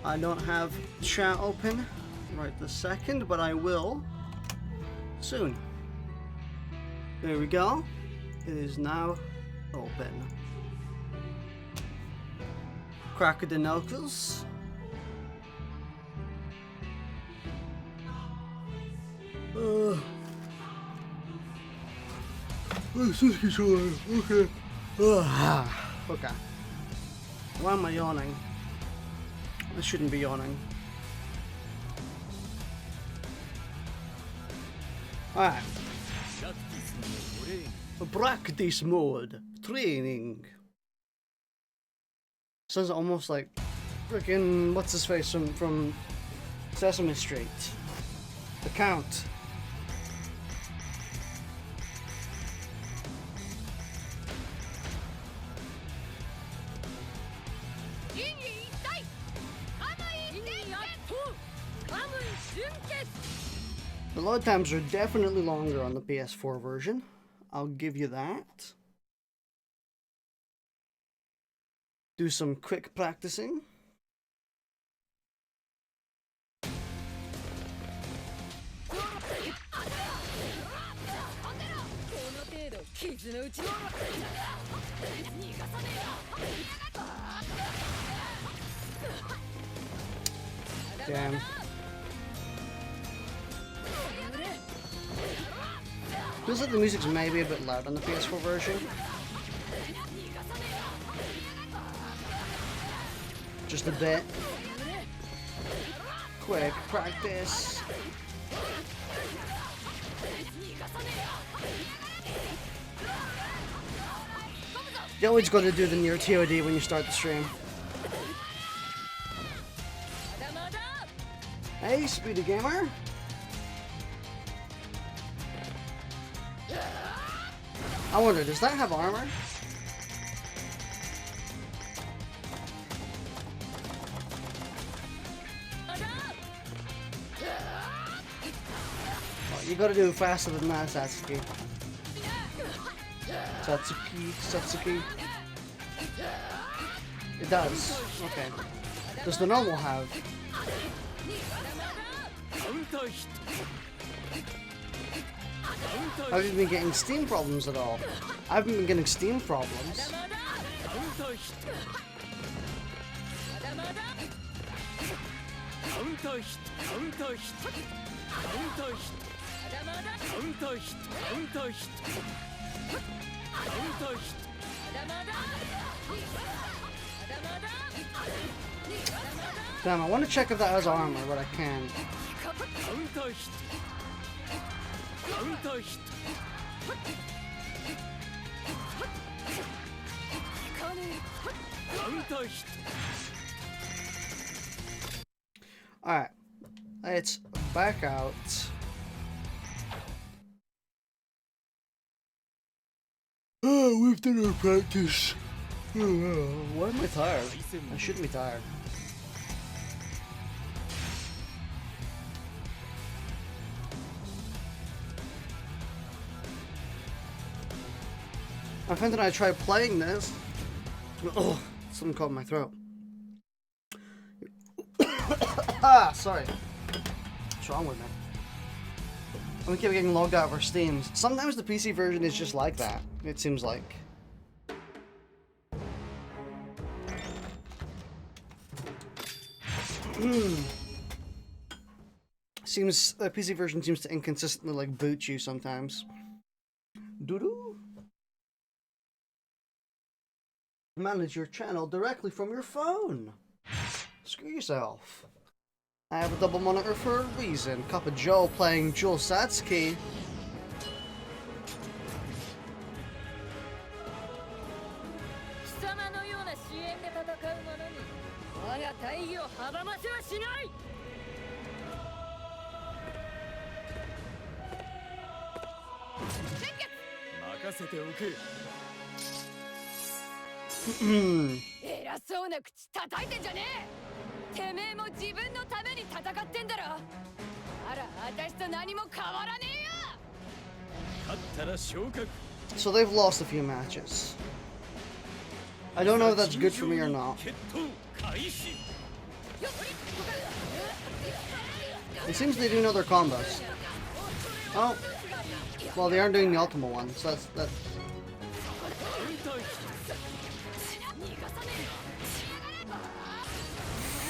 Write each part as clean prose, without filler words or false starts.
I don't have chat open right this second, but I will soon. There we go. It is now open. Crack of the knuckles. This is controller. Okay. Okay. Why am I yawning? I shouldn't be yawning. Alright. Practice mode. Training. Sounds almost like freaking what's his face from Sesame Street. The Count. The load times are definitely longer on the PS4 version. I'll give you that. Do some quick practicing. Damn. Feels like the music's maybe a bit loud on the PS4 version. Just a bit. Quick practice. You always got to do the near TOD when you start the stream. Hey, Speedy Gamer. I wonder, does that have armor? Oh, you gotta do it faster than that, Satsuki. Satsuki. It does. Okay. Does the normal have? Have you been getting Steam problems at all? I haven't been getting Steam problems. Damn, I want to check if that has armor, but I can't. Alright, let's back out. Oh, we've done our practice. Oh, why am I tired? I shouldn't be tired. I found that I tried playing this. Oh, something caught in my throat. Ah, sorry. What's wrong with me? We keep getting logged out of our Steams. Sometimes the PC version is just like that, it seems like. Seems the PC version seems to inconsistently like boot you sometimes. Doo-doo. Manage your channel directly from your phone. Screw yourself. I have a double monitor for a reason. Cup of Joe playing Joe Satsuki. So they've lost a few matches. I don't know if that's good for me or not. It seems they do know their combos. Oh, well, they aren't doing the ultimate one, so that's...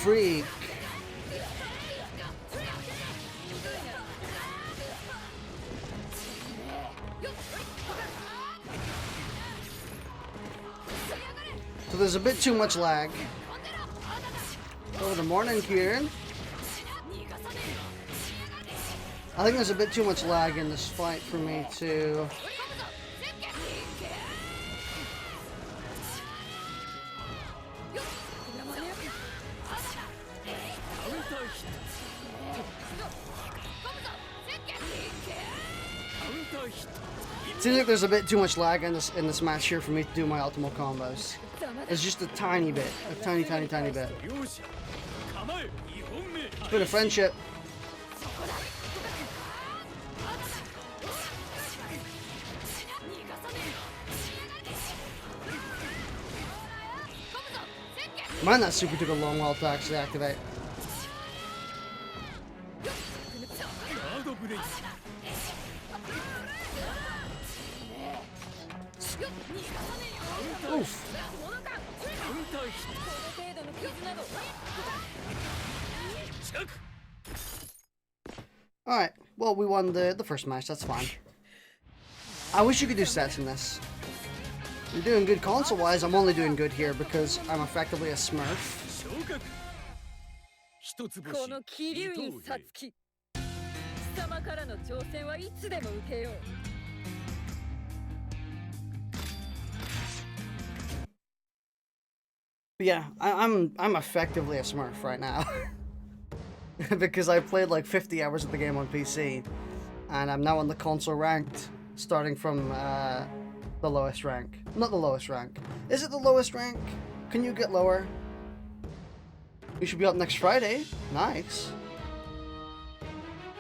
Freak. So there's a bit too much lag. Good morning, Kieran. I think there's a bit too much lag in this fight for me to... Seems like there's a bit too much lag in this match here for me to do my ultimate combos. It's just a tiny bit, a tiny bit. It's been a friendship. Man, that super took a long while to actually activate. Oof. Alright, well, we won the first match, that's fine. I wish you could do sets in this. You're doing good console-wise, I'm only doing good here because I'm effectively a smurf. But yeah, I'm effectively a smurf right now. Because I played like 50 hours of the game on PC, and I'm now on the console ranked, starting from the lowest rank. Not the lowest rank. Is it the lowest rank? Can you get lower? We should be up next Friday. Nice.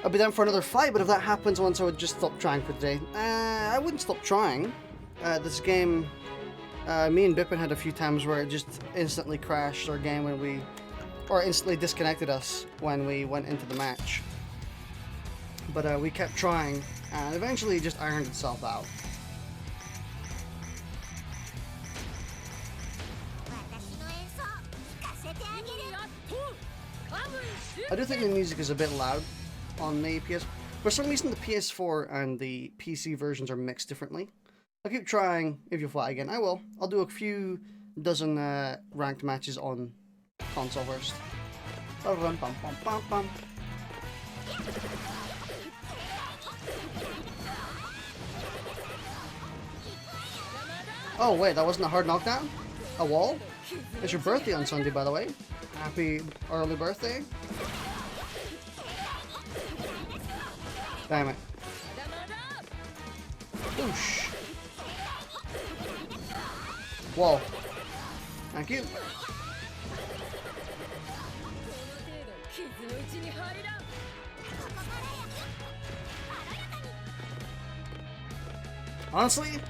I'll be down for another fight, but if that happens once, I would just stop trying for today. I wouldn't stop trying. This game, me and Bippin had a few times where it just instantly crashed our game when we... or instantly disconnected us when we went into the match. But we kept trying, and eventually it just ironed itself out. I do think the music is a bit loud on the PS... For some reason the PS4 and the PC versions are mixed differently. I'll keep trying. If you fight again, I will. I'll do a few dozen ranked matches on console first. Oh wait, that wasn't a hard knockdown? A wall? It's your birthday on Sunday, by the way. Happy early birthday. Damn it. Whoosh. Wall. Thank you. Honestly,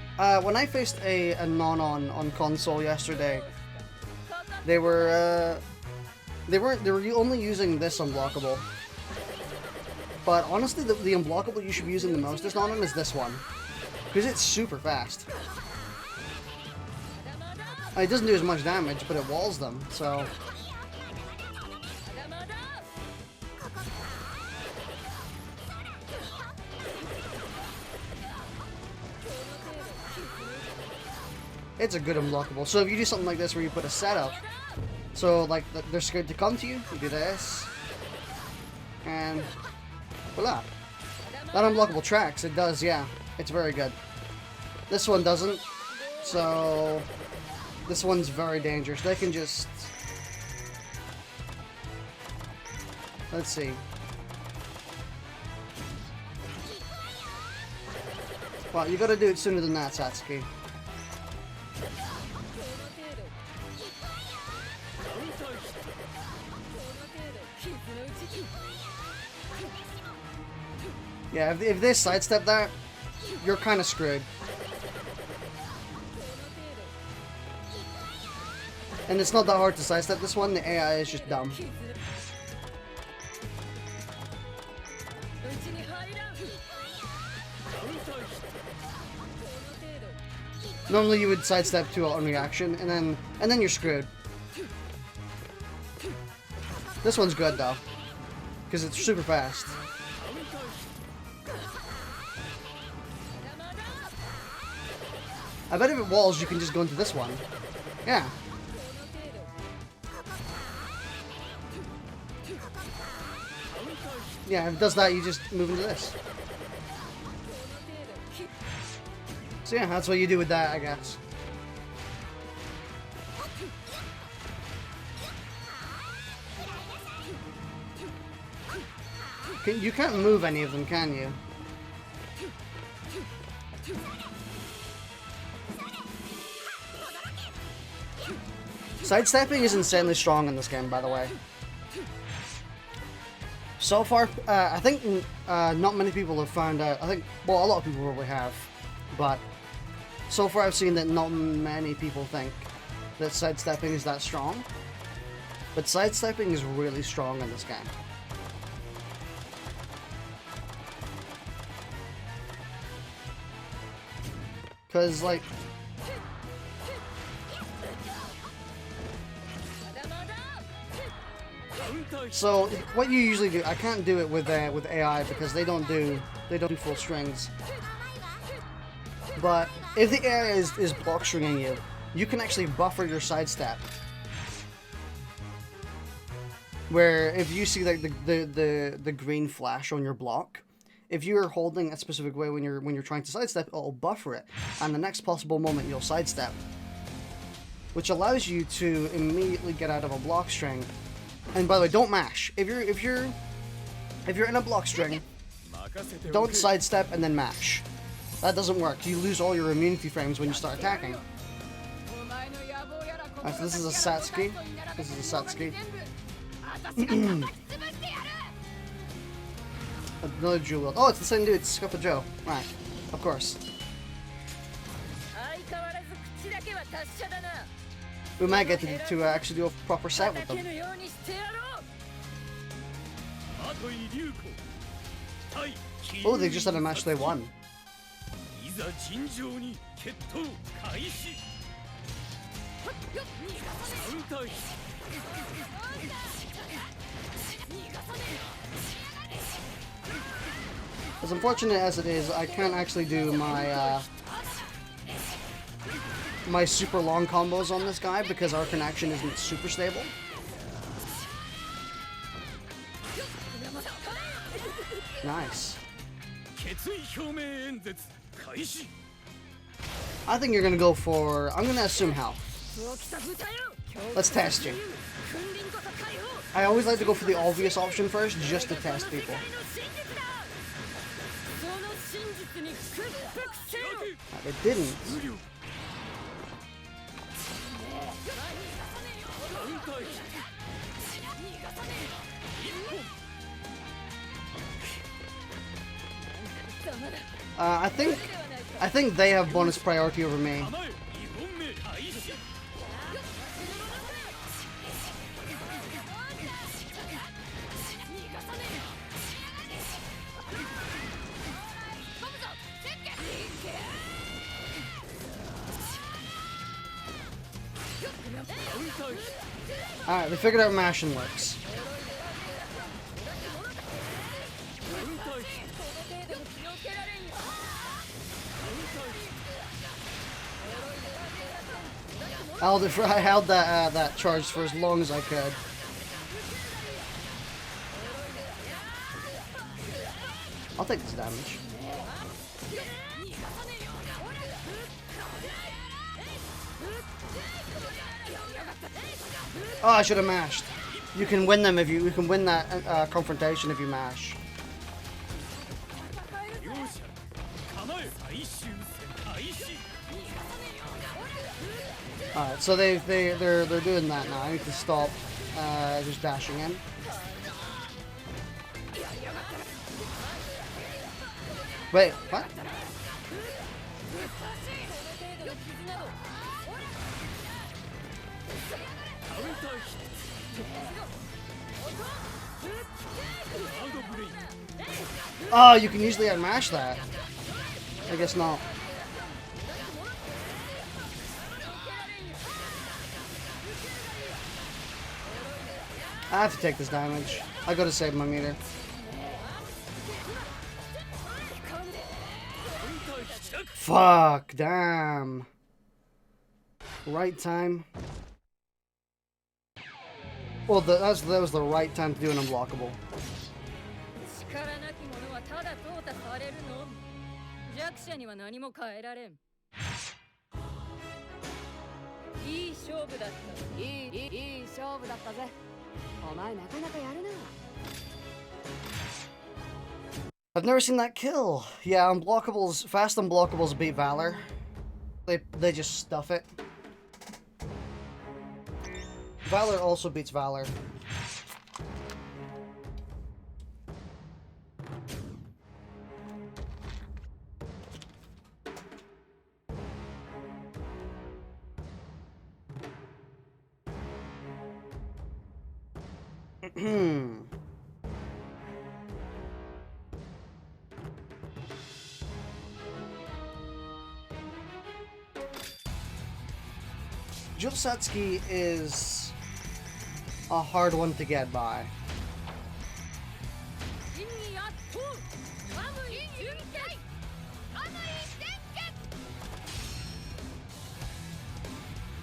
when I faced a non-on on console yesterday, they were only using this unblockable. But honestly, the unblockable you should be using the most as non-on is this one, because it's super fast. It doesn't do as much damage, but it walls them, so... It's a good unblockable. So if you do something like this where you put a setup, so like they're scared to come to you, you do this, and voila. That unblockable tracks, it does, yeah. It's very good. This one doesn't, so this one's very dangerous. They can just... Let's see. Well, you gotta do it sooner than that, Satsuki. Yeah, if they sidestep that, you're kind of screwed. And it's not that hard to sidestep this one, the AI is just dumb. Normally you would sidestep to on reaction, and then you're screwed. This one's good though, because it's super fast. I bet if it walls, you can just go into this one. Yeah. Yeah, if it does that, you just move into this. So yeah, that's what you do with that, I guess. You can't move any of them, can you? Sidestepping is insanely strong in this game, by the way. So far, I think not many people have found out. I think, well, a lot of people probably have, but so far I've seen that not many people think that sidestepping is that strong. But sidestepping is really strong in this game. Because, like, so what you usually do, I can't do it with AI because they don't do full strings. But if the AI is block stringing you, you can actually buffer your sidestep. Where if you see like the green flash on your block, if you're holding a specific way when you're trying to sidestep, it'll buffer it, and the next possible moment you'll sidestep, which allows you to immediately get out of a block string. And by the way, don't mash. If you're in a block string, don't sidestep and then mash. That doesn't work. You lose all your immunity frames when you start attacking. Alright, so this is a Satsuki. This is a Satsuki. Another Jewel. Oh, it's the same dude. It's Scupper Joe. Right, of course. We might get to actually do a proper set with them. Oh, they just had a match they won. As unfortunate as it is, I can't actually do my my super long combos on this guy because our connection isn't super stable. Nice. I think you're gonna go for, I'm gonna assume health. Let's test you. I always like to go for the obvious option first, just to test people. It didn't. I think they have bonus priority over me. Alright, they figured out mashing works. I held that charge for as long as I could. I'll take this damage. Oh, I should have mashed. You can win them if you can win that confrontation if you mash. Alright, so they're doing that now. I need to stop just dashing in. Wait, what? Oh, you can usually unmash that. I guess not. I have to take this damage. I gotta save my meter. Fuck, damn. Right time. Well, that was the right time to do an unblockable. I've never seen that kill. Yeah, unblockables, fast unblockables beat Valor. They just stuff it. Valor also beats Valor. Josatsuki is a hard one to get by.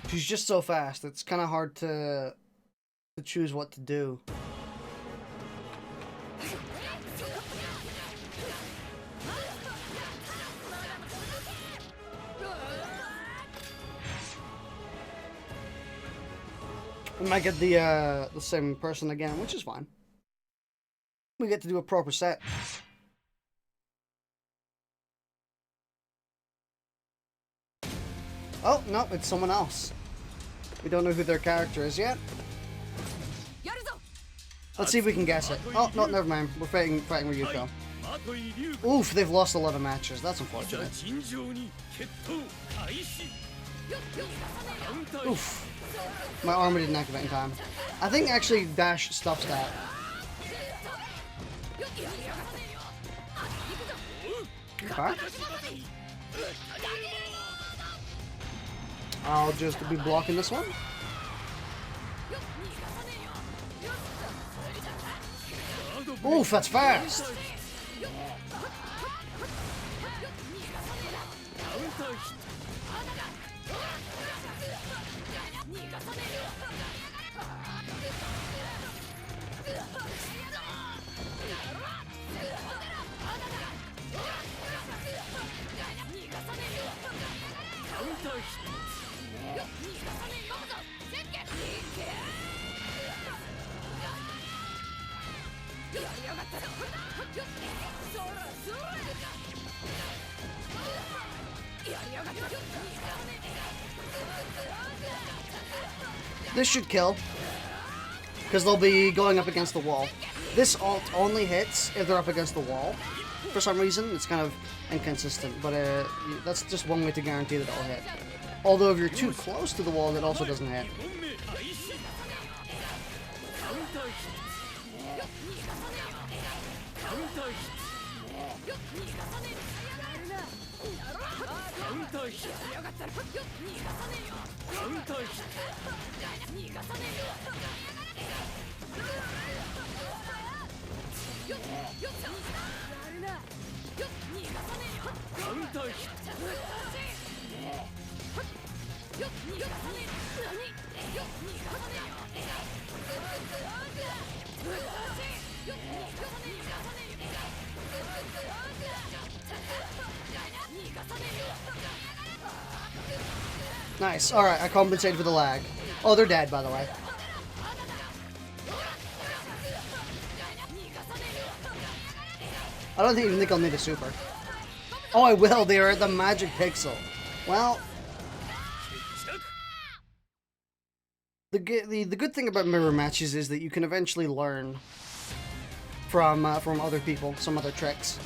She's just so fast, it's kind of hard to choose what to do. We might get the same person again, which is fine. We get to do a proper set. Oh, no, it's someone else. We don't know who their character is yet. Let's see if we can guess it. Oh, no, never mind. We're fighting Ryuko. Oof, they've lost a lot of matches. That's unfortunate. Oof. My armor didn't activate in time. I think actually dash stops that. Okay. I'll just be blocking this one. Oof, that's fast! This should kill, because they'll be going up against the wall. This ult only hits if they're up against the wall. For some reason, it's kind of inconsistent, but that's just one way to guarantee that it'll hit. Although if you're too close to the wall, it also doesn't hit. Nice. Alright, I compensated for the lag. Oh, they're dead, by the way. I don't even think I'll need a super. Oh, I will. They are at the magic pixel. Well, the good thing about mirror matches is that you can eventually learn from other people, some other tricks.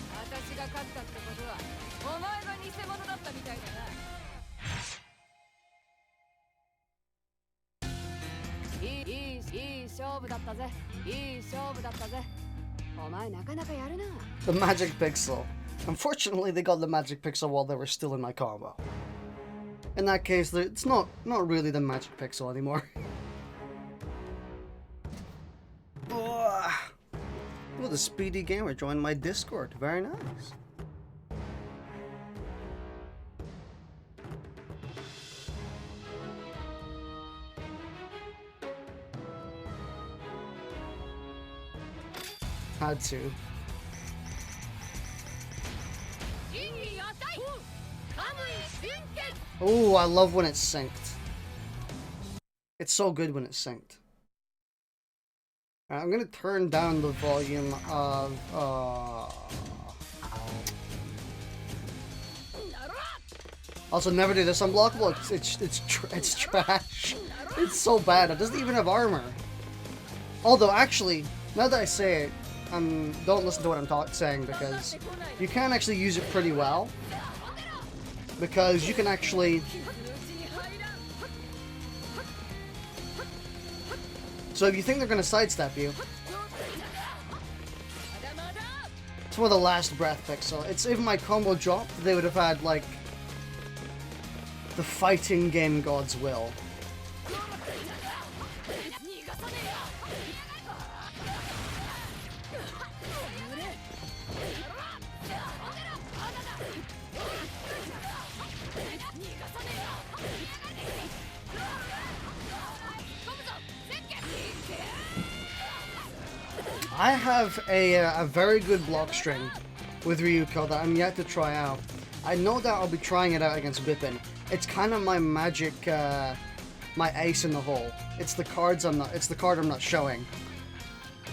The magic pixel. Unfortunately, they got the magic pixel while they were still in my combo. In that case, it's not really the magic pixel anymore. Oh, the Speedy Gamer joined my Discord. Very nice. Had to. Oh, I love when it's synced. It's so good when it's synced. I'm gonna turn down the volume of Also, never do this unblockable. It's trash. It's so bad. It doesn't even have armor. Although, actually, now that I say it, don't listen to what I'm saying, because you can actually use it pretty well. Because you can actually... So if you think they're going to sidestep you... It's for the last breath pixel. It's if my combo dropped, they would have had, like... the fighting game god's will. I have a very good block string with Ryuko that I'm yet to try out. I know that I'll be trying it out against Bippin. It's kind of my magic, my ace in the hole. It's the card I'm not showing.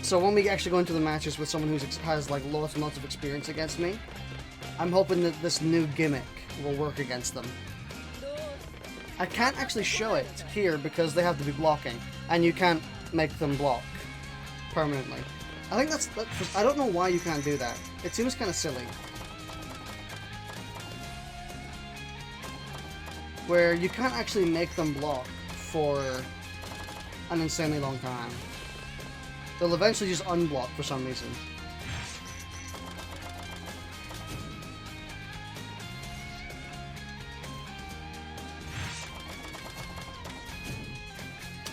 So when we actually go into the matches with someone who has like lots and lots of experience against me, I'm hoping that this new gimmick will work against them. I can't actually show it here because they have to be blocking, and you can't make them block permanently. I think that's I don't know why you can't do that. It seems kind of silly. Where you can't actually make them block for an insanely long time. They'll eventually just unblock for some reason.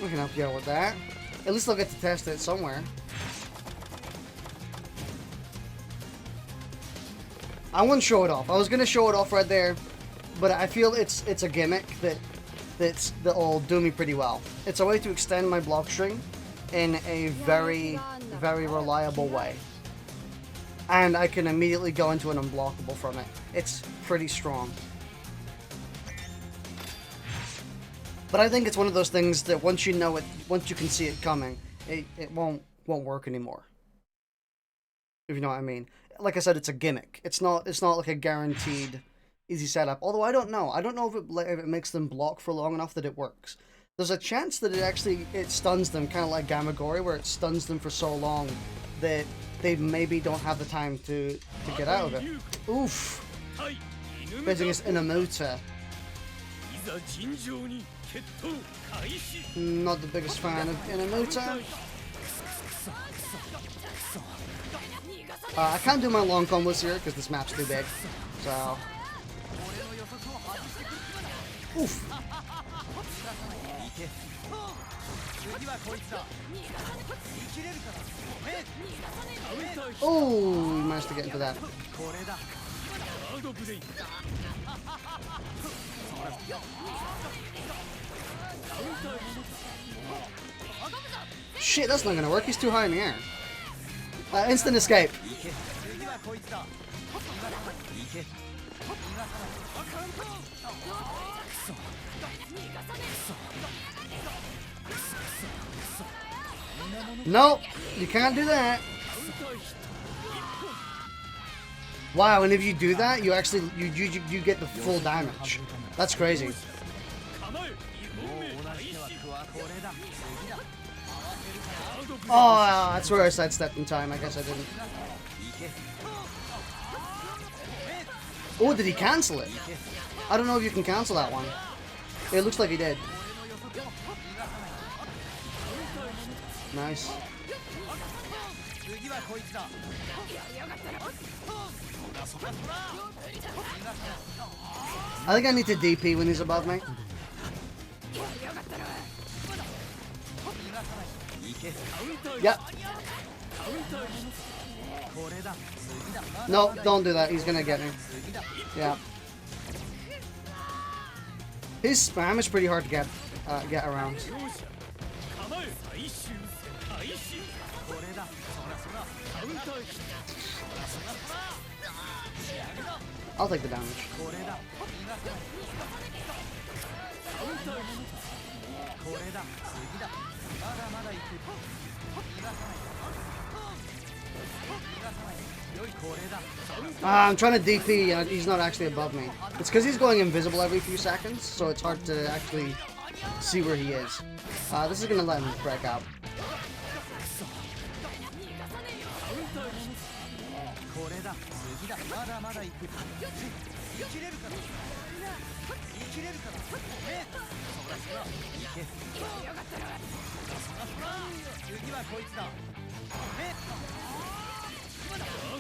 We can help you out with that. At least I'll get to test it somewhere. I wouldn't show it off. I was gonna show it off right there, but I feel it's a gimmick that'll do me pretty well. It's a way to extend my block string in a very, very reliable way. And I can immediately go into an unblockable from it. It's pretty strong. But I think it's one of those things that once you know it, once you can see it coming, it won't work anymore. If you know what I mean. Like I said, it's a gimmick. It's not like a guaranteed easy setup. Although I don't know. I don't know if it makes them block for long enough that it works. There's a chance that it stuns them, kind of like Gamagori, where it stuns them for so long that they maybe don't have the time to get out of it. Oof. Basically, it's Inamuta. Not the biggest fan of Inamuta. I can't do my long combos here because this map's too big. So. Oof. Oh, we managed to get into that. Shit, that's not gonna work. He's too high in the air. Instant escape. Nope, you can't do that. Wow, and if you do that, you actually you get the full damage. That's crazy. Oh, that's where I sidestepped in time. I guess I didn't. Oh, did he cancel it? I don't know if you can cancel that one. It looks like he did. Nice. I think I need to DP when he's above me. Yep. No, don't do that. He's gonna get me. Yeah. His spam is pretty hard to get around. I'll take the damage. I'm trying to DP and he's not actually above me. It's because he's going invisible every few seconds, so it's hard to actually see where he is. This is going to let him break out.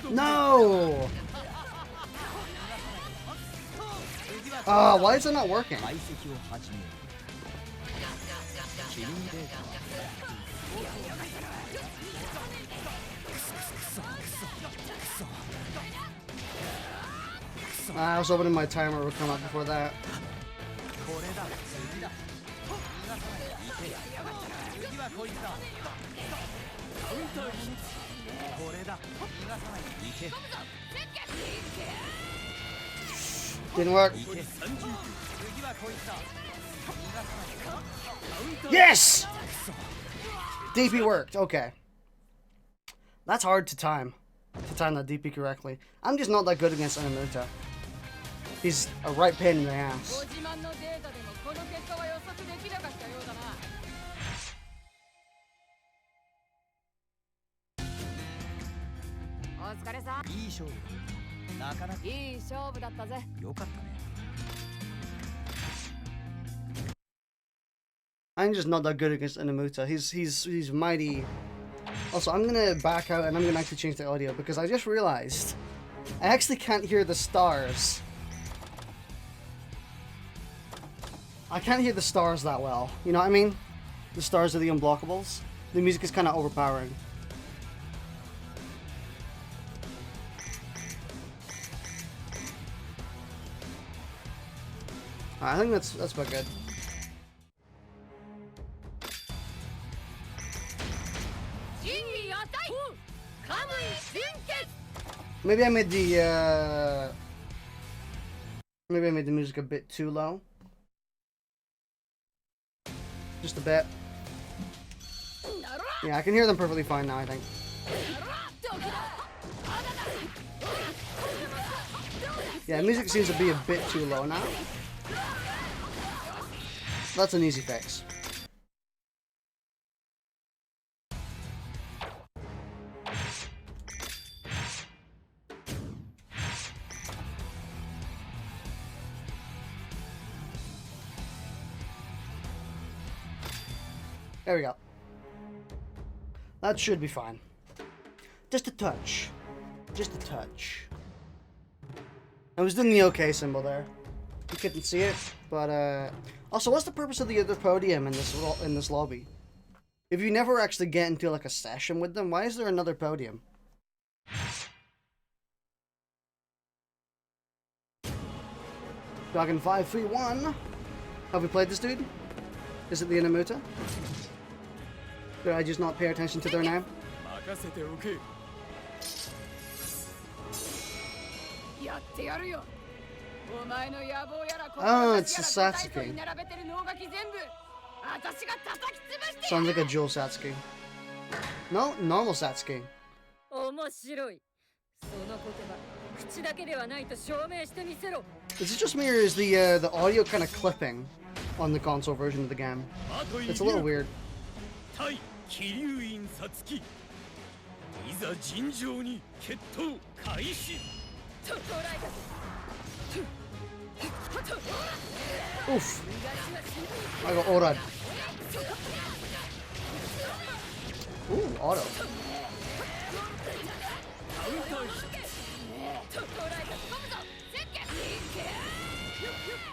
No! Why is it not working? I was hoping my timer would come up before that. Didn't work. Yes! DP worked. Okay. That's hard to time. To time that DP correctly. I'm just not that good against Inamuta. He's a right pain in the ass. I'm just not that good against Inamuta. He's mighty. Also, I'm gonna back out and I'm gonna actually change the audio because I just realized I actually can't hear the stars. I can't hear the stars that well. You know what I mean? The stars are the unblockables. The music is kind of overpowering. I think that's about good. Maybe I made the music a bit too low. Just a bit. Yeah, I can hear them perfectly fine now, I think. Yeah, music seems to be a bit too low now. That's an easy fix. There we go. That should be fine. Just a touch. Just a touch. I was doing the OK symbol there. You couldn't see it, but also, what's the purpose of the other podium in this lobby? If you never actually get into like a session with them, why is there another podium? Dragon 531. Have we played this dude? Is it the Inamuta? Did I just not pay attention to their name? Oh, it's the Satsuki. Sounds like a dual Satsuki. No, normal Satsuki. Is it just me or is the audio kind of clipping on the console version of the game? It's a little weird. Oof. I got Orad. Ooh, auto.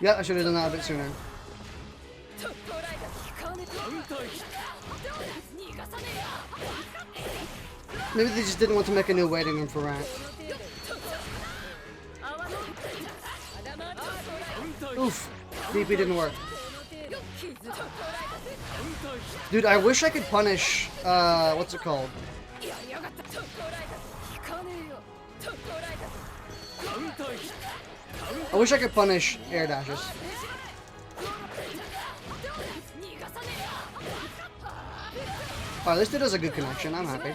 Yeah, I should have done that a bit sooner. Maybe they just didn't want to make a new waiting room for rank. Oof. DP didn't work. Dude, I wish I could punish, what's it called? I wish I could punish air dashes. Oh, this dude has a good connection. I'm happy.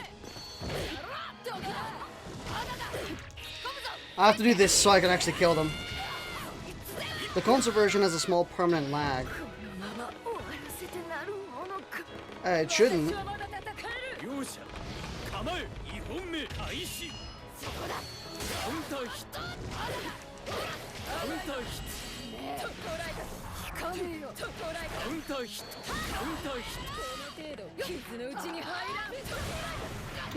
I have to do this so I can actually kill them. The console version has a small permanent lag. It shouldn't.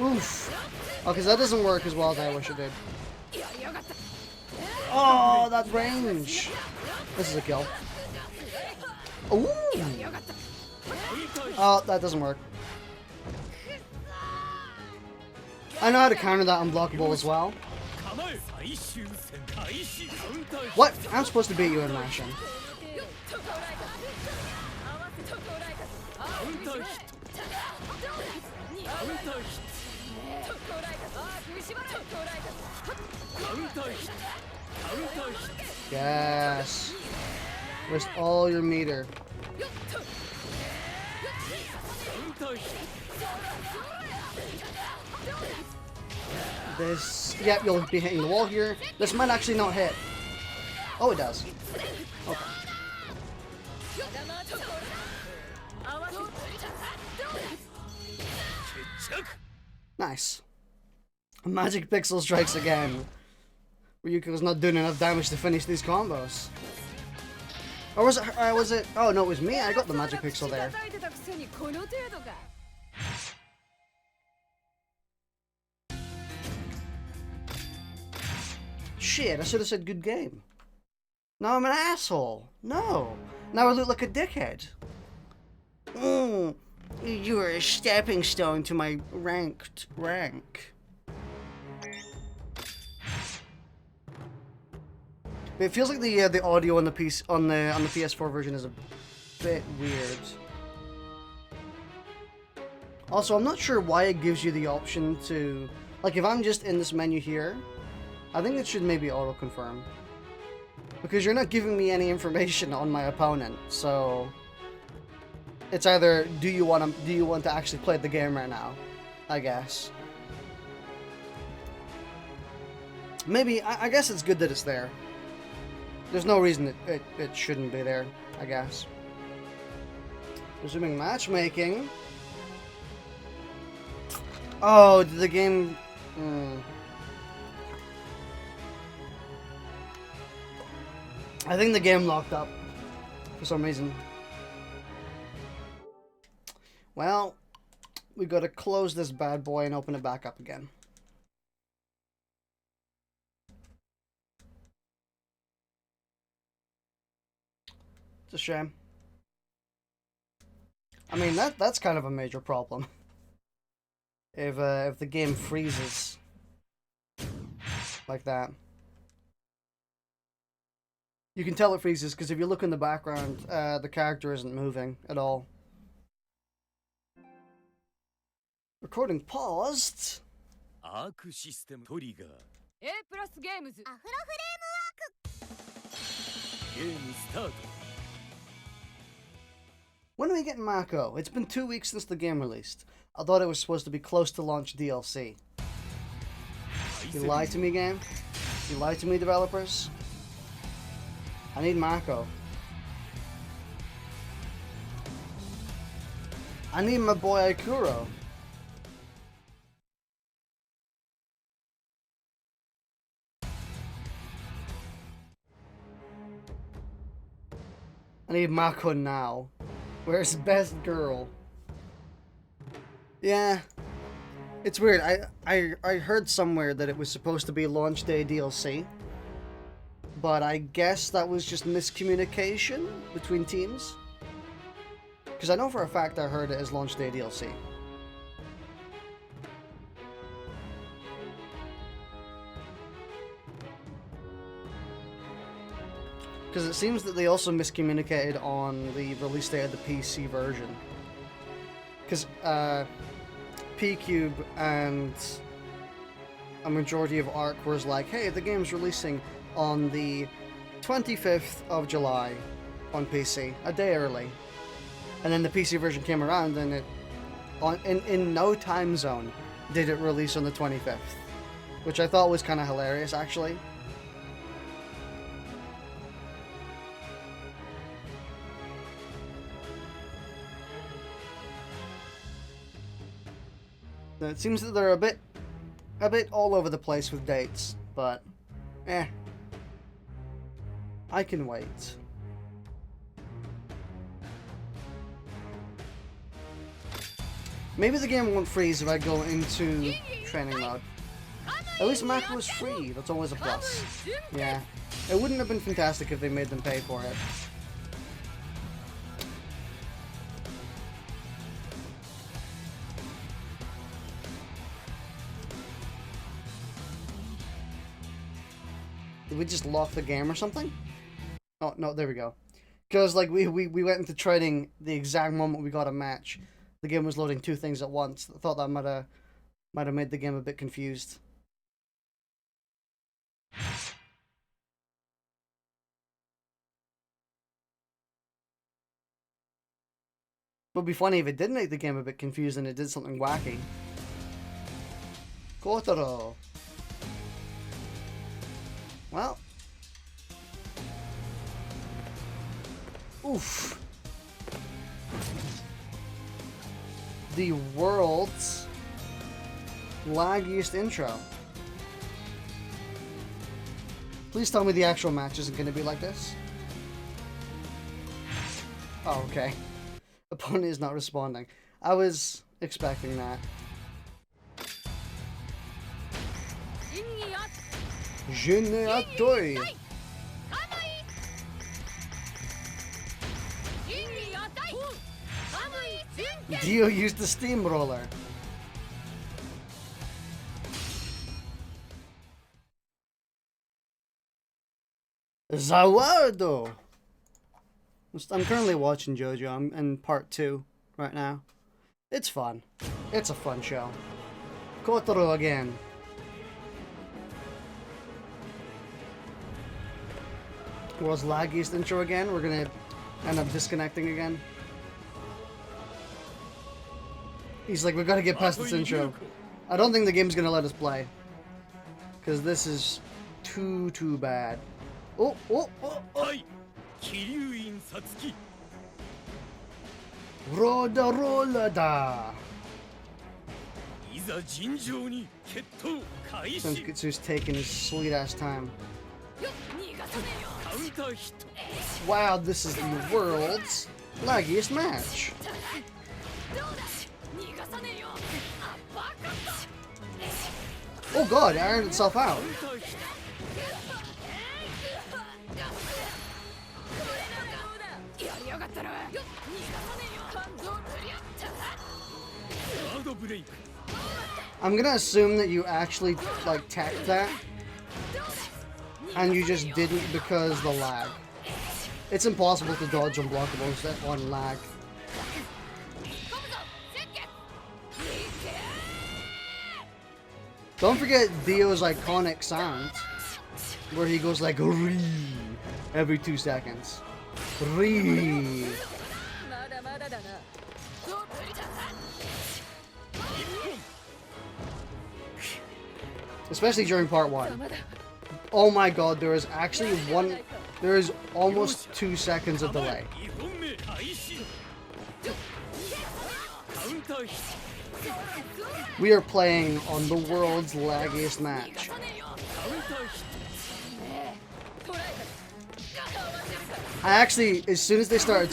Oof. Okay, so that doesn't work as well as I wish it did. Oh, that range. This is a kill. Ooh. Oh, that doesn't work. I know how to counter that unblockable as well. What? I'm supposed to beat you in mashing. Yes. Waste all your meter. This, yep, you'll be hitting the wall here. This might actually not hit. Oh, it does. Okay. Nice. Magic Pixel strikes again. Ryuko's not doing enough damage to finish these combos. Or was it, oh no, it was me, I got the Magic Pixel there. Shit, I should have said good game. Now I'm an asshole. No. Now I look like a dickhead. You are a stepping stone to my ranked rank. It feels like the audio on the PS4 version is a bit weird. Also, I'm not sure why it gives you the option to, like, if I'm just in this menu here, I think it should maybe auto-confirm. Because you're not giving me any information on my opponent, so it's either do you want to actually play the game right now, I guess. Maybe I guess it's good that it's there. There's no reason it shouldn't be there, I guess. Resuming matchmaking. Oh, did the game... I think the game locked up for some reason. Well, we gotta close this bad boy and open it back up again. It's a shame. I mean, that's kind of a major problem. If the game freezes like that. You can tell it freezes because if you look in the background, the character isn't moving at all. Recording paused. When are we getting Mako? It's been 2 weeks since the game released. I thought it was supposed to be close to launch DLC. You lied to me, game? You lied to me, developers. I need Mako. I need my boy Ikuro. I need Mako now. Where's best girl? Yeah. It's weird. I heard somewhere that it was supposed to be launch day DLC. But I guess that was just miscommunication between teams. Because I know for a fact I heard it as launch day DLC. Because it seems that they also miscommunicated on the release date of the PC version. Because P-Cube and a majority of ARC was like, hey, the game's releasing on the 25th of July on PC, a day early. And then the PC version came around and it, in no time zone, did it release on the 25th. Which I thought was kind of hilarious, actually. It seems that they're a bit all over the place with dates, but I can wait. Maybe the game won't freeze if I go into training mode. At least Mako was free, that's always a plus. Yeah, it wouldn't have been fantastic if they made them pay for it. Did we just lock the game or something? Oh, no, there we go. Because, like, we went into trading the exact moment we got a match. The game was loading two things at once. I thought that might have made the game a bit confused. It would be funny if it did make the game a bit confused and it did something wacky. Kotaro. Well. Oof. The world's laggiest intro. Please tell me the actual match isn't going to be like this. Oh, okay. Opponent is not responding. I was expecting that. Générateur. Dio used the steamroller. Zawardo. I'm currently watching JoJo. I'm in part 2 right now. It's fun. It's a fun show. Kotaro again. World's laggiest intro again. We're gonna end up disconnecting again. He's like, we gotta get past this intro. I don't think the game's gonna let us play. Because this is too bad. Oh. Roda da. Senjutsu's taking his sweet ass time. Wow, this is the world's laggiest match. Oh god, it ironed itself out. I'm gonna assume that you actually, like, tacked that. And you just didn't because the lag. It's impossible to dodge unblockables on lag. Don't forget Dio's iconic sound, where he goes like "ree" every 2 seconds. Ree. Especially during part 1. Oh my god, there is actually there is almost 2 seconds of delay. We are playing on the world's laggiest match. I actually, as soon as they started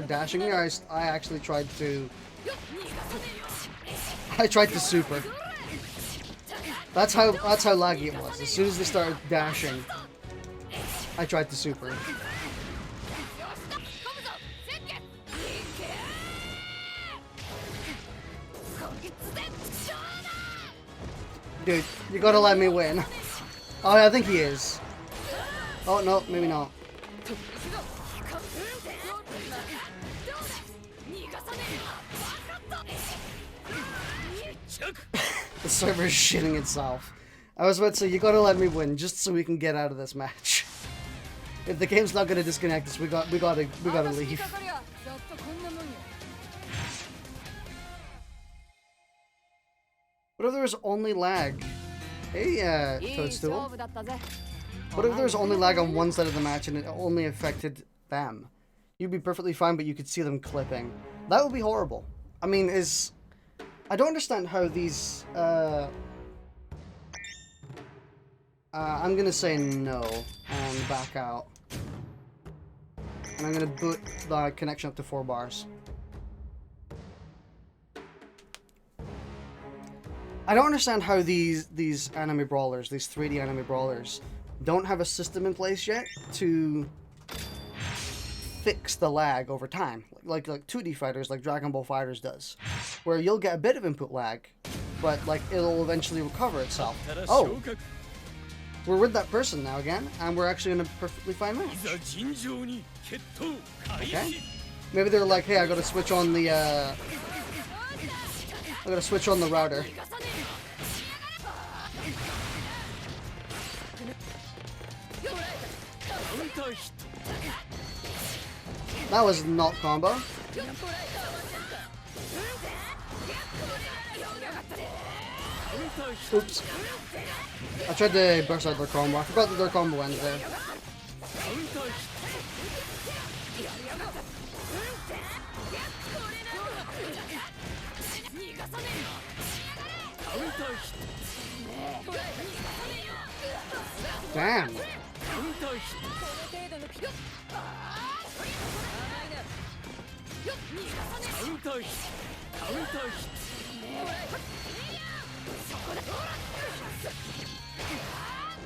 dashing me, I actually tried to super. That's how laggy it was. As soon as they started dashing, I tried to super. Dude, you gotta let me win. Oh, I think he is. Oh no, maybe not. The server is shitting itself. I was about to say, you gotta let me win just so we can get out of this match. If the game's not gonna disconnect us, we gotta leave. What if there was only lag? Hey, Toadstool. What if there was only lag on one side of the match and it only affected them? You'd be perfectly fine, but you could see them clipping. That would be horrible. I mean, I don't understand how these, I'm gonna say no and back out. And I'm gonna boot the connection up to 4 bars. I don't understand how these anime brawlers, these 3D anime brawlers, don't have a system in place yet to fix the lag over time, like 2D fighters, like Dragon Ball FighterZ does, where you'll get a bit of input lag, but like it'll eventually recover itself. Oh, we're with that person now again, and we're actually in a perfectly fine match. Okay, maybe they're like, hey, I gotta switch on the router. That was not combo. Oops. I tried to burst out their combo. I forgot that their combo ends there. Damn.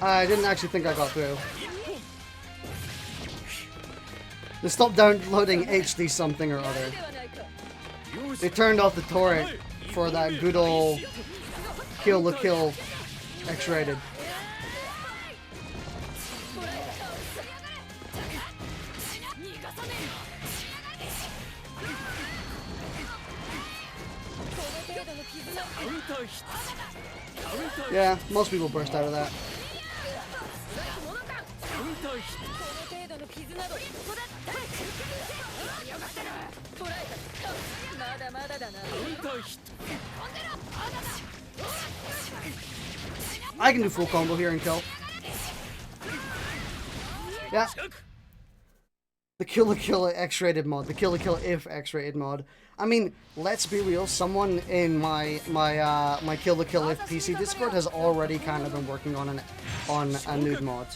I didn't actually think I got through. They stopped downloading HD something or other. They turned off the torrent for that good old Kill the Kill X-rated. Yeah, most people burst out of that. I can do full combo here and kill. Yeah. The Kill the Kill X-rated mod, the Kill the Kill if X-rated mod. I mean, let's be real. Someone in my Kill the Kill if PC Discord has already kind of been working on a nude mod.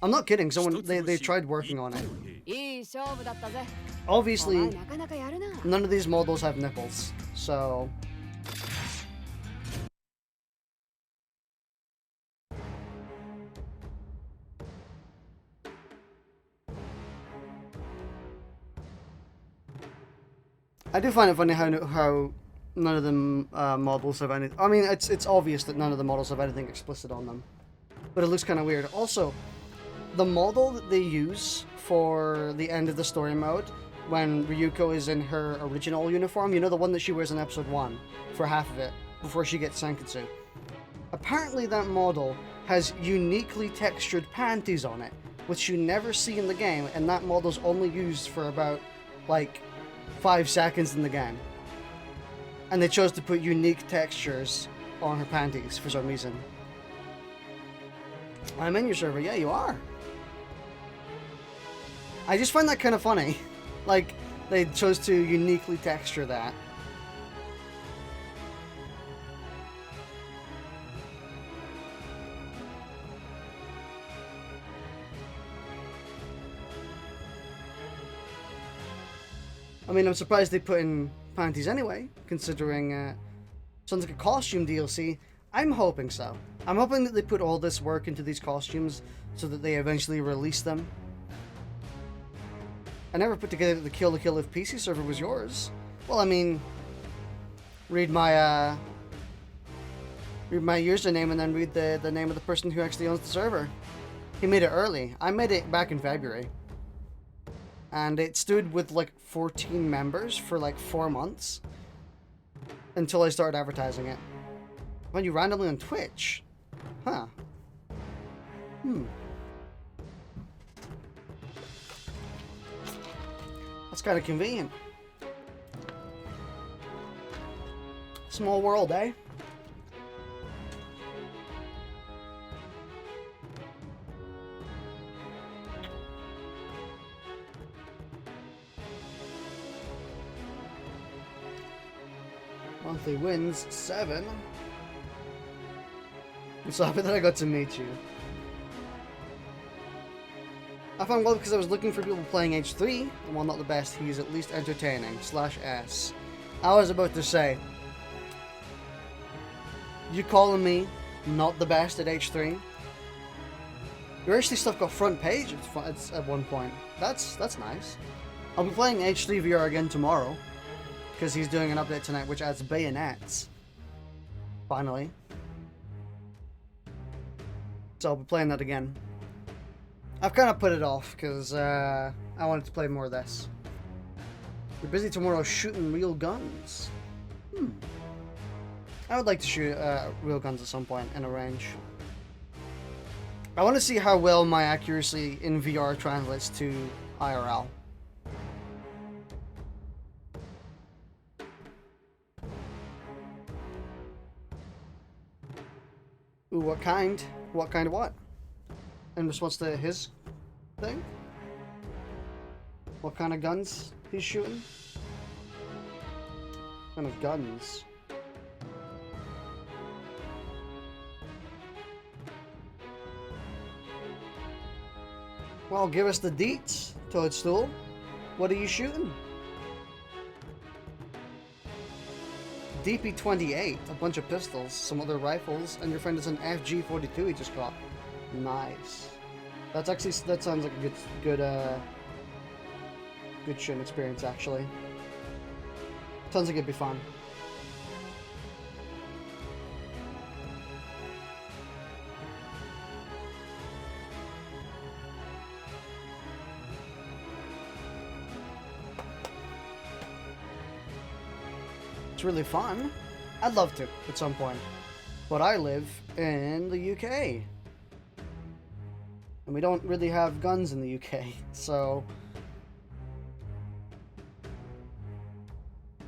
I'm not kidding. Someone they tried working on it. Obviously, none of these models have nipples, so. I do find it funny how none of them models have any. I mean, it's obvious that none of the models have anything explicit on them, but it looks kind of weird. Also, the model that they use for the end of the story mode, when Ryuko is in her original uniform, you know, the one that she wears in episode 1 for half of it before she gets Senketsu. Apparently, that model has uniquely textured panties on it, which you never see in the game, and that model's only used for about like 5 seconds in the game. And they chose to put unique textures on her panties for some reason. I'm in your server. Yeah, you are. I just find that kind of funny. Like, they chose to uniquely texture that. I mean, I'm surprised they put in panties anyway, considering sounds like a costume DLC. I'm hoping so. I'm hoping that they put all this work into these costumes so that they eventually release them. I never put together that the Kill if PC server was yours. Well, I mean, read my username and then read the name of the person who actually owns the server. He made it early. I made it back in February. And it stood with like 14 members for like 4 months. Until I started advertising it. When you randomly on Twitch? Huh. That's kind of convenient. Small world, eh? Monthly wins 7. I'm so happy that I got to meet you. I found well because I was looking for people playing H3, and while not the best, he's at least entertaining. /S. I was about to say, you calling me not the best at H3? Your H3 stuff got front page at one point. That's nice. I'll be playing H3 VR again tomorrow, because he's doing an update tonight which adds bayonets. Finally. So I'll be playing that again. I've kind of put it off because I wanted to play more of this. You're busy tomorrow shooting real guns. I would like to shoot real guns at some point in a range. I want to see how well my accuracy in VR translates to IRL. Ooh, what kind? What kind of what? In response to his thing? What kind of guns he's shooting? What kind of guns? Well, give us the deets, Toadstool. What are you shooting? DP28, a bunch of pistols, some other rifles, and your friend is an FG42 he just got. Nice. That sounds like a good shooting experience actually. Sounds like it'd be fun. It's really fun. I'd love to at some point. But I live in the UK. And we don't really have guns in the UK, so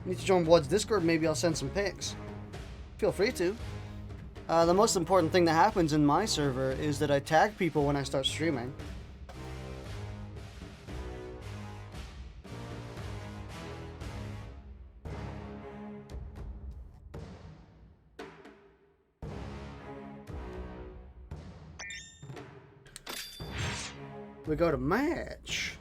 need to join Wad's Discord, maybe I'll send some pics. Feel free to. The most important thing that happens in my server is that I tag people when I start streaming. We go to match.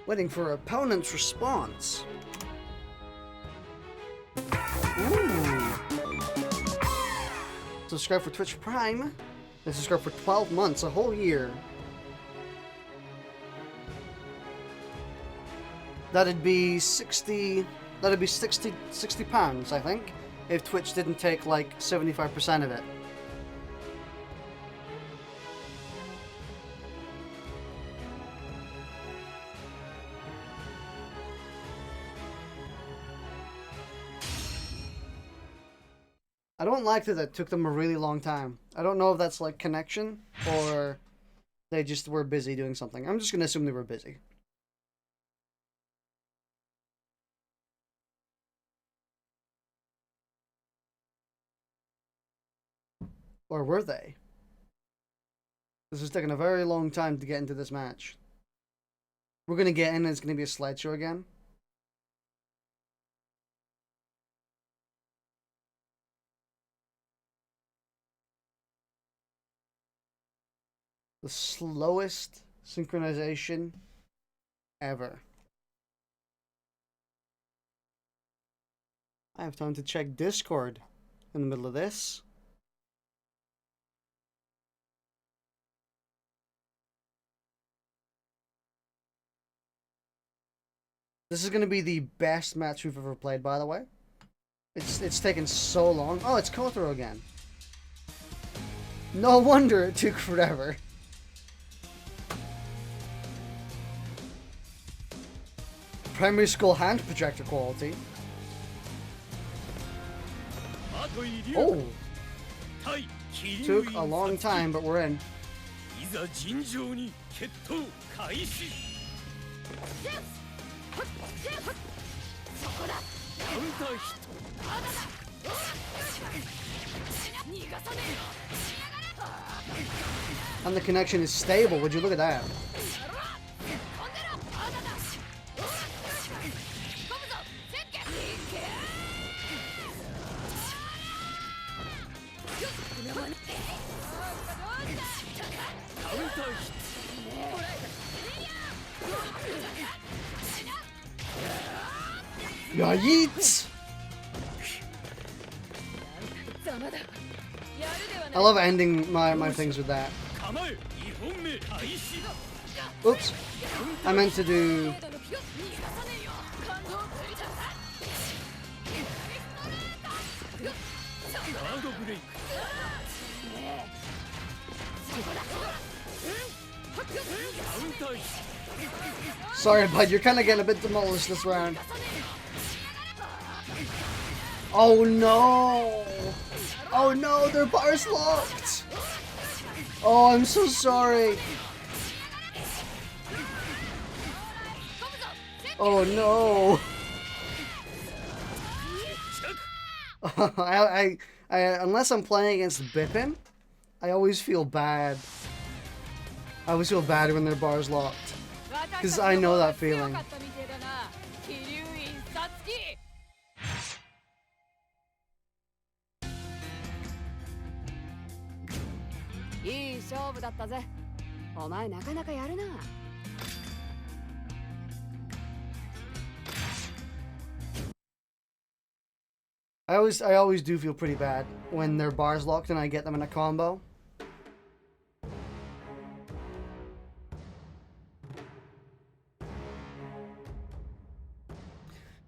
Waiting for opponent's response. Ooh. Subscribe for Twitch Prime. And subscribe for 12 months, a whole year. That'd be 60. That'd be 60 pounds, I think, if Twitch didn't take like 75% of it. I don't like that it took them a really long time. I don't know if that's like connection or They just were busy doing something. I'm just gonna assume they were busy. Or were they? This is taking a very long time to get into this match. We're gonna get in and it's gonna be a slideshow again. The slowest synchronization ever. I have time to check Discord in the middle of this. This is going to be the best match we've ever played, by the way. It's taken so long. Oh, it's Kotaro again. No wonder it took forever. Primary school hand projector quality. Oh! Took a long time, but we're in. And the connection is stable. Would you look at that? Yeah, yeet! I love ending my things with that. Oops. I meant to do... Sorry, bud, you're kind of getting a bit demolished this round. Oh no! Oh no, their bar's locked! Oh, I'm so sorry. Oh no! I unless I'm playing against Bippin, I always feel bad. I always feel bad when their bar's locked. Because I know that feeling. I always do feel pretty bad when their bar's locked and I get them in a combo.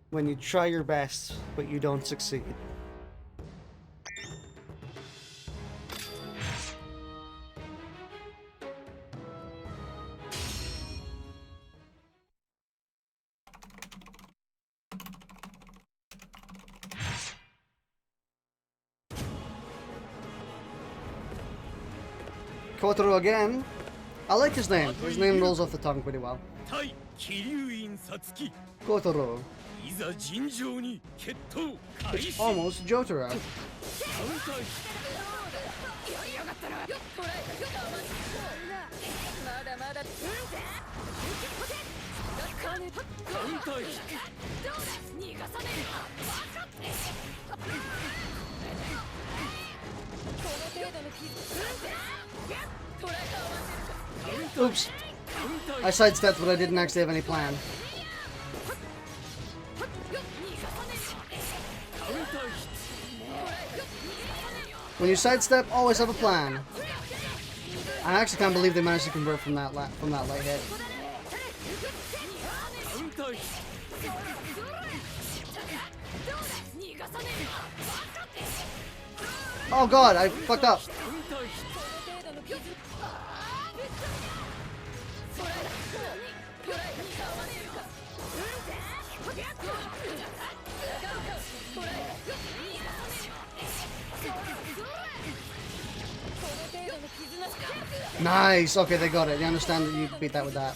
When you try your best, but you don't succeed. Kotaro again. I like his name. His name rolls off the tongue pretty well. Kotaro. It's almost Jotaro. Oops. I sidestepped, but I didn't actually have any plan. When you sidestep, always have a plan. I actually can't believe they managed to convert from that light hit. Oh god, I fucked up. Nice. Okay, they got it. They understand that you beat that with that.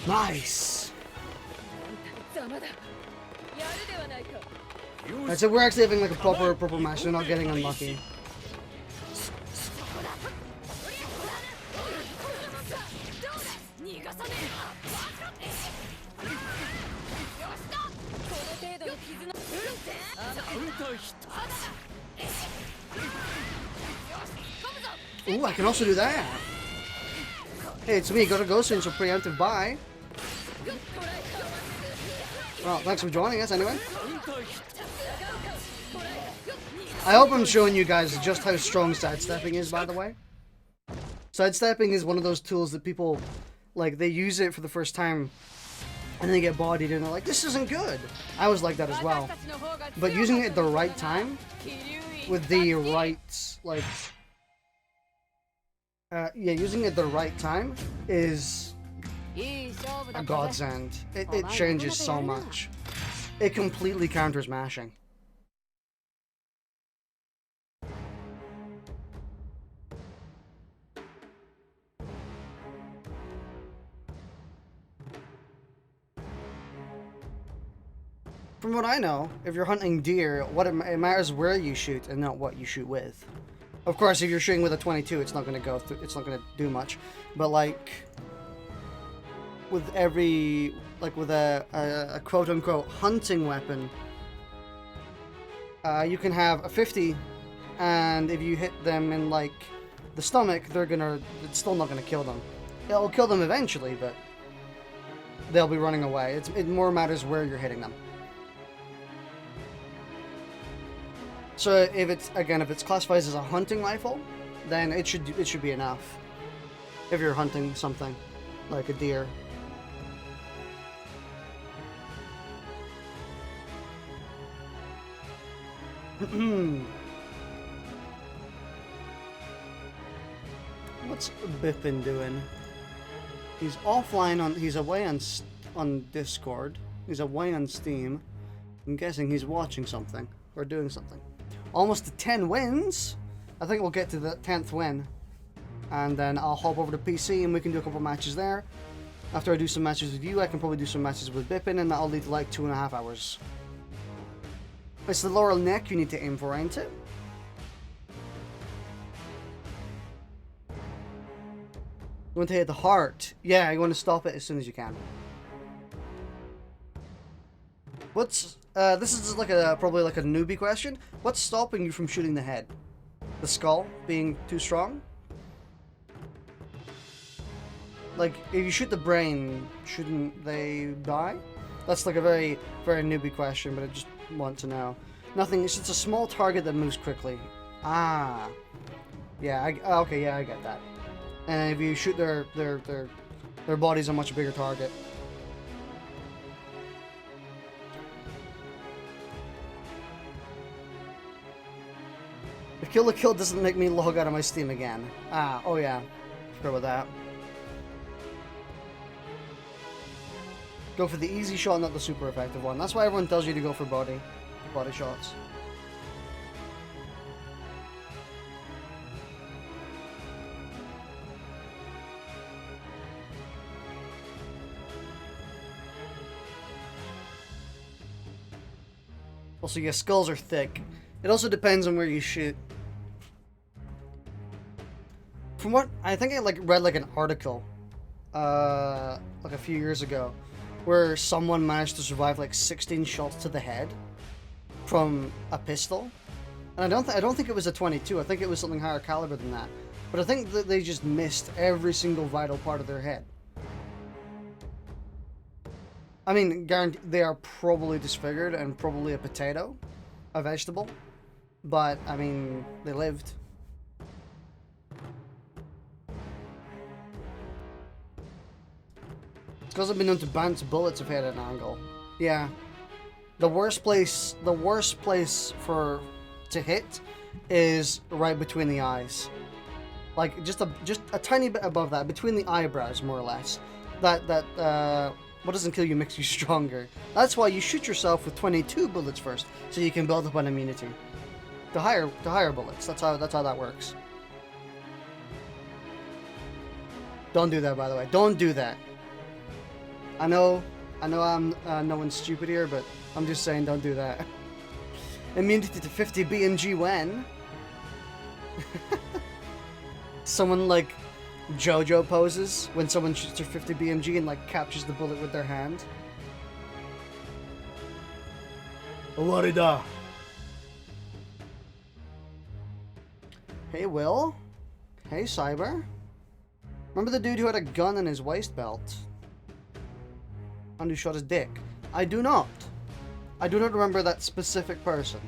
Nice. Alright, so we're actually having like a proper match. We're not getting unlucky. Ooh, I can also do that. Hey, it's me, gotta go soon, so preemptive bye. Well, thanks for joining us anyway. I hope I'm showing you guys just how strong sidestepping is, by the way. Sidestepping is one of those tools that people, like, they use it for the first time and they get bodied and they're like, this isn't good. I was like that as well. But using it at the right time, with the right, like, yeah, using it at the right time is a godsend. It changes so much. It completely counters mashing. From what I know, if you're hunting deer, it matters where you shoot and not what you shoot with. Of course, if you're shooting with a 22, it's not going to go through. It's not going to do much. But like with every, like with a quote-unquote hunting weapon, you can have a 50, and if you hit them in like the stomach, it's still not gonna kill them. It'll kill them eventually, but they'll be running away. It more matters where you're hitting them. So if it's classified as a hunting rifle, then it should be enough. If you're hunting something like a deer. What's Bippin doing? He's offline he's away on Discord. He's away on Steam. I'm guessing he's watching something or doing something. Almost to 10 wins. I think we'll get to the 10th win. And then I'll hop over to PC and we can do a couple matches there. After I do some matches with you, I can probably do some matches with Bippin, and that'll lead to like 2.5 hours. It's the lower neck you need to aim for, ain't it? You want to hit the heart. Yeah, you want to stop it as soon as you can. What's this is like probably like a newbie question. What's stopping you from shooting the head? The skull being too strong? Like, if you shoot the brain, shouldn't they die? That's like a very, very newbie question, but I just want to know. Nothing, it's just a small target that moves quickly. Ah. Yeah, okay, yeah, I get that. And if you shoot their body's a much bigger target. If Kill la Kill doesn't make me log out of my Steam again. Ah, oh yeah. Forgot about that. Go for the easy shot, not the super effective one. That's why everyone tells you to go for body shots. Also, yeah, skulls are thick. It also depends on where you shoot. From what I think I read like an article, like a few years ago, where someone managed to survive like 16 shots to the head from a pistol, and I don't think it was a 22. I think it was something higher caliber than that. But I think that they just missed every single vital part of their head. I mean, guaranteed they are probably disfigured and probably a potato, a vegetable. But I mean, they lived. Because I've been known to bounce bullets if I had an angle. Yeah. The worst place to hit is right between the eyes. Like just a tiny bit above that, between the eyebrows, more or less. What doesn't kill you makes you stronger. That's why you shoot yourself with 22 bullets first, so you can build up an immunity. To higher bullets. That's how that works. Don't do that, by the way. Don't do that. I know I'm no one's stupid here, but I'm just saying don't do that. Immunity to 50 BMG when? Someone like JoJo poses when someone shoots their 50 BMG and like captures the bullet with their hand. Awarida. Hey Will. Hey Cyber. Remember the dude who had a gun in his waist belt? And who shot his dick? I do not. I do not remember that specific person.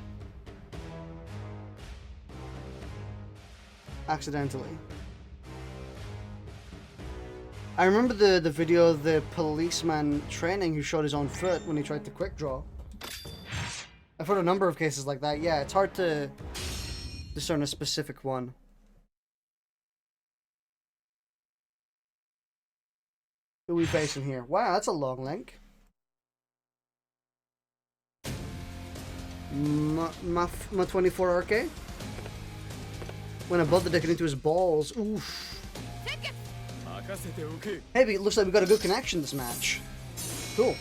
Accidentally. I remember the video of the policeman training who shot his own foot when he tried to quick draw. I've heard a number of cases like that. Yeah, it's hard to discern a specific one. Who are we facing here? Wow, that's a long link. My 24 RK. When I bumped the dick into his balls. Oof. Hey, but it looks like we got a good connection this match. Cool.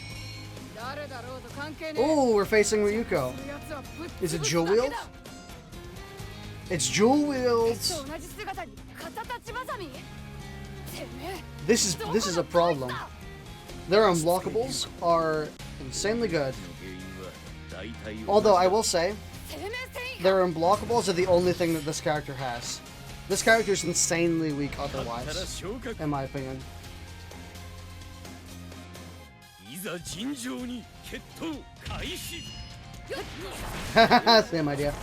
Oh, we're facing Ryuko. Is it dual wield? It's dual wields. This is a problem. Their unblockables are insanely good. Although I will say, their unblockables are the only thing that this character has. This character is insanely weak otherwise, in my opinion. Same idea.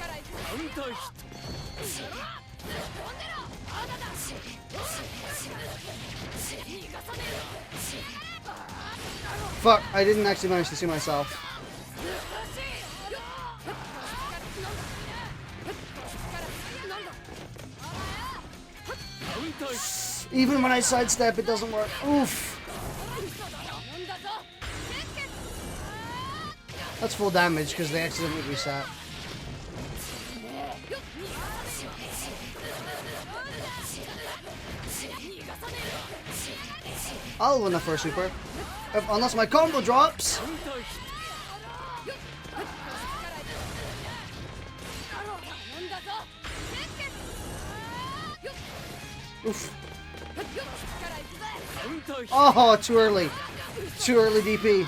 Fuck, I didn't actually manage to see myself. Even when I sidestep, it doesn't work. Oof. That's full damage because they accidentally reset. I'll win the first super. Unless my combo drops. Oof. Oh, too early. Too early DP.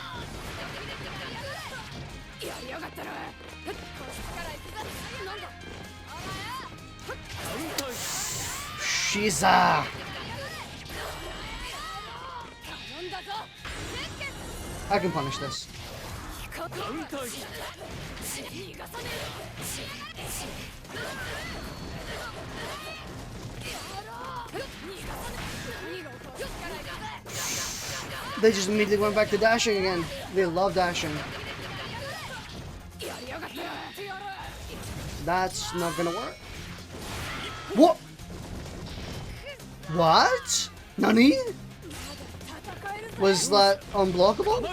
Shiza. I can punish this. They just immediately went back to dashing again. They love dashing. That's not gonna work. What? What? Nani? Was that unblockable?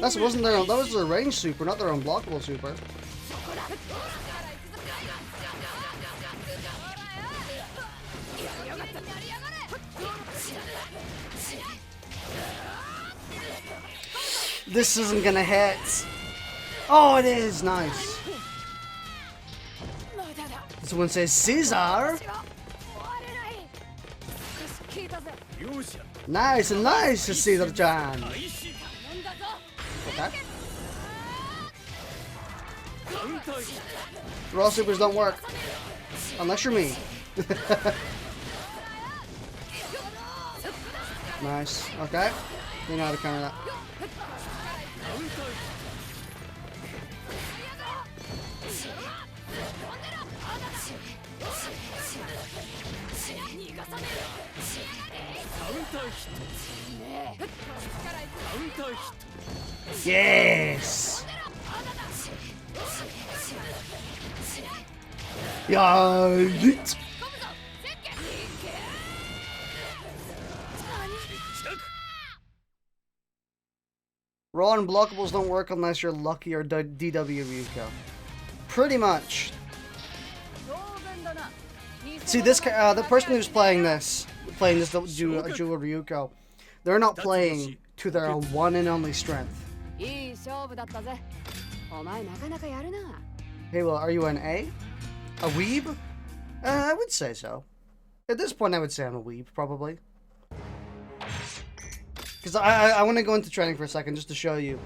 That wasn't their. That was their range super, not their unblockable super. This isn't gonna hit. Oh, it is nice. Someone says Caesar. Nice and nice, Caesar-chan. Okay. Raw supers don't work. Unless you're me. Nice. Okay. You know how to counter that. Yes. Yeah. Raw and blockables don't work unless you're lucky or DW Ryuko. Pretty much. See, this the person who's playing this Jewel Ryuko, they're not playing to their one and only strength. Hey, well, are you an A? A weeb? I would say so. At this point, I would say I'm a weeb, probably. Because I want to go into training for a second just to show you.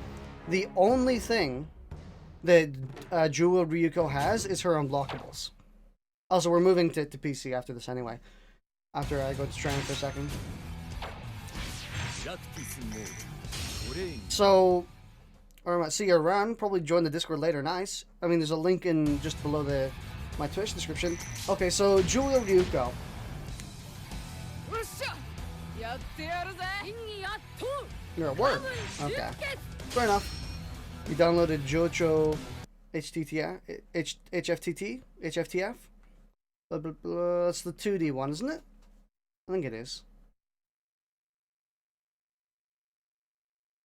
The only thing that Jewel Ryuko has is her unblockables. Also, we're moving to PC after this anyway. After I go to training for a second. So, alright, see you around. Probably join the Discord later. Nice. I mean, there's a link in just below my Twitch description. Okay, so Jewel Ryuko. You're at work. Okay. Fair enough. You downloaded Jocho HFTF? Blah, blah, blah. It's the 2D one, isn't it? I think it is.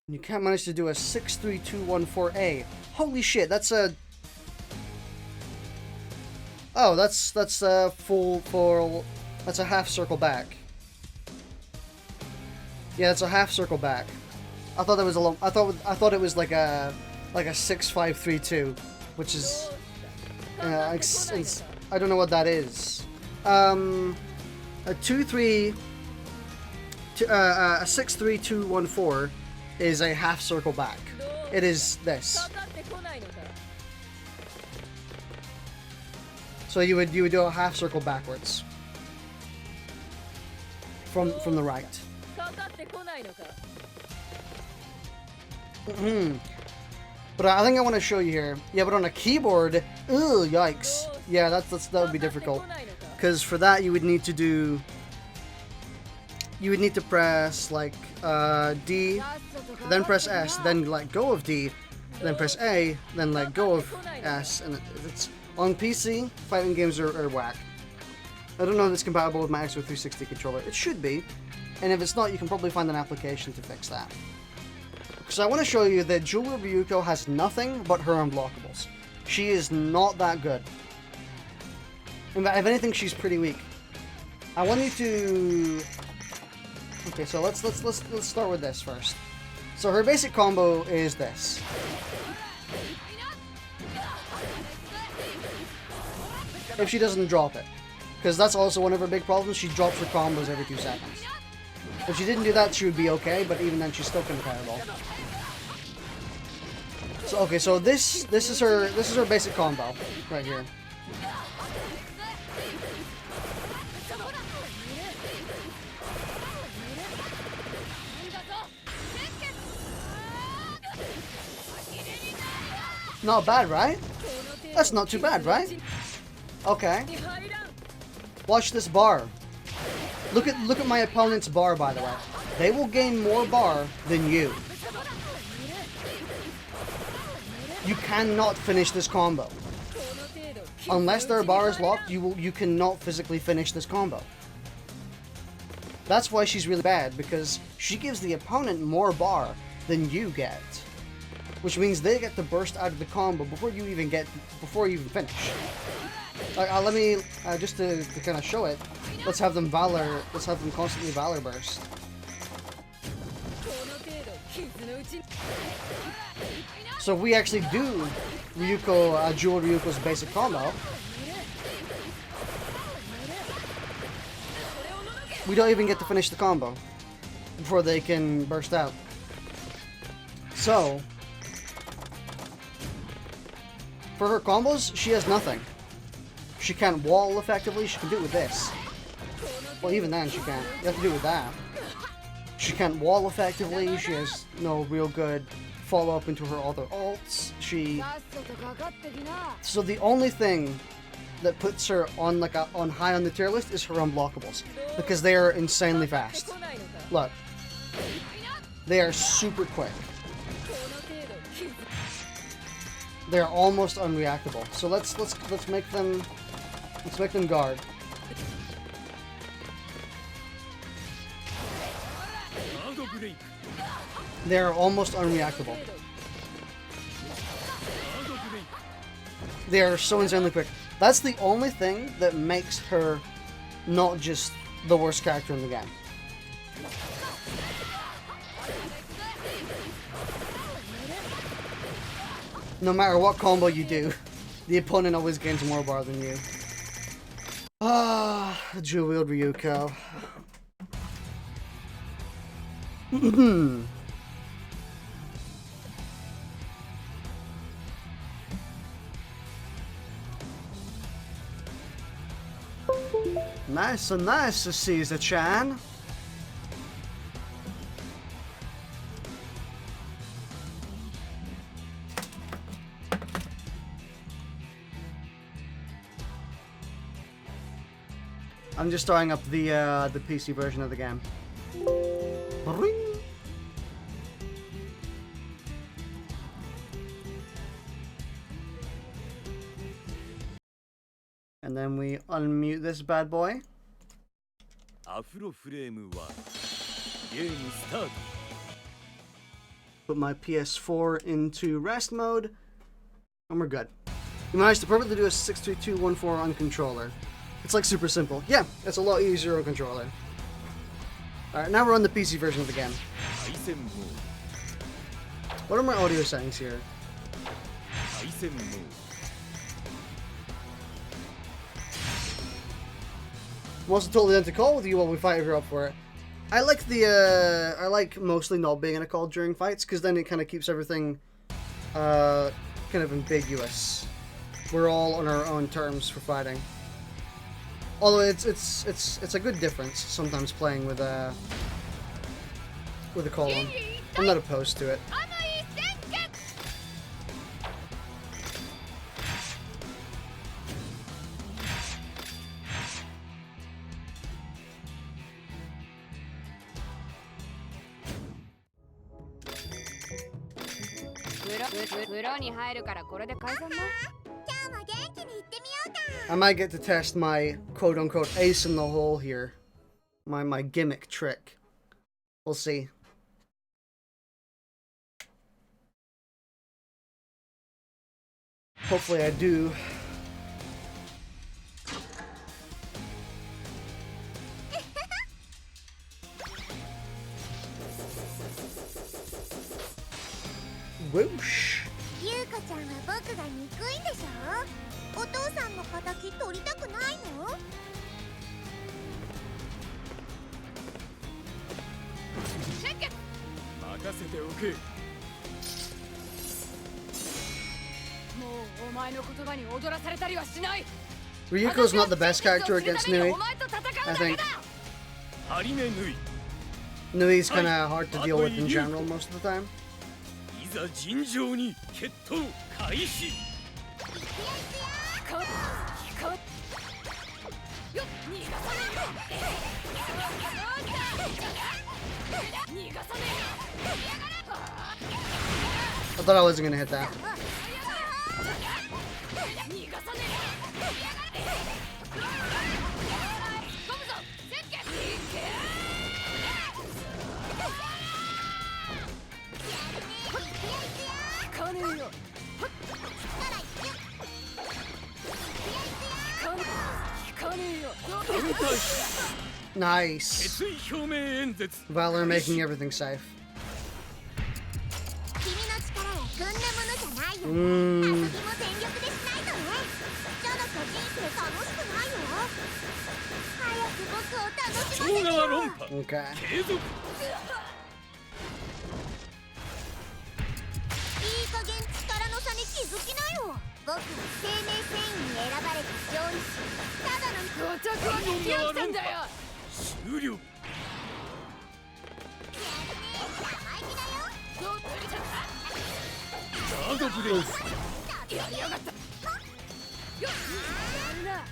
You can't manage to do a 63214A. Holy shit, that's a... Oh, that's a that's a half circle back. Yeah, it's a half circle back. I thought that was a long... I thought it was like a 6532, which is... I don't know what that is. A 63214 is a half circle back. It is this. So you would do a half circle backwards from the right. But I think I want to show you here. Yeah, but on a keyboard, ugh, yikes. Yeah, that would be difficult. Because for that you would need to press like D, then press S, then let go of D, then press A, then let go of S, and it's on PC. Fighting games are whack. I don't know if it's compatible with my Xbox 360 controller. It should be, and if it's not, you can probably find an application to fix that. Because I want to show you that Jewel Ryuko has nothing but her unblockables. She is not that good. In fact, if anything, she's pretty weak. I want you to... Okay, so let's start with this first. So her basic combo is this. If she doesn't drop it. Because that's also one of her big problems. She drops her combos every 2 seconds. If she didn't do that, she would be okay, but even then, she's still kind of terrible. So okay, so this is her basic combo right here. Not bad, right? That's not too bad, right? Okay. Watch this bar. Look at my opponent's bar, by the way. They will gain more bar than you. You cannot finish this combo. Unless their bar is locked, you cannot physically finish this combo. That's why she's really bad, because she gives the opponent more bar than you get. Which means they get to burst out of the combo before you even finish. Let me just to kind of show it. Let's have them constantly Valor burst. So if we actually do Jewel Ryuko's basic combo, we don't even get to finish the combo before they can burst out. So, for her combos, she has nothing. She can't wall effectively, she can do it with this. Well, even then she can't. You have to do it with that. She can't wall effectively, she has no real good follow-up into her other ults. So the only thing that puts her on on high on the tier list is her unblockables. Because they are insanely fast. Look. They are super quick. They're almost unreactable. So let's make them guard. They're almost unreactable. They are so insanely quick. That's the only thing that makes her not just the worst character in the game. No matter what combo you do, the opponent always gains more bar than you. Ah, dual-wield Ryuko. Nice and nice, Caesar-chan. I'm just starting up the PC version of the game. And then we unmute this bad boy. Put my PS4 into rest mode, and we're good. You managed to perfectly do a 63214 on controller. It's like super simple. Yeah, it's a lot easier on controller. Alright, now we're on the PC version of the game. What are my audio settings here? I'm also totally into call with you while we fight if you're up for it. I like the I like mostly not being in a call during fights, because then it kind of keeps everything kind of ambiguous. We're all on our own terms for fighting. Although it's a good difference sometimes playing with a call on. I'm not opposed to it. I might get to test my quote-unquote ace in the hole here. My gimmick trick. We'll see. Hopefully I do. Whoosh. Ryuko's not the best character against Nui, I think. Nui's kind of hard to deal with in general most of the time. I thought I wasn't gonna hit that. Nice. Valor making everything safe. Okay.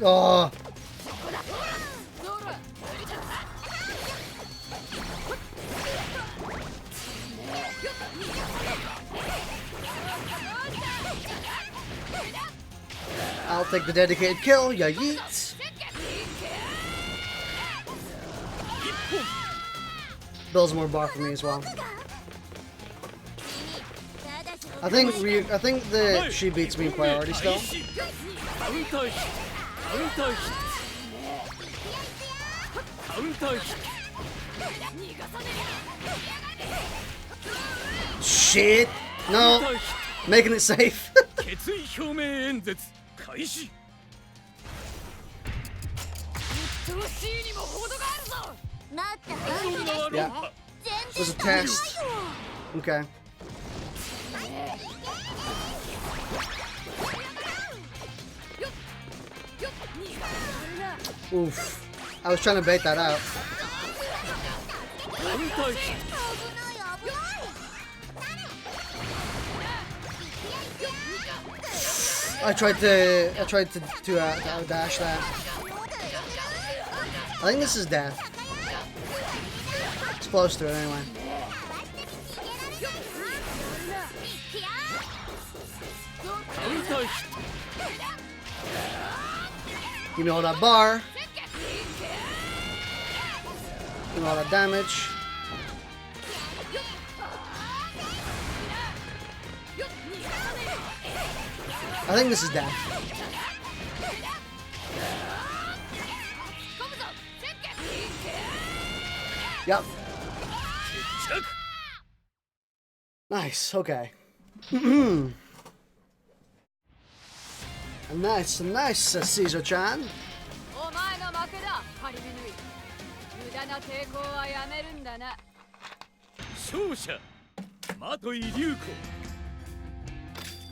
Oh. I'll take the dedicated kill, ya yeet. Builds more bar for me as well. I think the she beats me in priority still. Shit! No! Making it safe. Yeah. It was a test. Okay. Oof. I was trying to bait that out. I tried to dash that. I think this is death. It's close to it anyway. Give me all that bar. Give me all that damage. I think this is death. Yep. Nice, okay. Nice, Caesar-chan.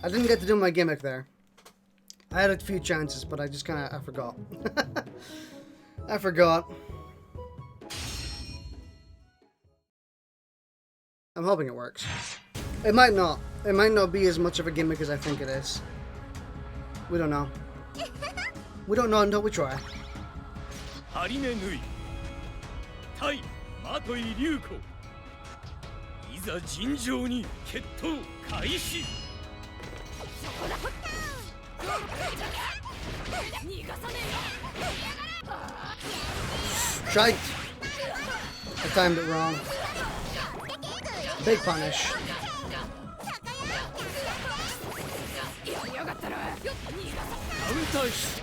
I didn't get to do my gimmick there. I had a few chances, but I just I forgot. I forgot. I'm hoping it works. It might not. It might not be as much of a gimmick as I think it is. We don't know. We don't know until we try. Shite! I timed it wrong. Big punish.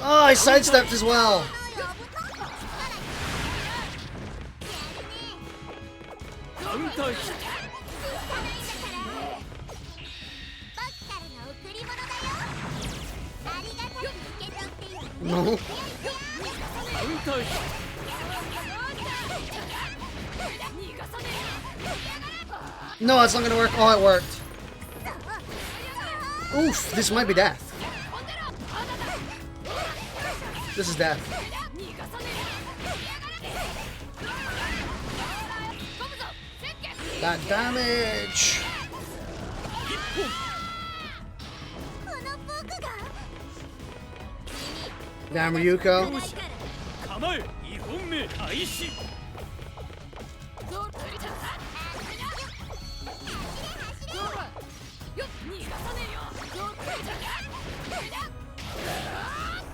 Oh, I sidestepped as well. No. No, it's not gonna work. Oh, it worked. Oof, this might be death. This is death. That damage. Damn, Ryuko.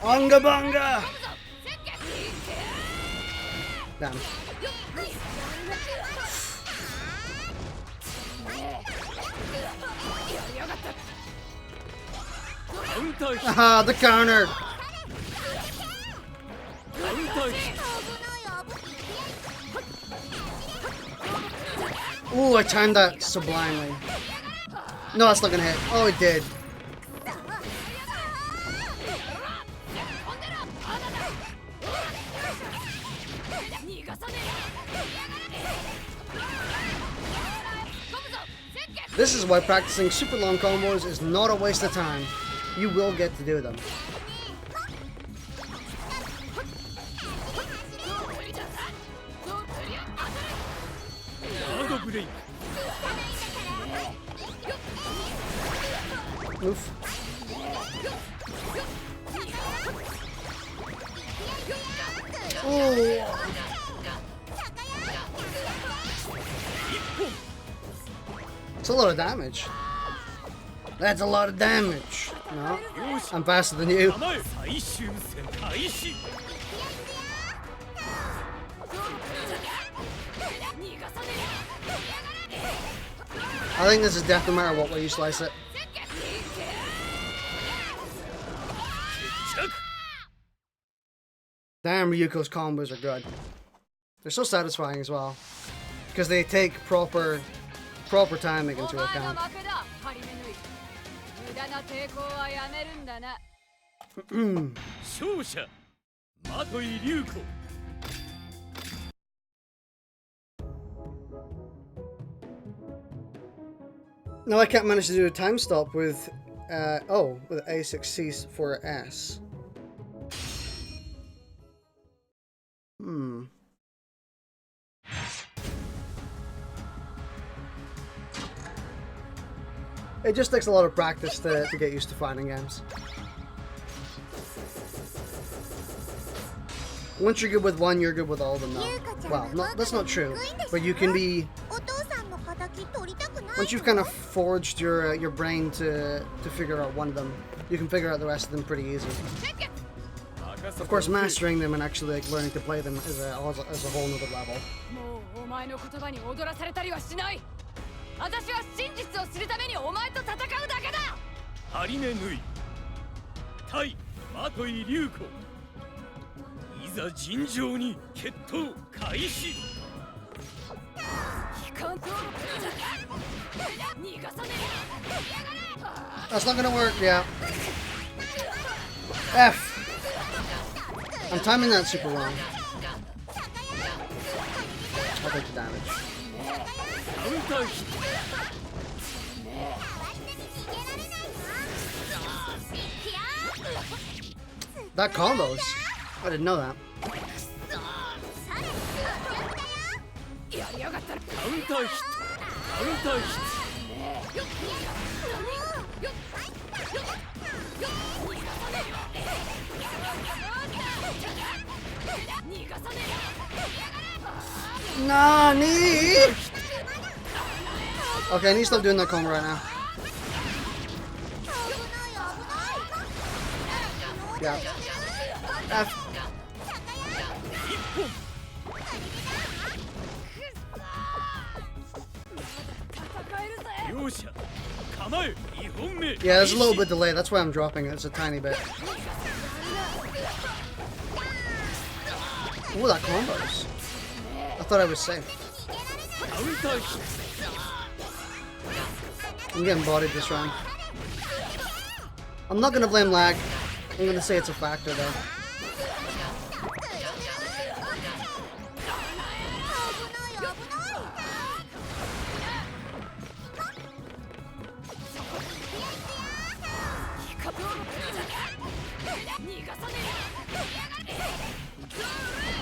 Onga bunga! Damn. Aha, the counter! Ooh, I timed that sublimely. No, that's not gonna hit. Oh, it did. This is why practicing super long combos is not a waste of time. You will get to do them. Oof. Ooh. It's a lot of damage. That's a lot of damage. No, I'm faster than you. I think this is death no matter what way you slice it. Damn, Ryuko's combos are good. They're so satisfying as well. Because they take proper timing into account. No, I can't manage to do a time stop with, with A6C4S. It just takes a lot of practice to get used to fighting games. Once you're good with one, you're good with all of them now. Well, that's not true, but you can be... Once you've kind of forged your brain to figure out one of them, you can figure out the rest of them pretty easy. Of course, mastering them and actually like learning to play them is a whole nother level. That's not gonna work, yeah. F. I'm timing that super wrong. I'll take the damage. That combos. I didn't know that. Nani? Okay, I need to stop doing that combo right now. Yeah. F. Yeah, there's a little bit delay. That's why I'm dropping it. It's a tiny bit. Ooh, that combos. I thought I was safe. I'm getting bodied this round. I'm not gonna blame lag. I'm gonna say it's a factor though.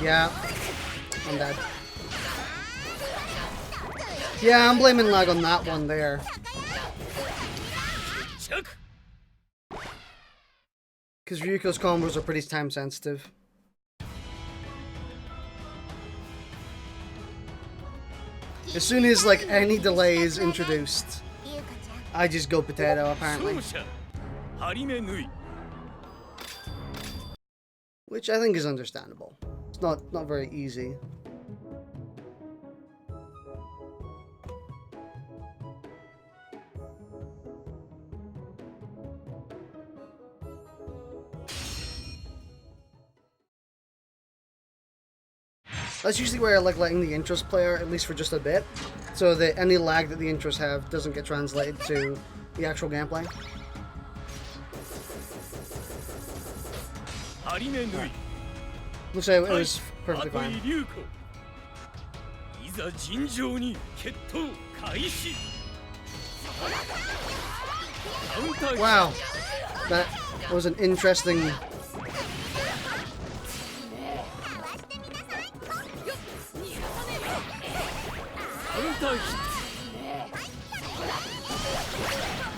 Yeah, I'm dead. Yeah, I'm blaming lag on that one there. Because Ryuko's combos are pretty time sensitive. As soon as like any delay is introduced, I just go potato apparently. Which I think is understandable. It's not very easy. That's usually where I like letting the intros play, at least for just a bit, so that any lag that the intros have doesn't get translated to the actual gameplay. Looks like it was perfectly fine. Wow, that was an interesting...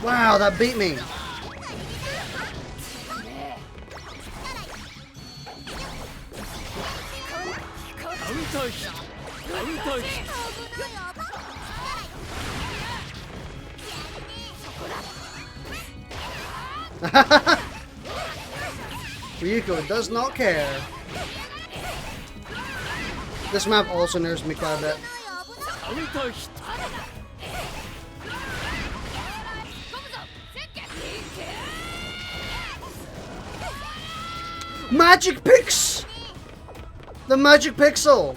Wow, that beat me. Ryuko does not care. This map also nerves me quite a bit. Magic picks! The magic pixel!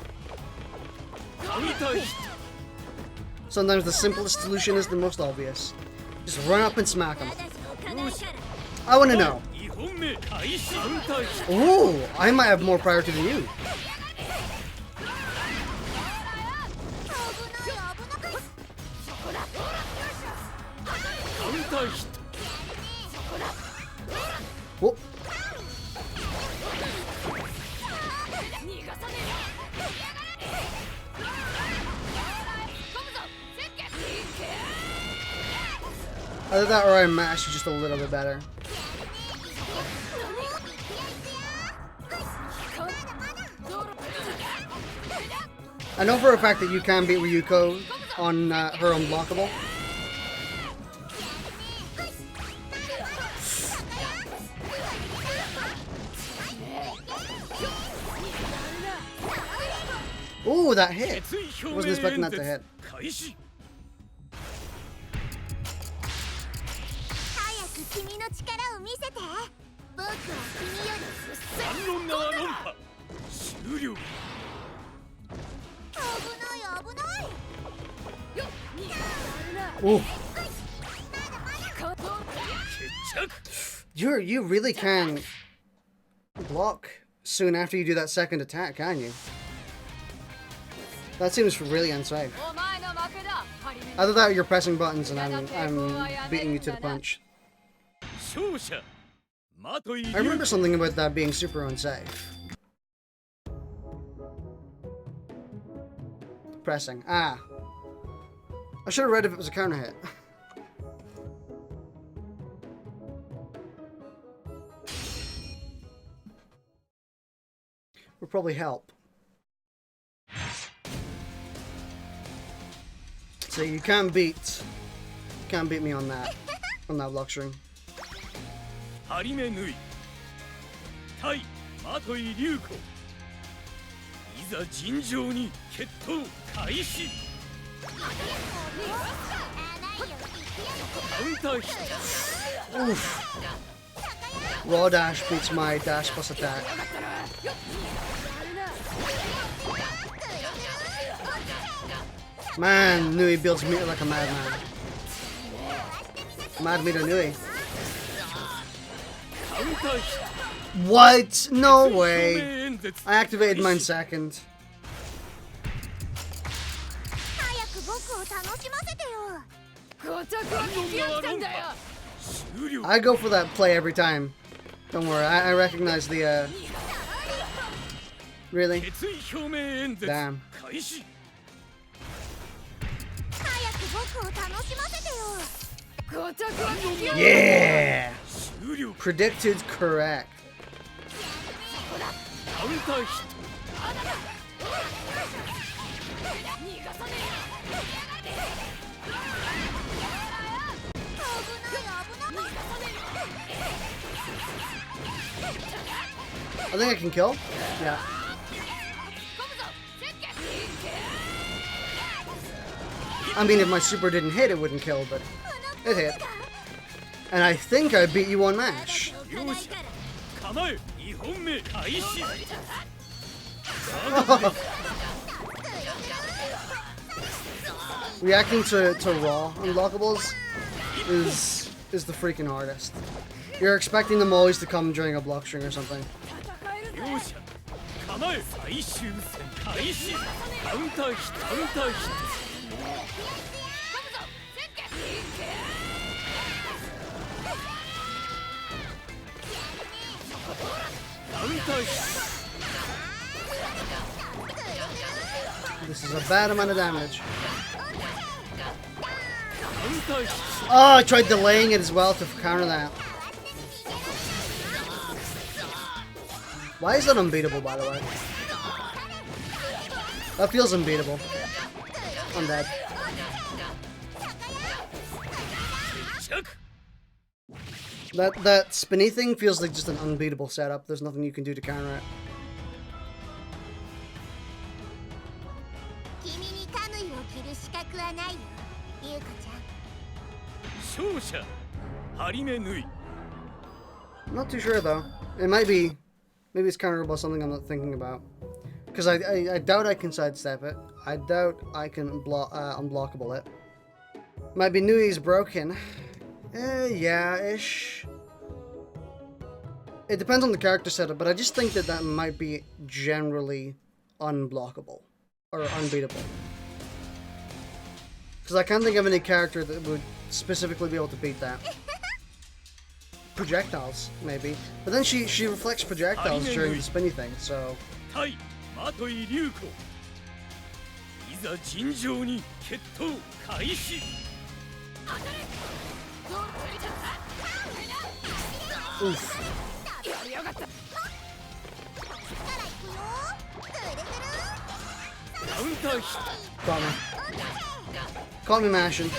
Sometimes the simplest solution is the most obvious. Just run up and smack him. I want to know. Ooh, I might have more priority than you. Whoop. Either that or I mash just a little bit better. I know for a fact that you can beat Ryuko on her unblockable. Ooh, that hit! Wasn't expecting that to hit. Ooh. You really can block soon after you do that second attack, can you? That seems really unsafe. Either that or you're pressing buttons and I'm beating you to the punch. I remember something about that being super unsafe. Pressing. Ah. I should have read if it was a counter hit. Would probably help. So you can't beat me on that block string. Oof. Raw dash beats my dash plus attack. Man, Nui builds meter like a madman. Mad meter Nui. What? No way. I activated mine second. I go for that play every time. Don't worry, I recognize the Really? Damn. Yeah! Predicted correct. I think I can kill. Yeah. I mean, if my super didn't hit, it wouldn't kill, but it hit. And I think I beat you on MASH. Reacting to raw unblockables is the freaking hardest. You're expecting them always to come during a block string or something. This is a bad amount of damage. Oh, I tried delaying it as well to counter that. Why is that unbeatable, by the way? That feels unbeatable. I'm dead. That spinny thing feels like just an unbeatable setup. There's nothing you can do to counter it. I'm not too sure though. It might be. Maybe it's counterable, something I'm not thinking about. Because I doubt I can sidestep it. I doubt I can unblockable it. Might be Nui's broken. Yeah-ish. It depends on the character setup, but I just think that might be generally unblockable. Or unbeatable. Because I can't think of any character that would specifically be able to beat that. Projectiles, maybe. But then she reflects projectiles during the spinny thing, so... Oof. Got me. Caught me mashing.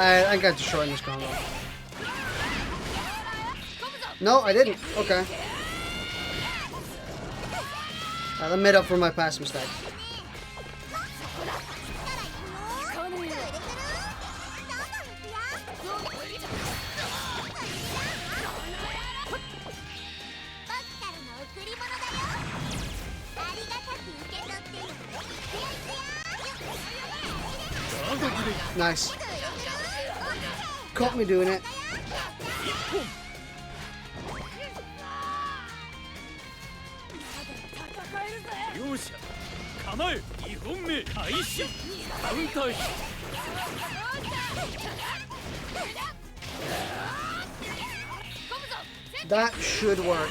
I got destroyed in this combo. No, I didn't. Okay. I made up for my past mistake. Nice. Caught me doing it. That should work.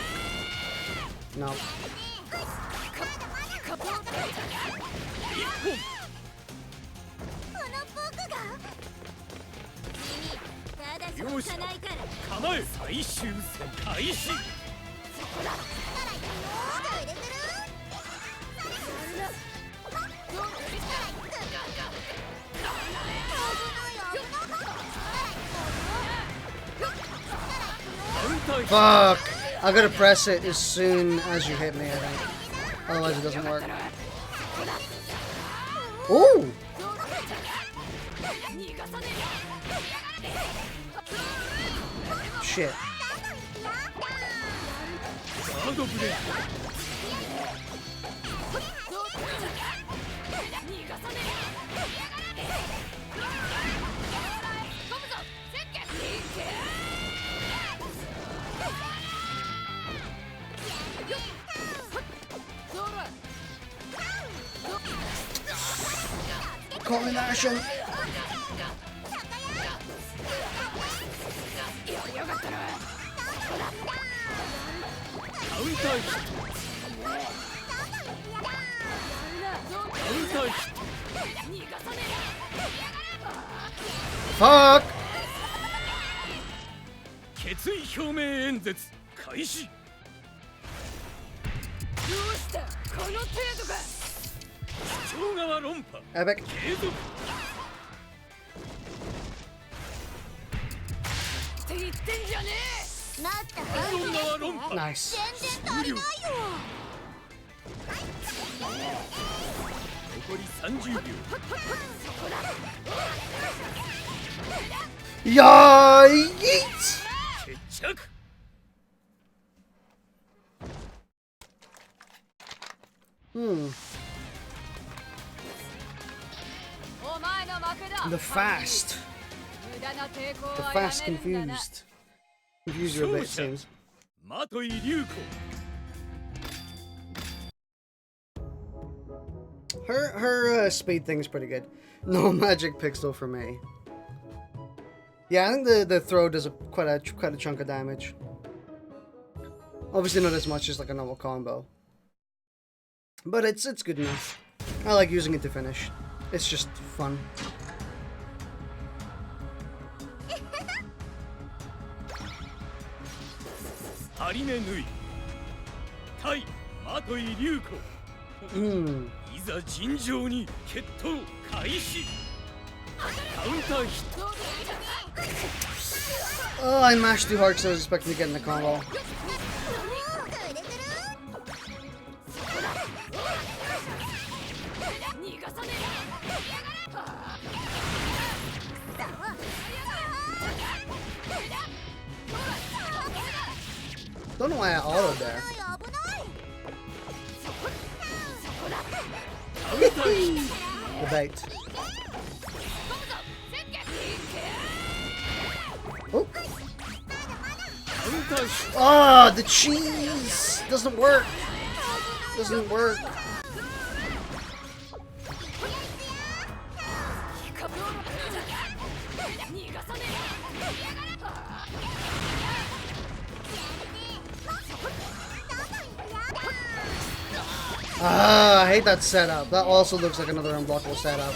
No. Fuck! I gotta press it as soon as you hit me, I think. Otherwise it doesn't work. Ooh! Shit. Caught me mashing. Fuck! Epic. Nice. Yeet! The fast. The fast confused. Confuse you a bit, it seems. Her speed thing's pretty good. No magic pixel for me. Yeah, I think the throw does quite a chunk of damage. Obviously not as much as like a normal combo, but it's good enough. I like using it to finish. It's just fun. Mm. いざ尋常に決闘開始 Oh, I mashed too hard because I was expecting to get in the combo. Don't know why I autoed there. The bait. Oh. Oh, the cheese doesn't work. Doesn't work. Ah, I hate that setup. That also looks like another unblockable setup.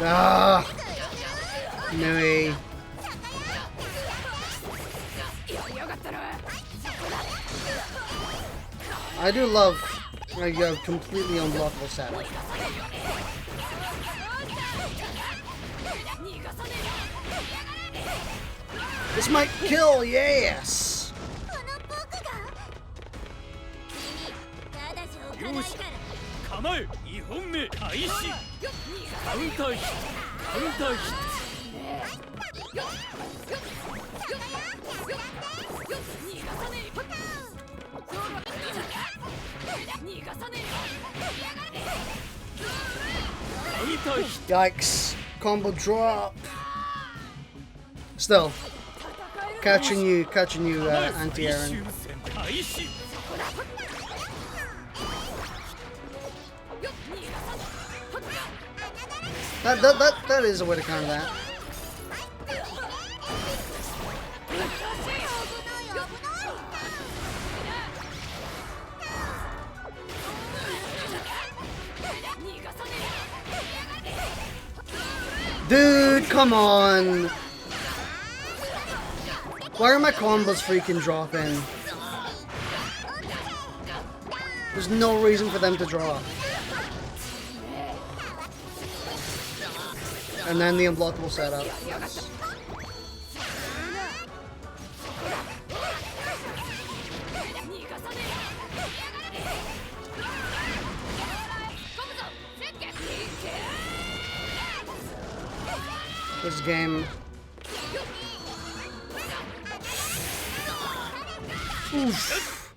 Ah, Nui. I do love a completely unblockable setup. This might kill, yes! Yikes. Combo drop. Still. Catching you, anti-Aaron. That is a way to counter that. Dude, come on! Why are my combos freaking dropping? There's no reason for them to drop. And then the unblockable setup. This game. Oof.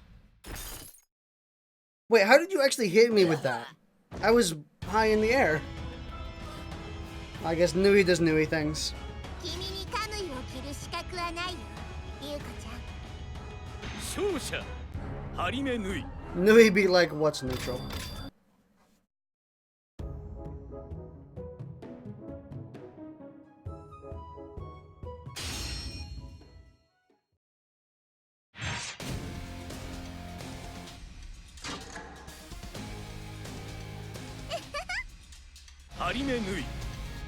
Wait, how did you actually hit me with that? I was high in the air. I guess Nui does Nui things. Nui be like, what's neutral?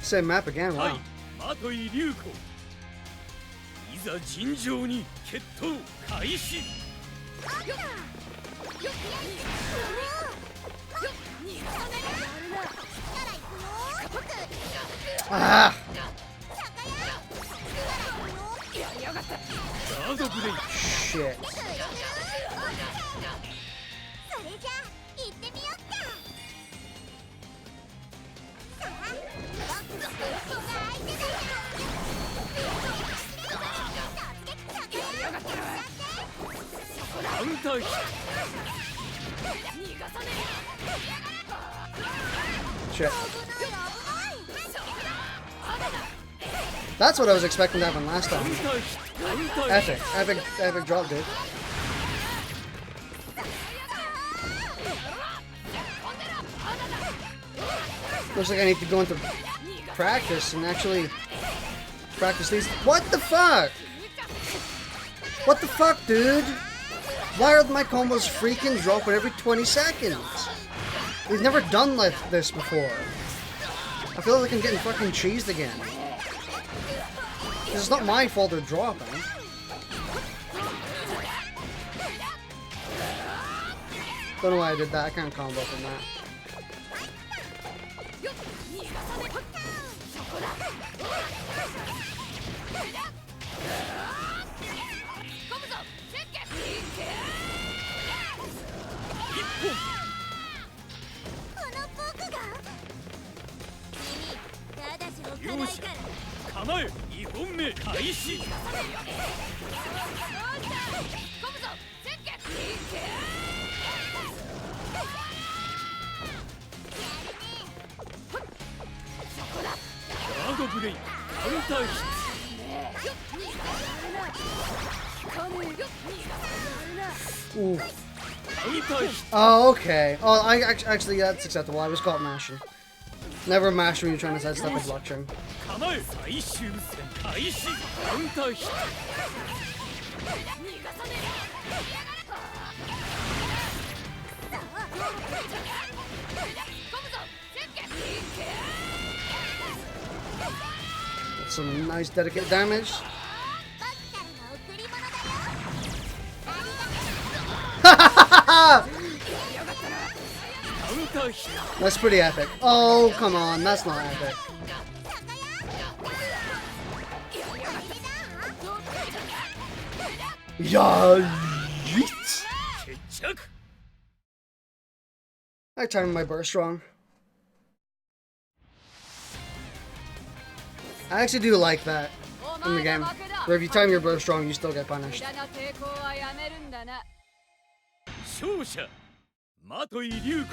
Same map again, wow. Ah! Shit. Shit. That's what I was expecting to happen last time. Epic drop, dude. Looks like I need to go into practice and actually practice these. What the fuck? What the fuck, dude? Why are my combos freaking dropping every 20 seconds? We've never done like this before. I feel like I'm getting fucking cheesed again. It's not my fault they're dropping. Don't know why I did that. I can't combo from that. Ooh. Oh, okay. Oh, actually, that's acceptable. I was caught mashing. Never mash when you're trying to sidestep a block string. That's some nice dedicated damage. That's pretty epic. Oh, come on, that's not epic. Yeet. I timed my burst wrong. I actually do like that in the game, where if you time your burst wrong, you still get punished. 勝者的井流子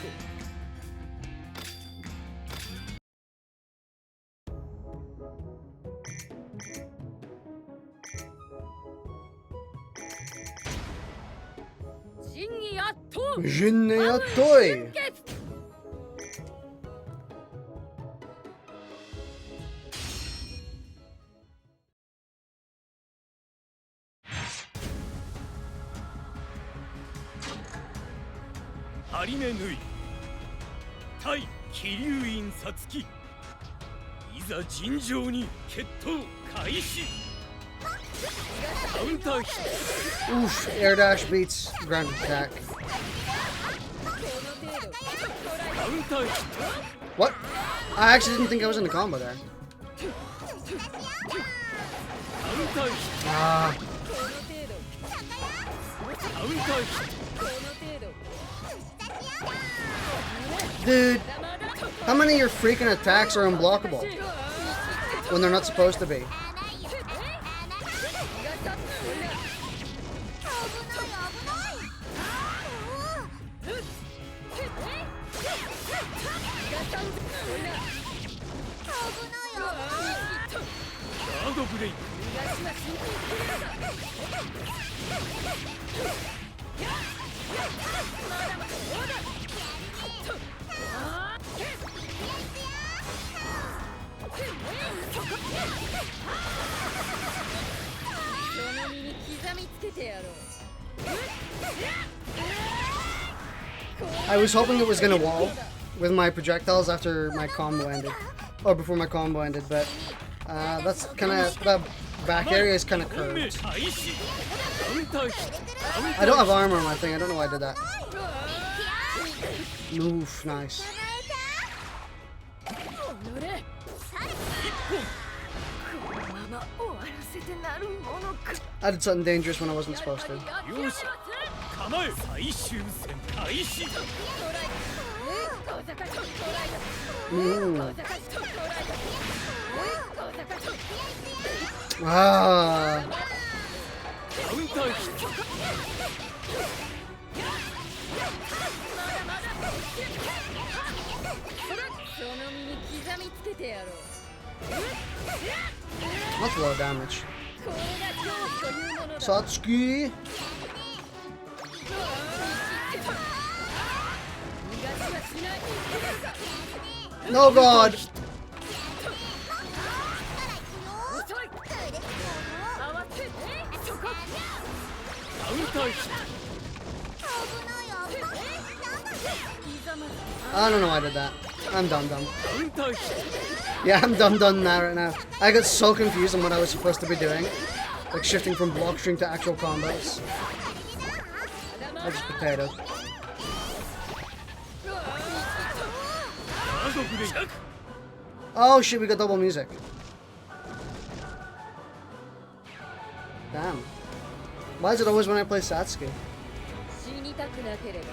Jinnyatoi! Harime Nui 対桐生院皐月いざ尋常に決闘開始 Counter hit. Oof, air dash beats ground attack. Counter hit. What? I actually didn't think I was in the combo there. Counter hit. Ah. Counter hit. Dude, how many of your freaking attacks are unblockable when they're not supposed to be? I was hoping it was gonna wall with my projectiles after my combo ended, or before my combo ended, but that's kind of, that back area is kind of curved. I don't have armor on my thing, I don't know why I did that. Oof, nice. I did something dangerous when I wasn't supposed to. Ooh. Ah. That's low damage. Satsuki. No god. I don't know why I did that. I'm dumb. Yeah, I'm dumb now right now. I got so confused on what I was supposed to be doing. Like shifting from block string to actual combos. I just potatoed. Oh shit, we got double music. Damn. Why is it always when I play Satsuki? 死にたくなければ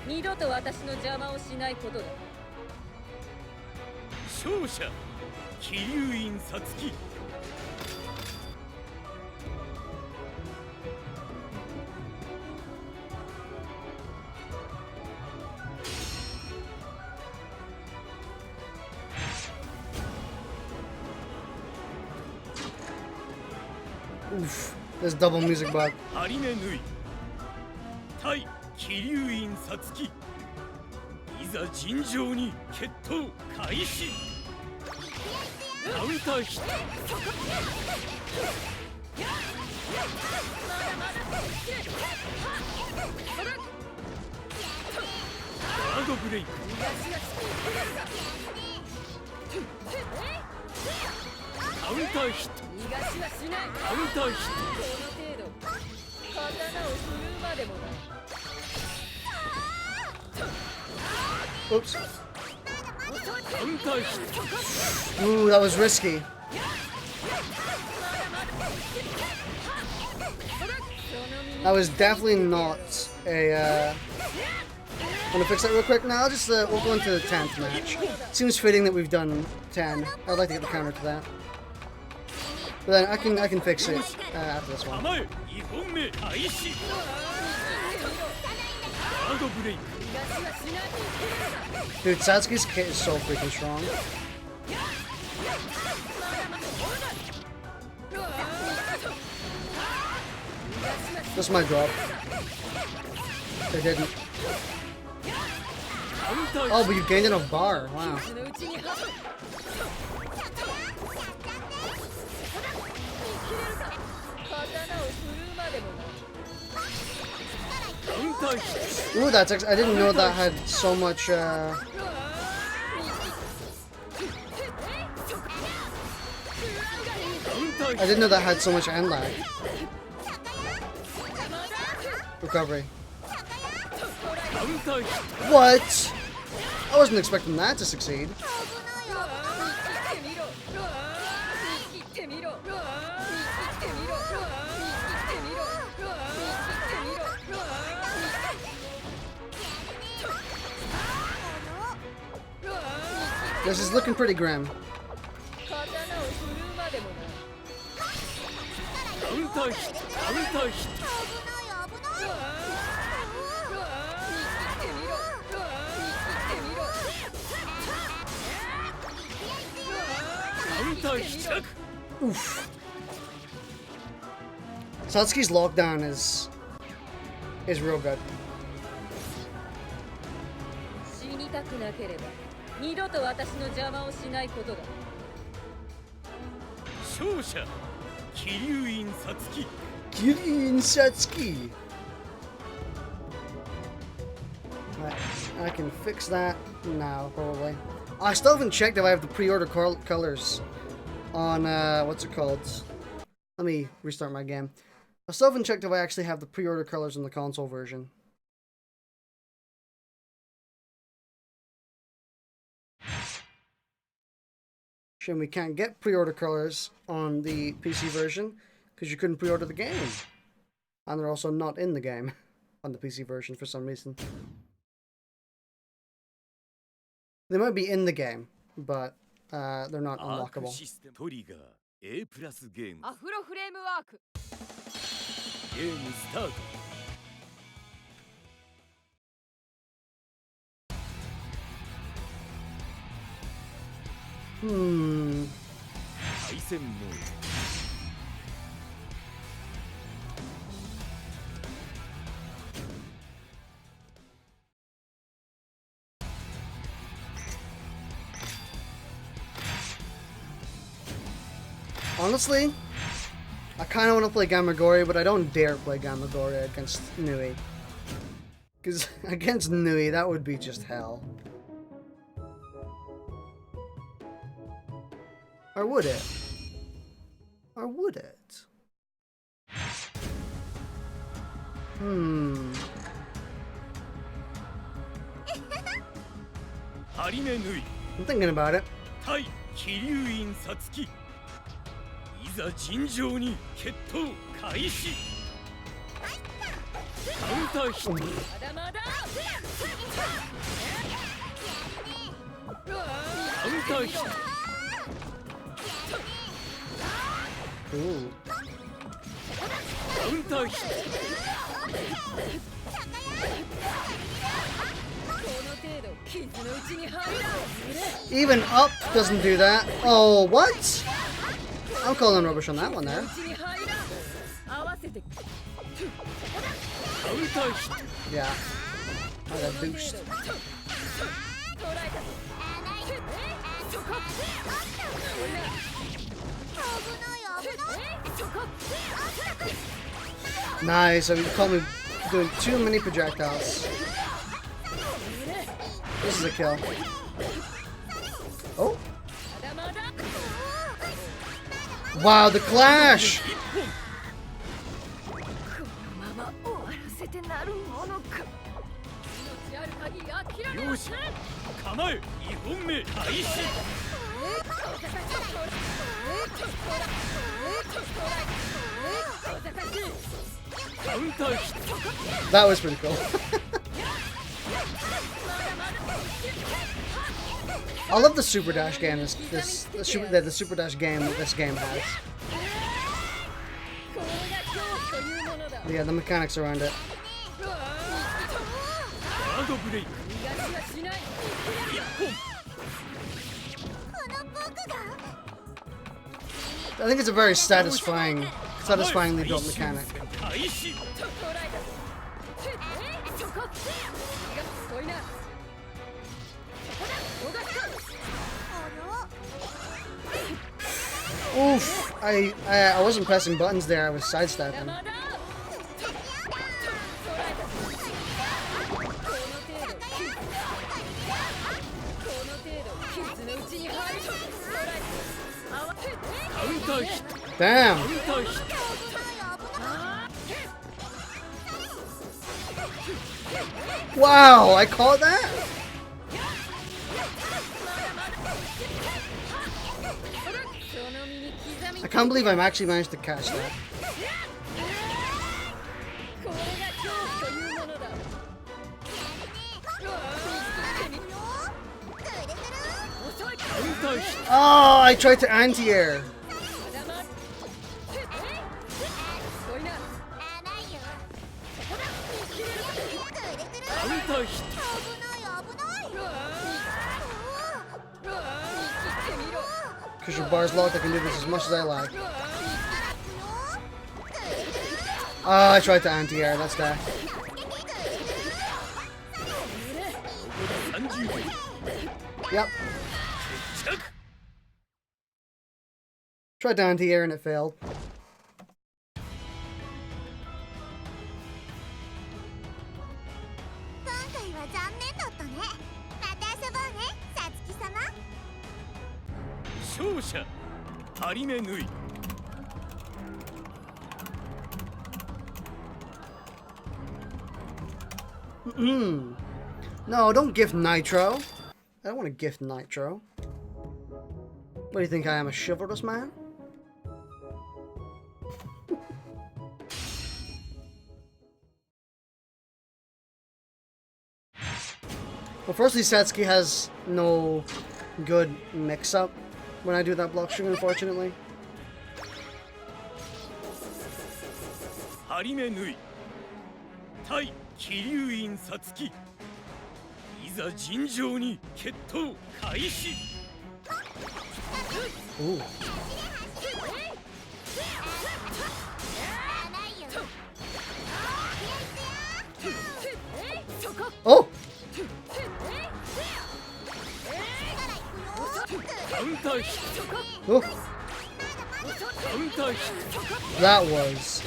二度と私の邪魔をしないことだ。勝者桐生院さつき。Oof, there's double music bug. ハリネヌイ対桐生院さつき。いざ尋常に決闘開始。カウンターヒット。ガードブレイク。カウンターヒット。逃がしはしない。カウンターヒッこの程度刀を振るうまでもない。 Oops. ト。カウンターヒット。 Ooh, that was risky. That was definitely not a. Want to fix that real quick? No, I'll just we'll go into the 10th match. Seems fitting that we've done 10. I'd like to get the counter to that. But then I can fix it after this one. 構え2本目開始。ガードブレイク。 Dude, Satsuki's kit is so freaking strong. That's my drop. They didn't. Oh, but you gained enough bar. Wow. Ooh, that's I didn't know that had so much. I didn't know that had so much end lag. Recovery. What? I wasn't expecting that to succeed. This is looking pretty grim. Oof. Satsuki's lockdown is real good. 死にたくなければ二度と私の邪魔をしないことだ。勝者桐生院さつき。 Kiryu Satsuki. Right, I can fix that now, probably. I still haven't checked if I have the pre-order colors on, what's it called? Let me restart my game. I still haven't checked if I actually have the pre-order colors in the console version. Shame we can't get pre-order colors on the PC version because you couldn't pre-order the game. And they're also not in the game on the PC version for some reason. They might be in the game, but they're not unlockable. トリガー A プラスゲーム。アフロフレームワーク。ゲームスタート。対戦モード。 Honestly, I kind of want to play Gamagori, but I don't dare play Gamagori against Nui. Because against Nui, that would be just hell. Or would it? Or would it? Hmm. ハリネヌイ I'm thinking about it. 対気流院さつきいざ尋常に決闘開始カウンターヒットまだまだカウンターヒット Ooh. カウンターヒッ Even up doesn't do that. Oh, what? I'm calling rubbish on that one there. トカウンターヒット Yeah. I got boost. Nice. So you caught me doing too many projectiles. This is a kill. Oh. Wow, the clash! 両者構え2本目開始カウンターヒット That was pretty cool. I love the super dash game. The super dash game that this game has. Yeah, the mechanics around it. ガードブレイク1本 I think it's a very satisfyingly built mechanic. 開始 Oof! I wasn't pressing buttons there. I was sidestepping. Damn! Wow! I caught that? I can't believe I actually managed to catch that. Oh, I tried to anti-air. Because your bar's locked, I can do this as much as I like. Oh, I tried to anti-air, that's that. Yep. Tried to anti-air and it failed. No, don't gift Nitro. I don't want to gift Nitro. What do you think I am, a chivalrous man? Well, firstly, Satsuki has no good mix-up when I do that block string, unfortunately. 張り目縫い対気流院さつきいざ尋常に決闘開始 Ooh. Oh! Oh. That was...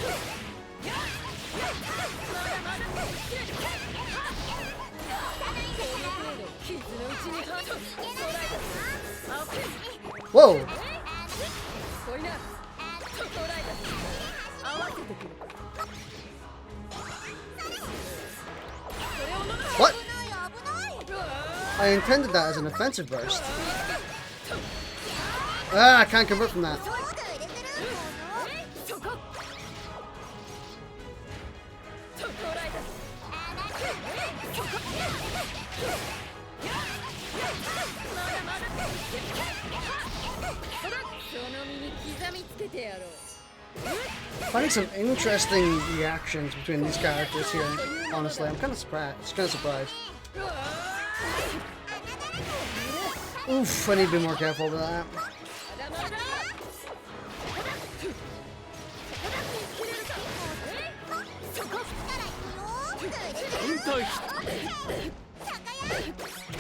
Whoa! What? I intended that as an offensive burst. Ah, I can't convert from that. Finding some interesting reactions between these characters here. Honestly, I'm kind of surprised. Oof, I need to be more careful with that.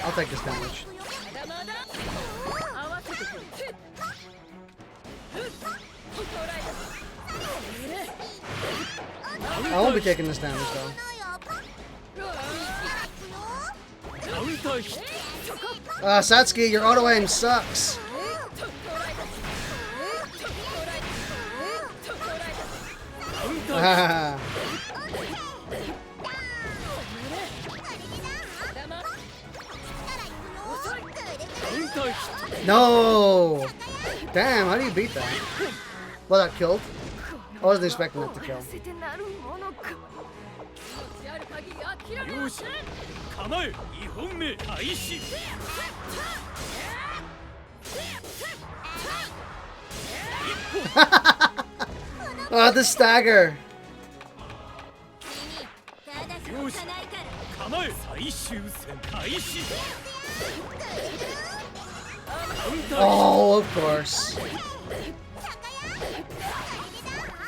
I'll take this damage. I won't be taking this damage though. Satsuki, your auto aim sucks. No! Damn, how do you beat that? Well, that killed. I wasn't expecting that to kill. Oh, the stagger! Oh, of course.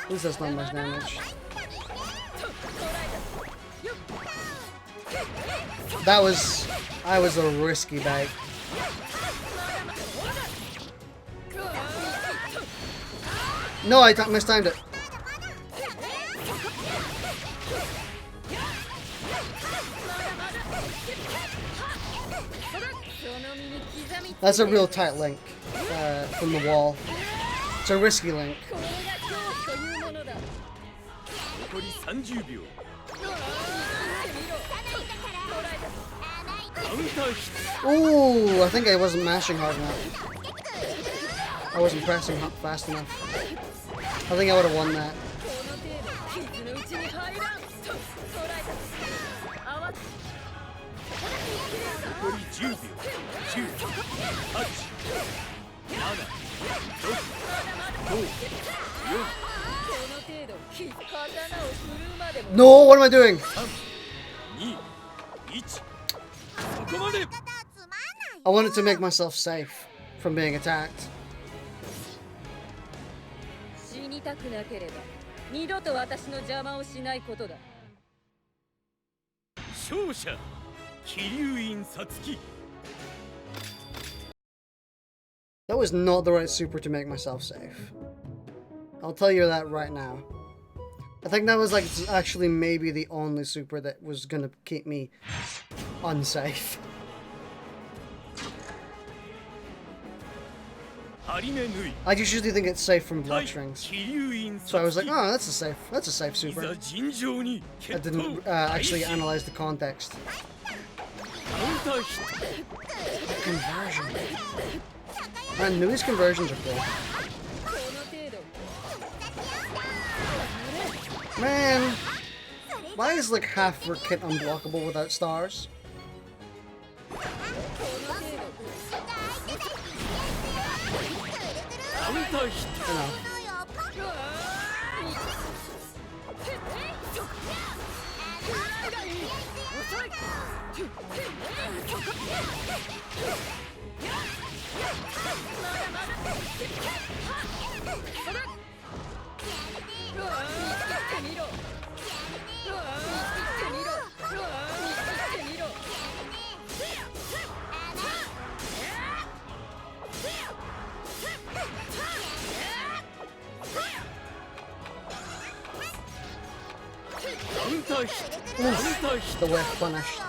At least that's not much damage. I was a risky bait. No, I mistimed it. That's a real tight link from the wall. It's a risky link. Ooh, I think I wasn't mashing hard enough. I wasn't pressing fast enough. I think I would have won that. No, what am I doing? I wanted to make myself safe from being attacked. That was not the right super to make myself safe. I'll tell you that right now. I think that was like actually maybe the only super that was gonna keep me unsafe. I just usually think it's safe from blood strings. So I was like, oh, that's a safe super. I didn't actually analyze the context. Conversion. Man, Nui's conversions are cool. Man, why is like half her kit unblockable without stars? I know. Oof, the whiff punished.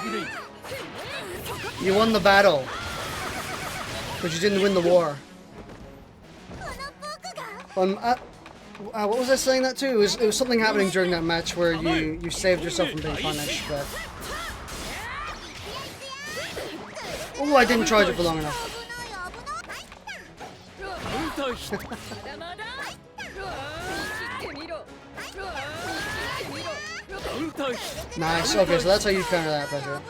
グレイ You won the battle, but you didn't win the war. What was I saying that to? It was something happening during that match where you saved yourself from being punished, but... Oh, I didn't charge it for long enough. Nice, okay, so that's how you counter that pressure.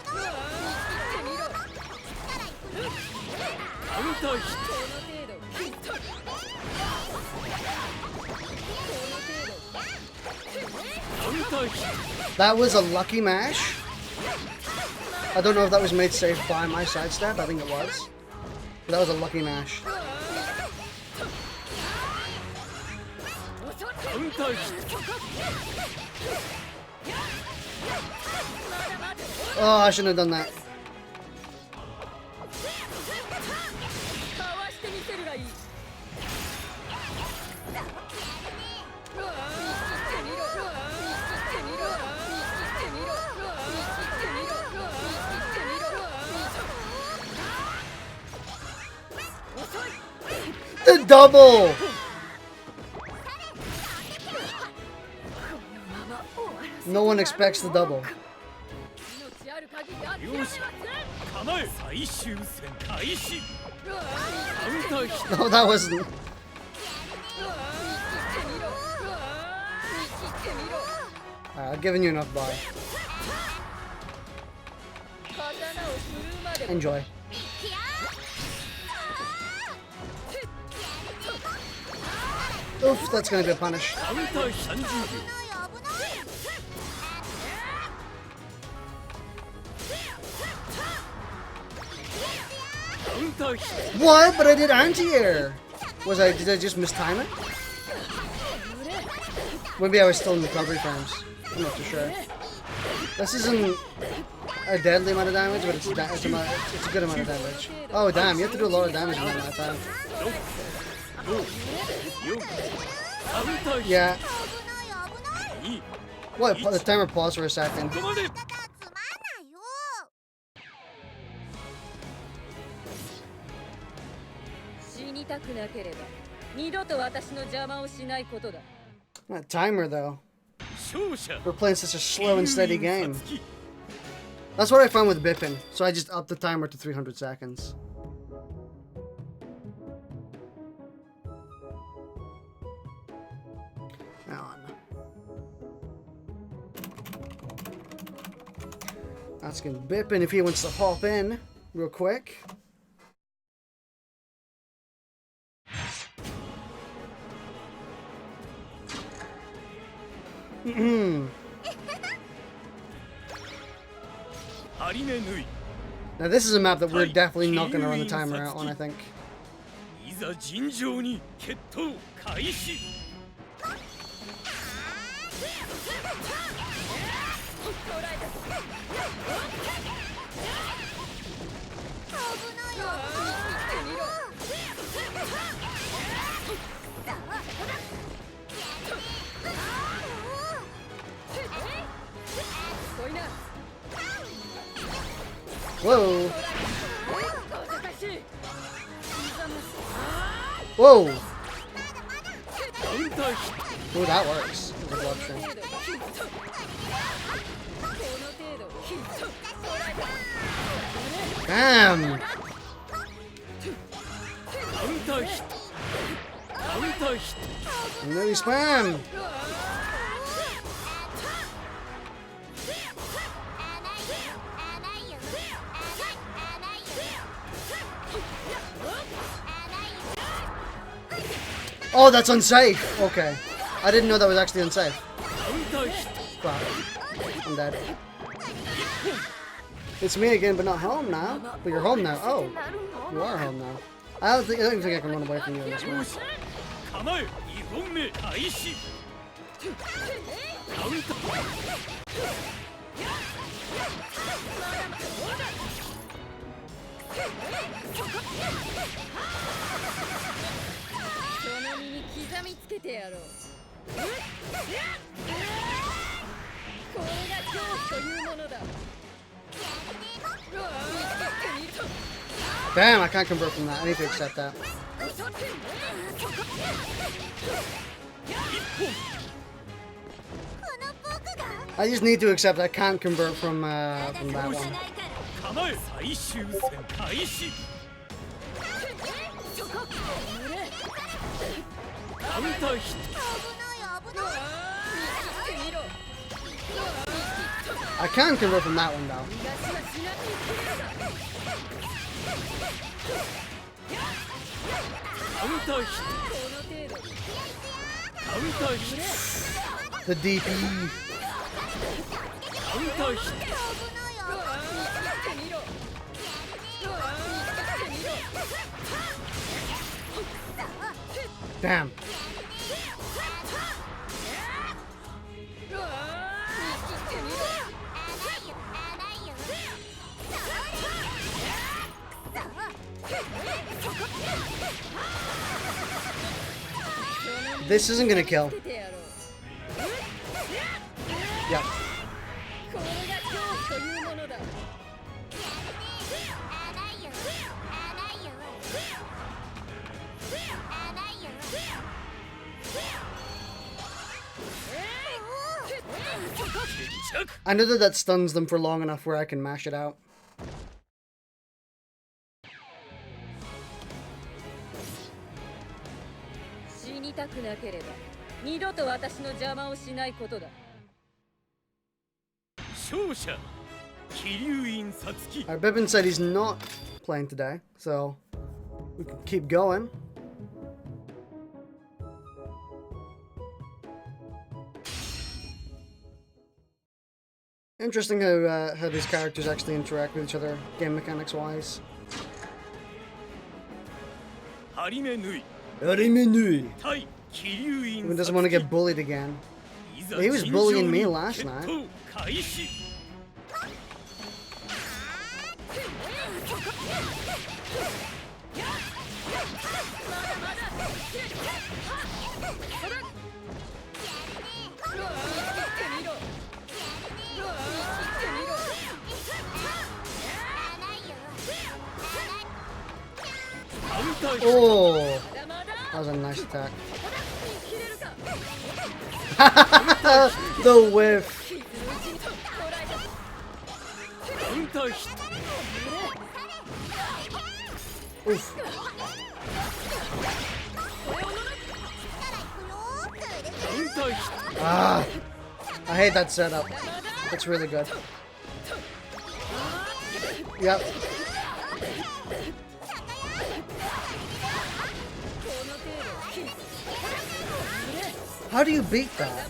That was a lucky mash. I don't know if that was made safe by my sidestep, I think it was. But that was a lucky mash. Oh, I shouldn't have done that. The double! No one expects the double. No, that wasn't. Alright, I've given you enough bar. Enjoy. Oof, that's gonna be a punish. What? But I did anti-air! Did I just mistime it? Maybe I was still in recovery frames. I'm not too sure. This isn't a deadly amount of damage, but it's a good amount of damage. Oh damn, you have to do a lot of damage in that amount of time. Yeah. What? The timer paused for a second. That timer though. We're playing such a slow and steady game. That's what I found with Bippin, so I just upped the timer to 300 seconds. Asking Bippin if he wants to hop in real quick. Now this is a map that we're definitely not going to run the timer out on, I think. Whoa! Whoa! Oh, that works. Damn! No spam! Oh, that's unsafe! Okay. I didn't know that was actually unsafe. Fuck. I'm dead. It's me again, but not home now. But you're home now. Oh. You are home now. I don't even think I can run away from you in this match. Damn, I can't convert from that. I need to accept that. I just need to accept I can't convert from that one. 構え最終戦開始カウンターヒット I can convert from that one though. カウンターヒットカウンターヒット The DP. カウンターヒット Damn. This isn't gonna kill. Yep. I know that stuns them for long enough where I can mash it out. Bibbin said he's not playing today, so we can keep going. Interesting how these characters actually interact with each other, game mechanics wise. Even doesn't want to get bullied again. He was bullying me last night. Oh, that was a nice attack. The whiff. Oof. Ah, I hate that setup. It's really good. Yep. How do you beat that?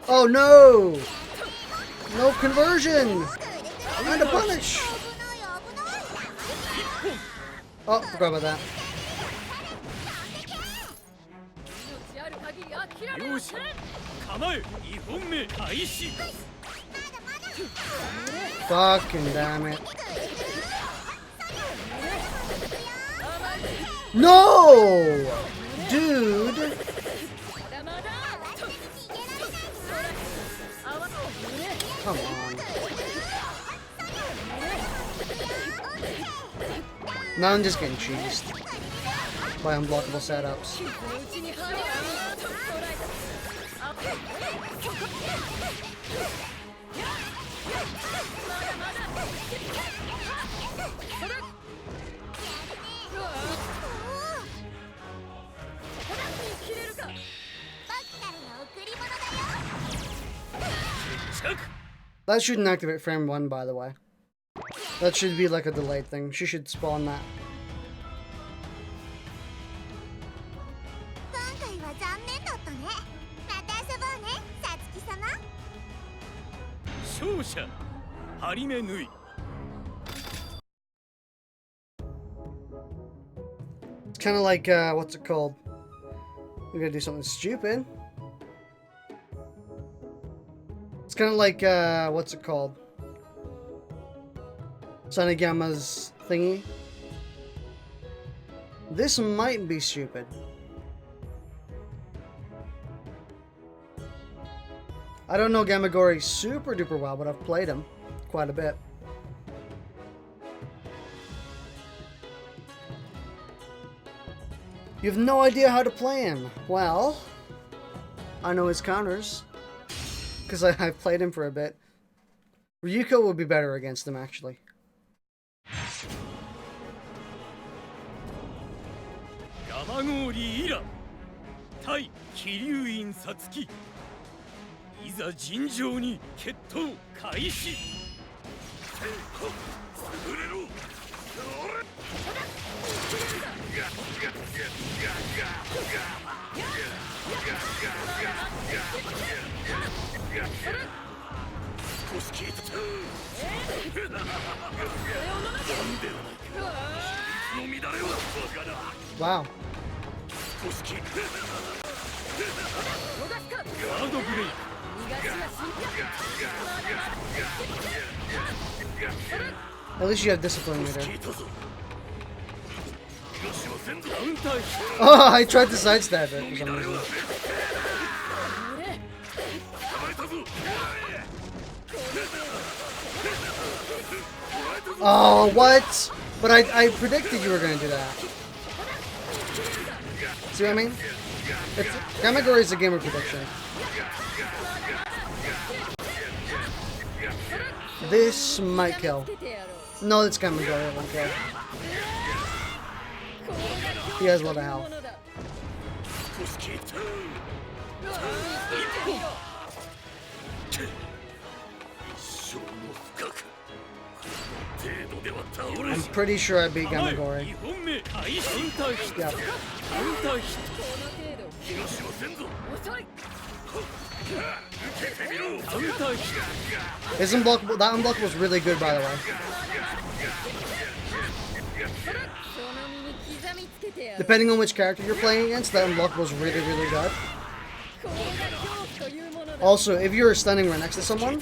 Oh no! No conversion! And a punish! Oh, forgot about that. Fucking damn it. No! Dude! Come on. Now I'm just getting cheesed by unblockable setups. That shouldn't activate frame 1, by the way. That should be like a delayed thing. She should spawn that. It's kind of like, what's it called? We're gonna do something stupid. It's kind of like, what's it called? Sanigama's thingy. This might be stupid. I don't know Gamagori super duper well, but I've played him quite a bit. You have no idea how to play him. Well, I know his counters, because I've played him for a bit. Ryuko would be better against him, actually. Gamagori Ira Tai Kiryuin Satsuki Iza Jinjou ni Kettou Kaishi Wow. At least you have discipline meter. Oh, I tried to sidestep it for some reason. Oh, what? But I predicted you were going to do that. See what I mean? Gamagori is a gamer prediction. This might kill. No, it's Gamagori. It won't kill. He has a lot of health. I'm pretty sure I beat Gamagori. Yep. His unblockable, that unblock was really good, by the way. Depending on which character you're playing against, that unblock was really, really good. Also, if you're standing right next to someone,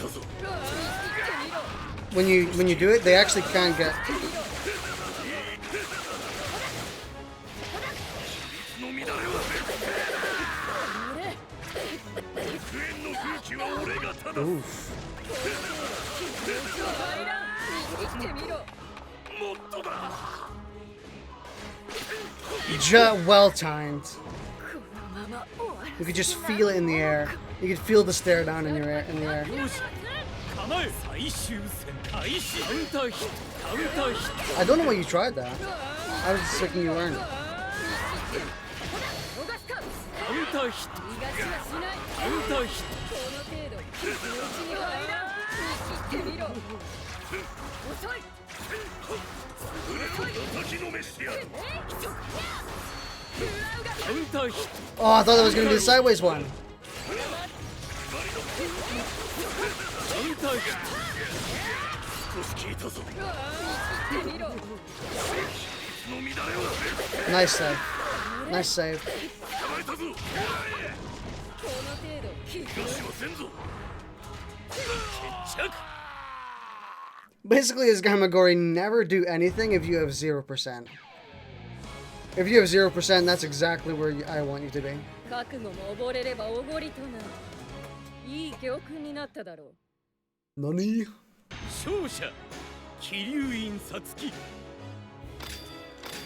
when you do it, they actually can't get. Oof. Well timed. You could just feel it in the air. You could feel the stare down in the air. I don't know why you tried that. I was just thinking you learned it. Oh, I thought that was going to be the sideways one. Nice save. Nice save. Basically, as Gamagori, never do anything if you have 0%. If you have 0%, that's exactly where I want you to be. Nani?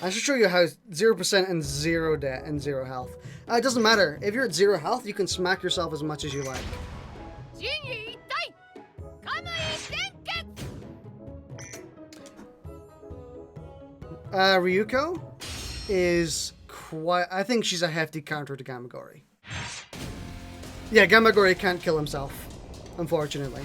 I should show you how 0% and 0 debt and 0 health. It doesn't matter. If you're at 0 health, you can smack yourself as much as you like. Ryuko is quite. I think she's a hefty counter to Gamagori. Yeah, Gamagori can't kill himself, unfortunately.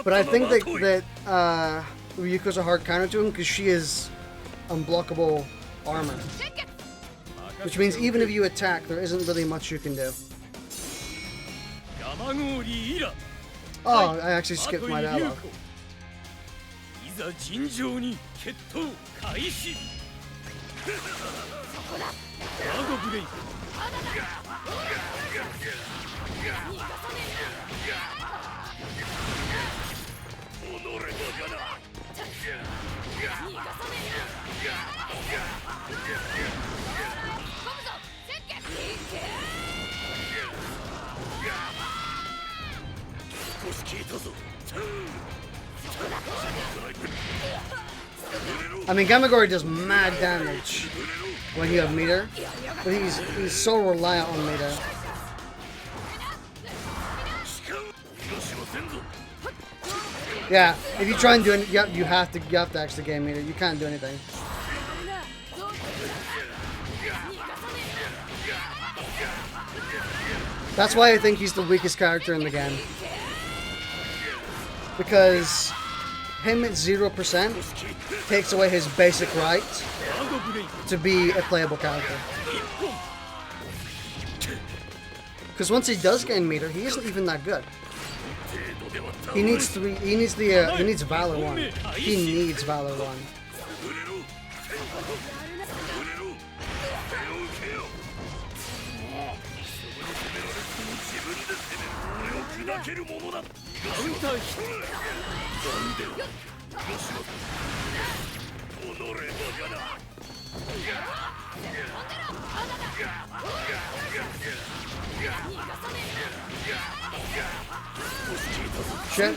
But I think that Ryuko's a hard counter to him because she is unblockable armor. Which means even if you attack, there isn't really much you can do. Oh, I actually skipped my dialogue. I mean, Gamagori does mad damage when you have meter, but he's so reliant on meter. Yeah, if you try and do it, you have to actually gain meter. You can't do anything. That's why I think he's the weakest character in the game. Because him at 0% takes away his basic right to be a playable character. Because once he does gain meter, he isn't even that good. He needs he needs Valor 1. He needs Valor 1. Shit.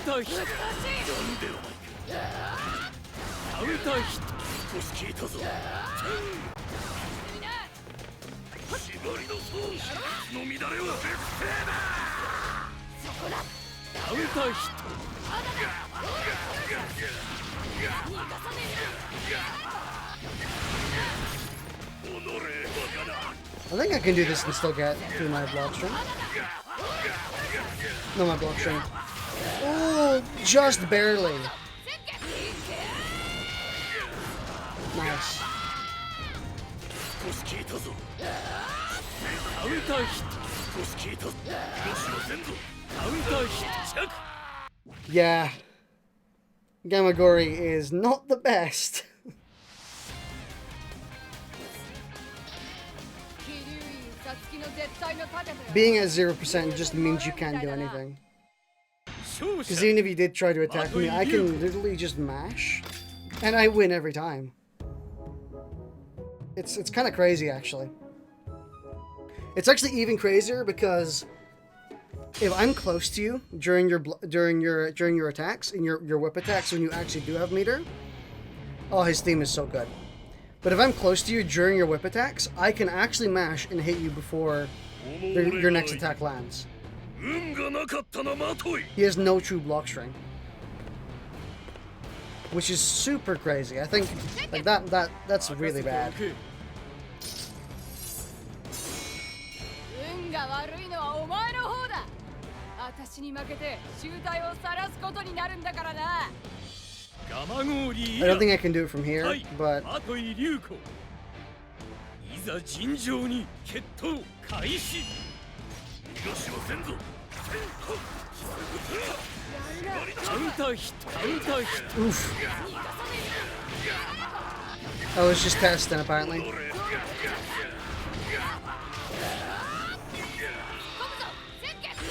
I think I can do this and still get through my block string. No, my block string. Oh, just barely. Nice. Yeah. Gamagori is not the best. Being at 0% just means you can't do anything. Because even if he did try to attack me, I can literally just mash, and I win every time. It's kind of crazy, actually. It's actually even crazier because if I'm close to you during your attacks and your whip attacks when you actually do have meter, oh, his theme is so good. But if I'm close to you during your whip attacks, I can actually mash and hit you before your next attack lands. He has no true block string, which is super crazy. I think like that's really bad. I don't think I can do it from here, but oof. I was just testing, apparently.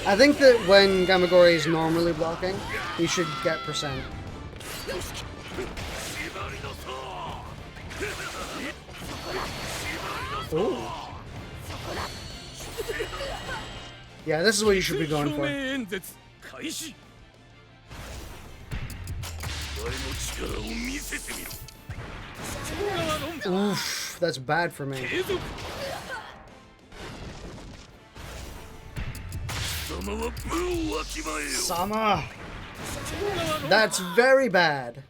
I think that when Gamagori is normally blocking, he should get percent. Ooh. Yeah, this is what you should be going for. Oof, that's bad for me. Sama! That's very bad.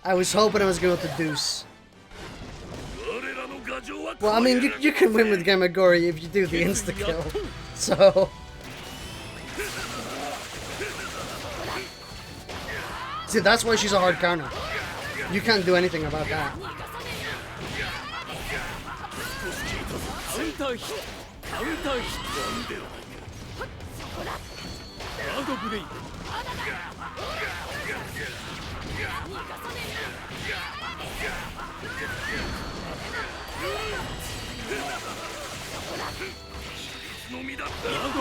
I was hoping I was going to deuce. Well, I mean, you can win with Gamagori if you do the insta-kill, so... See, that's why she's a hard counter. You can't do anything about that. ガードブレイク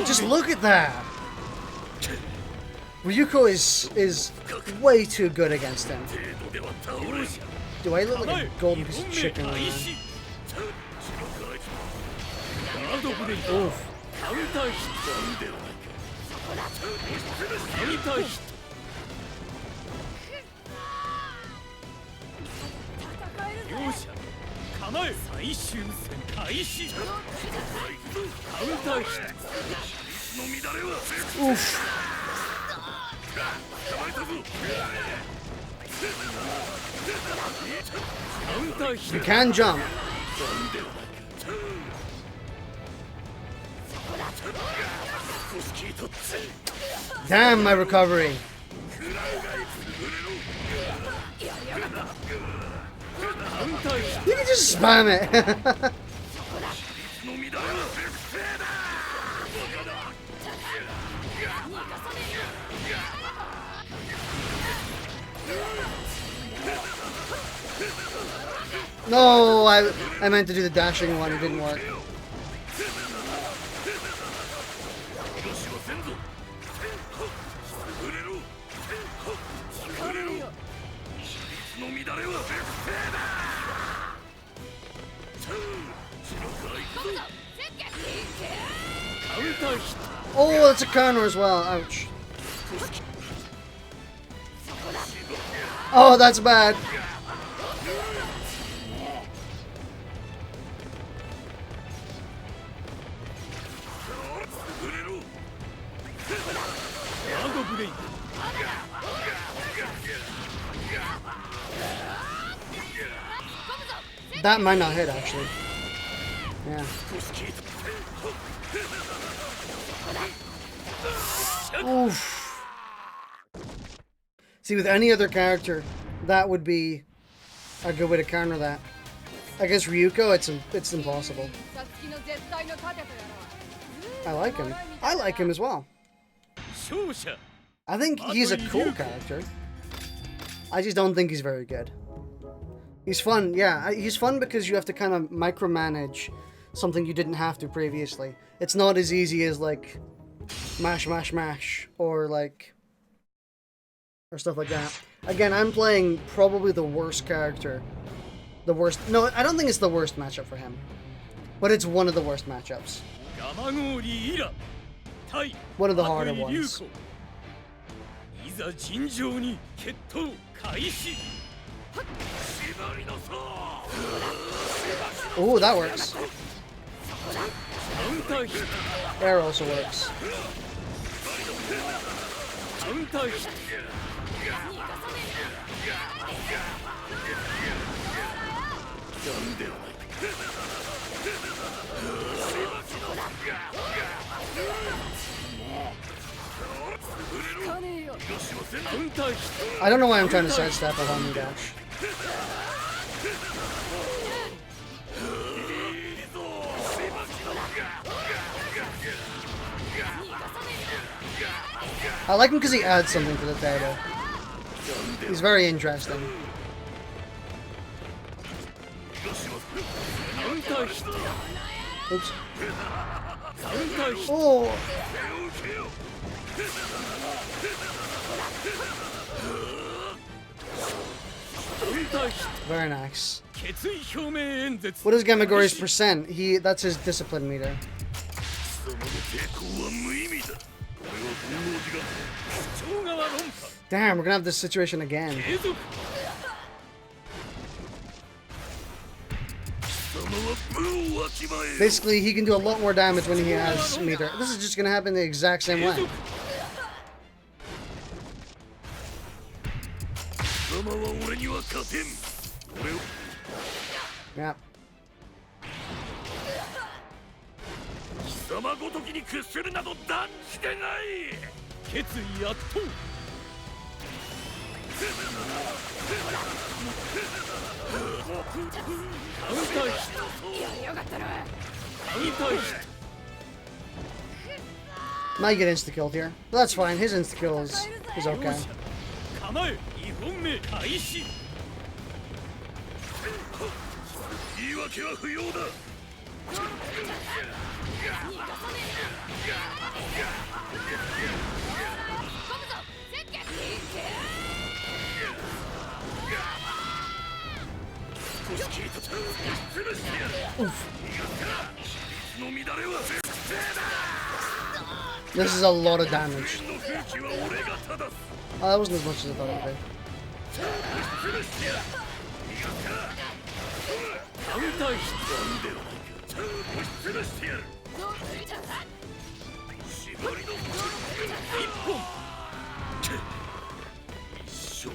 Just look at that! Ryuko is way too good against him. Do I look like a golden piece of chicken? Oof. カウンターヒットカウンターヒット両者構え最終戦開始カウンターヒット Oof. カウンターヒッ You ト can jump. Damn my recovery. You can just spam it. No, I meant to do the dashing one. It didn't work. Oh, that's a counter as well. Ouch. Oh, that's bad. That might not hit, actually. Yeah. Oof. See, with any other character, that would be a good way to counter that. I guess Ryuko, it's impossible. I like him. I like him as well. I think he's a cool character. I just don't think he's very good. He's fun, yeah. He's fun because you have to kind of micromanage something you didn't have to previously. It's not as easy as, like, mash, mash, mash, or, like, or stuff like that. Again, I'm playing probably the worst character. The worst... No, I don't think it's the worst matchup for him. But it's one of the worst matchups. One of the harder ones. Oh, that works. Air also works. I don't know why I'm trying to sidestep a homing dash. I like him because he adds something to the table. He's very interesting. Oops. Oh! Very nice. What is Gamagori's percent? That's his discipline meter. Damn, we're gonna have this situation again. Basically, he can do a lot more damage when he has meter. This is just gonna happen the exact same way. Yeah. Might get insta-killed here. But that's fine. His insta-kill is okay. 構え2本目開始言い訳は不要だ This is a lot of damage. Oh, that wasn't as much as I thought it would be. カウンターヒットではないかしてやる縛りの一本一生も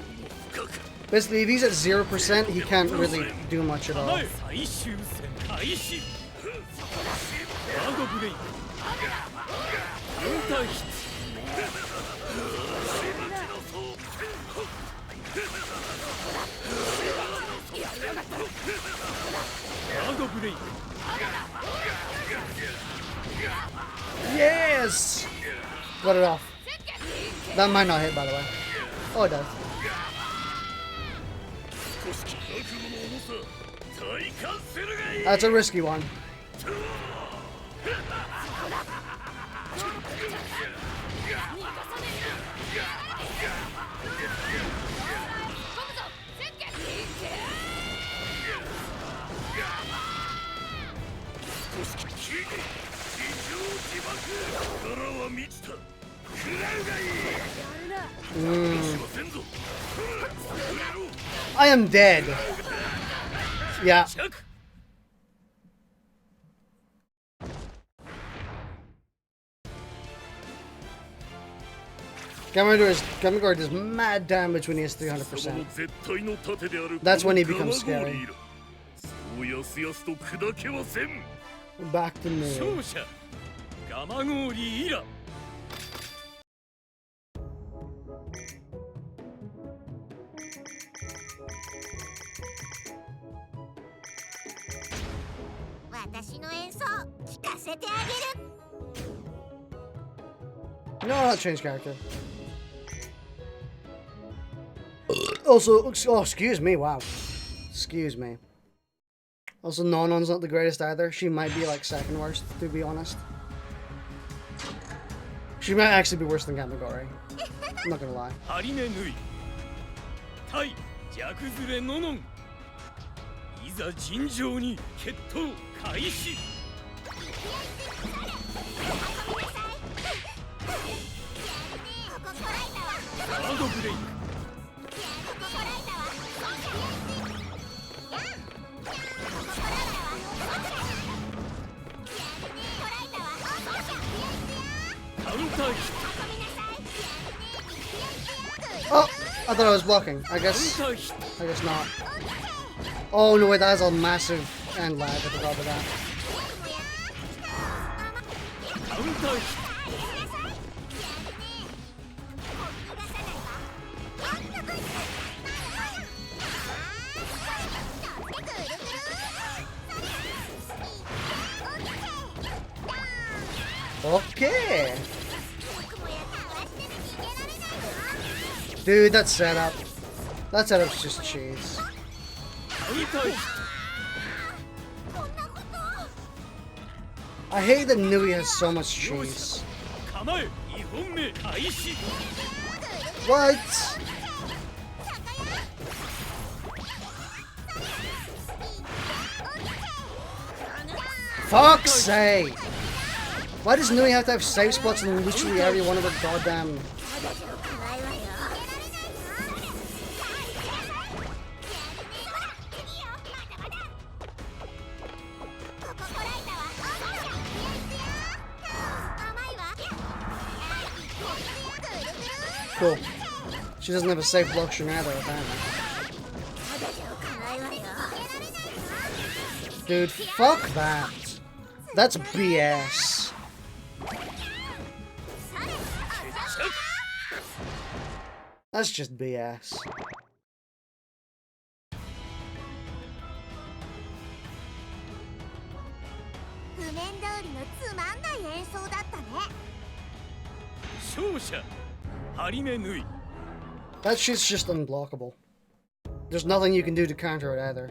深く Basically, if he's at 0%, he can't really do much at all. 最終戦開始ワードブレイクカウンターヒットワードブレイク Yes! Got it off. That might not hit, by the way. Oh, it does. That's a risky one. I am dead. Yeah. Gamagor does mad damage when he has 300%. That's when he becomes scary. Back to me. No, I'll change character. Also, oh, excuse me, wow. Excuse me. Also, Nonon's not the greatest either. She might be like second worst, to be honest. She might actually be worse than Gamagori. I'm not gonna lie. Oh, I thought I was blocking. I guess not. Oh no, wait, that has a massive end lag. I forgot about that. Okay. Dude, that setup. That setup's just cheese. I hate that Nui has so much cheese. What? Fuck's sake! Why does Nui have to have safe spots in literally every one of her goddamn... Cool. She doesn't have a safe blocktion either, apparently. Dude, fuck that. That's BS. That's just BS. 勝者張り目縫い That shit's just unblockable. There's nothing you can do to counter it either.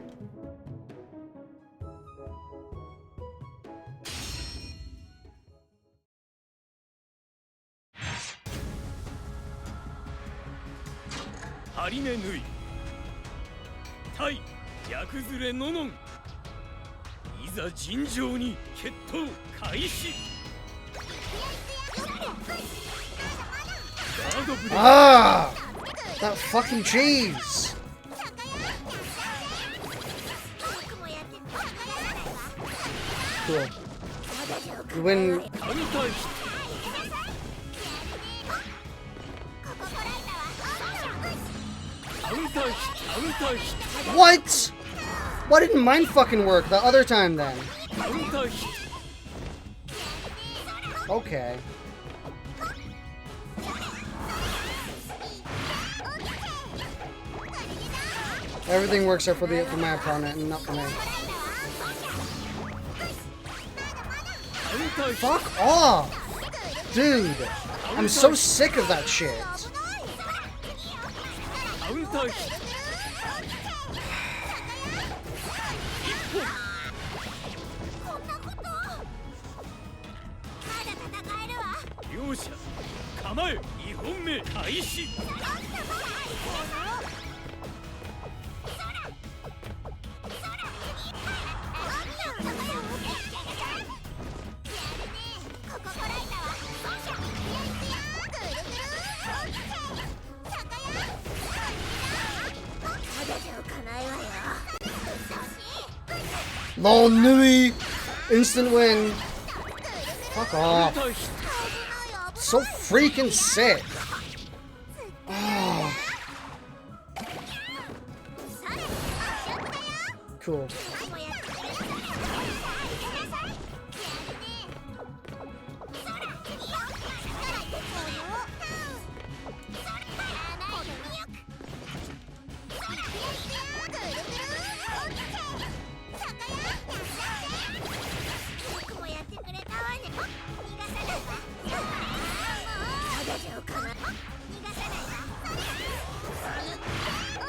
張り目縫い対逆ずれののんいざ尋常に決闘開始ガードブレイク Ah! That fucking cheese! Cool. You win. カウンターヒットカウンターヒットカウンターヒッ What? Why didn't mine fucking work the other time then? トカウンターヒッ Okay. Everything works out for my opponent and not for me. トカウンターヒット Fuck off! Dude! I'm so sick of that shit. カウンターヒット 両者構え2本目開始 Lol Nui! Instant win! Fuck カウン off. ターヒッ So freaking sick. Oh. Cool.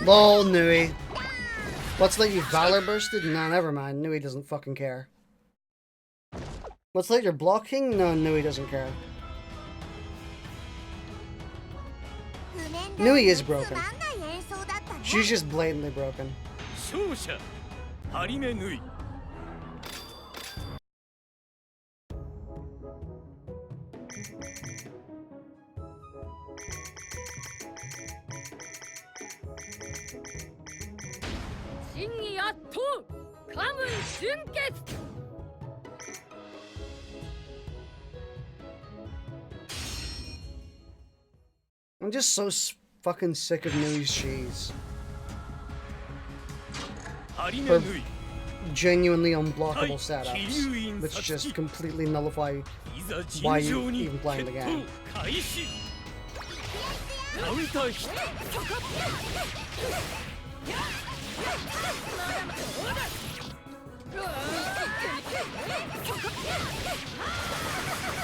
Lol, Nui. Let's let you Valor Bursted? Nah, never mind. Nui doesn't fucking care. Let's let your blocking? No, Nui doesn't care. Nui is broken. She's just blatantly broken. 勝者張り目縫い 真偽圧倒カムイ純潔 I'm just so fucking sick of Nui's cheese. 張り目 Her 縫い genuinely unblockable setups, which just completely nullify いざ why 尋 you 常に even playing the 決 game. 闘開始カウンターヒット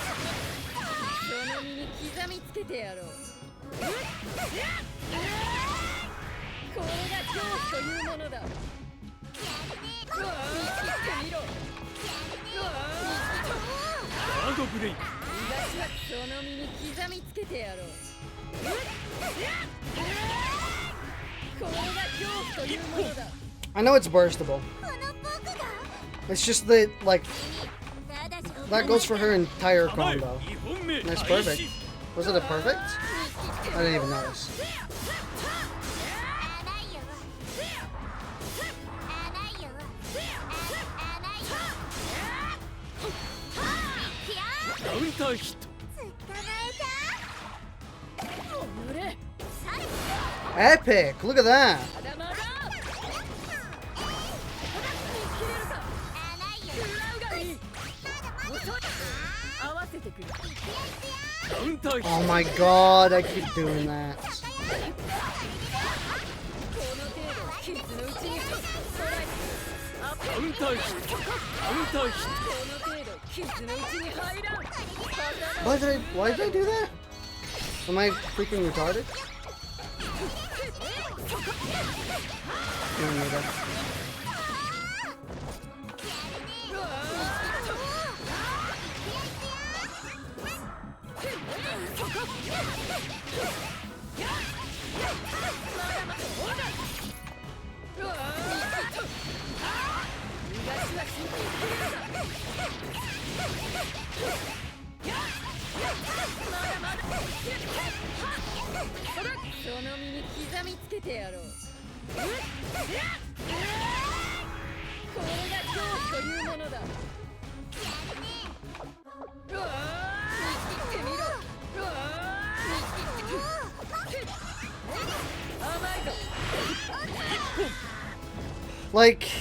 その身に刻みつけてやろうこれが恐怖というものだ見切ってみろガードブレイク私はその身に刻みつけてやろうこれが恐怖というものだ I know it's burstable. It's just that, like, that goes for her entire 構え combo. 2本目 That's 開 perfect. 始 Was it a perfect? I didn't even notice. Epic! Look at that! Oh my god, I keep doing that. Why did I do that? Am I freaking retarded? Don't need it. Like,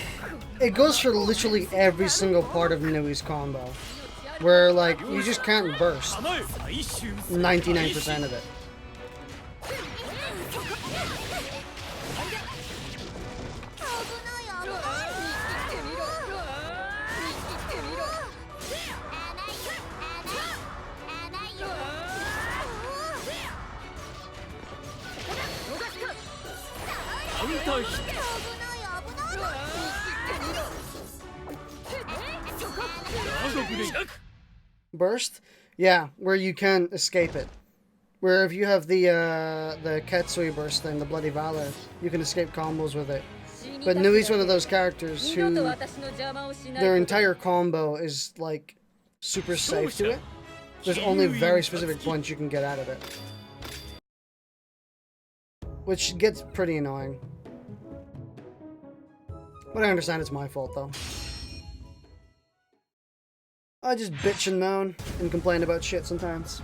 it goes for literally every single part of Nui's combo. Where, like, you just can't burst 99% of it. Burst? Yeah, where you can escape it. Where if you have the Ketsui burst and the Bloody Valor, you can escape combos with it. But Nui's one of those characters who their entire combo is like super safe to it. There's only very specific points you can get out of it. Which gets pretty annoying. But I understand it's my fault though. I just bitch and moan and complain about shit sometimes.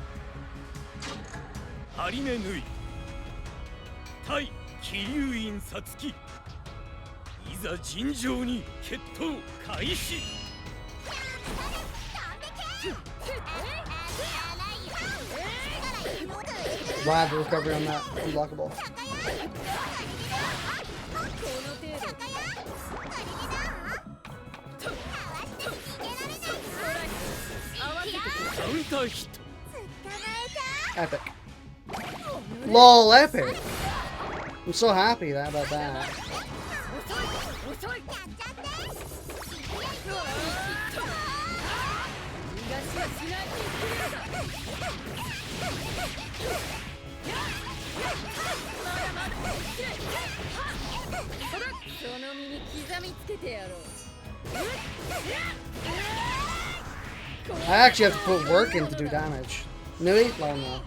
Wow, the recovery on that unblockable. Epic. LOL, epic! I'm so happy about that. I actually have to put work in to do damage. Nui? Well, no.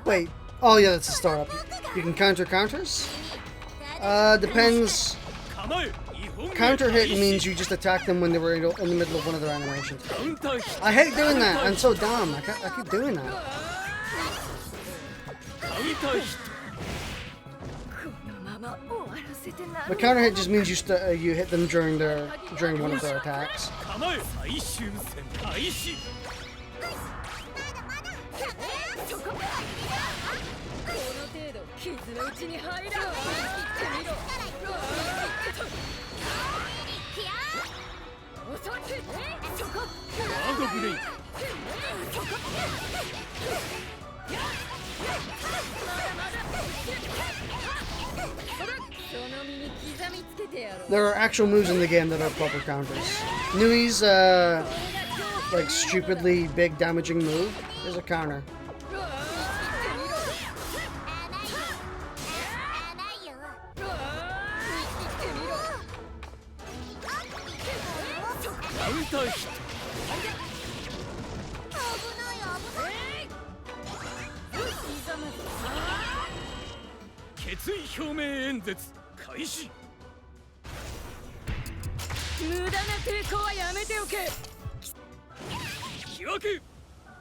Wait. Oh yeah, that's a startup. You can counter counters? Depends. Counter hit means you just attack them when they were in the middle of one of their animations. I hate doing that. I'm so dumb. I keep doing that. But counter hit just means you hit them during one of their attacks. There are actual moves in the game that are proper counters. Nui's like stupidly big damaging move is a counter. 引き分け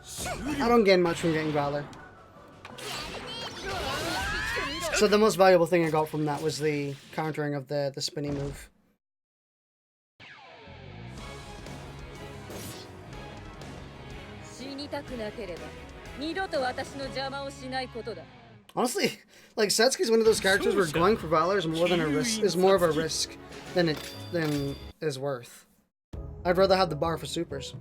終 I 了 don't gain much from getting Valor. So the most valuable thing I got from that was the countering of the spinny move. 死にたくなければ二度と私の邪魔をしないことだ。 Honestly, like Satsuki's one of those characters where going for Valor is more than a risk, is more of a risk than it is worth. I'd rather have the bar for supers.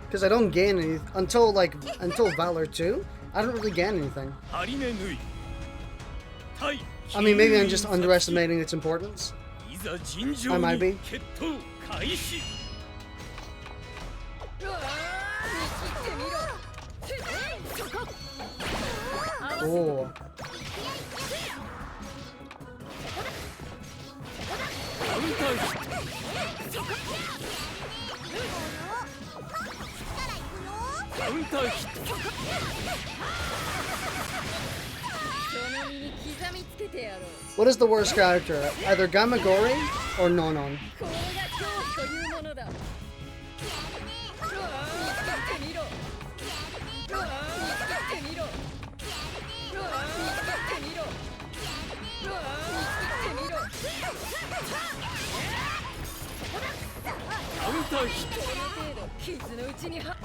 Because I don't gain any until Valor 2. I don't really gain anything. 張り目縫い対 I mean, maybe I'm just underestimating its importance. いざ尋常 I might に be. 決闘開始うわー見切ってみろ。そこ。 Oh. カウンターヒットカウンターヒットその身に刻みつけてやろう。 What is the worst character? Either Gamagori or Nonon. これが恐怖というものだ。うわー見切ってみろ。うわー見切ってみろ。うわー見切ってみろ。うわー見切ってみろ。カウンターヒットこの程度傷のうちには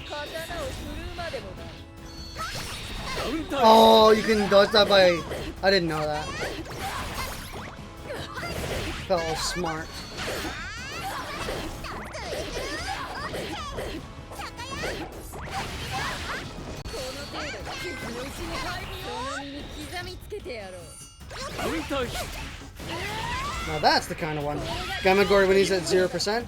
刀を振るうまでもな。 カウンター Oh, you can dodge that by... I didn't know that. Felt all smart. この程度傷のうちに入る。その身に刻みつけてやろう。カウンターヒッ Now that's the kind of one. Gamagori when he's at 0%?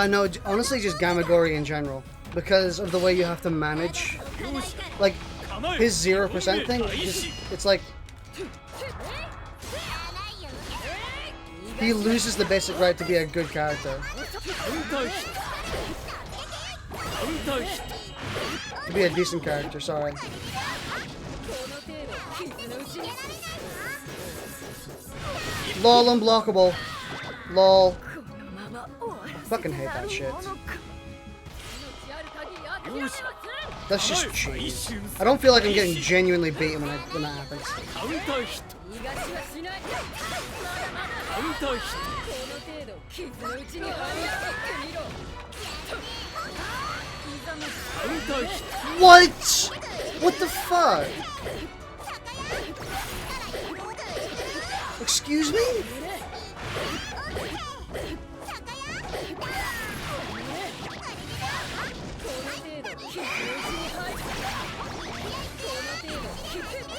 No, honestly just Gamagori in general. Because of the way you have to manage. Like, his 0% thing, it's like... He loses the basic right to be a good character. トカウンターヒットカウンターヒット To be a decent character, sorry. この程度傷のうちに LOL unblockable. LOL. このまま終わらせ Fucking hate that shit. 命ある限り諦めはする。 That's just cheese. I don't feel like I'm getting genuinely beaten when that happens. カウンターヒット逃がしはしない。カウンターヒッこの程度傷のうちに張り切ってみろ。刻む。トカウンターヒッ What? What the fuck? Excuse me? この程度傷のうちに入る。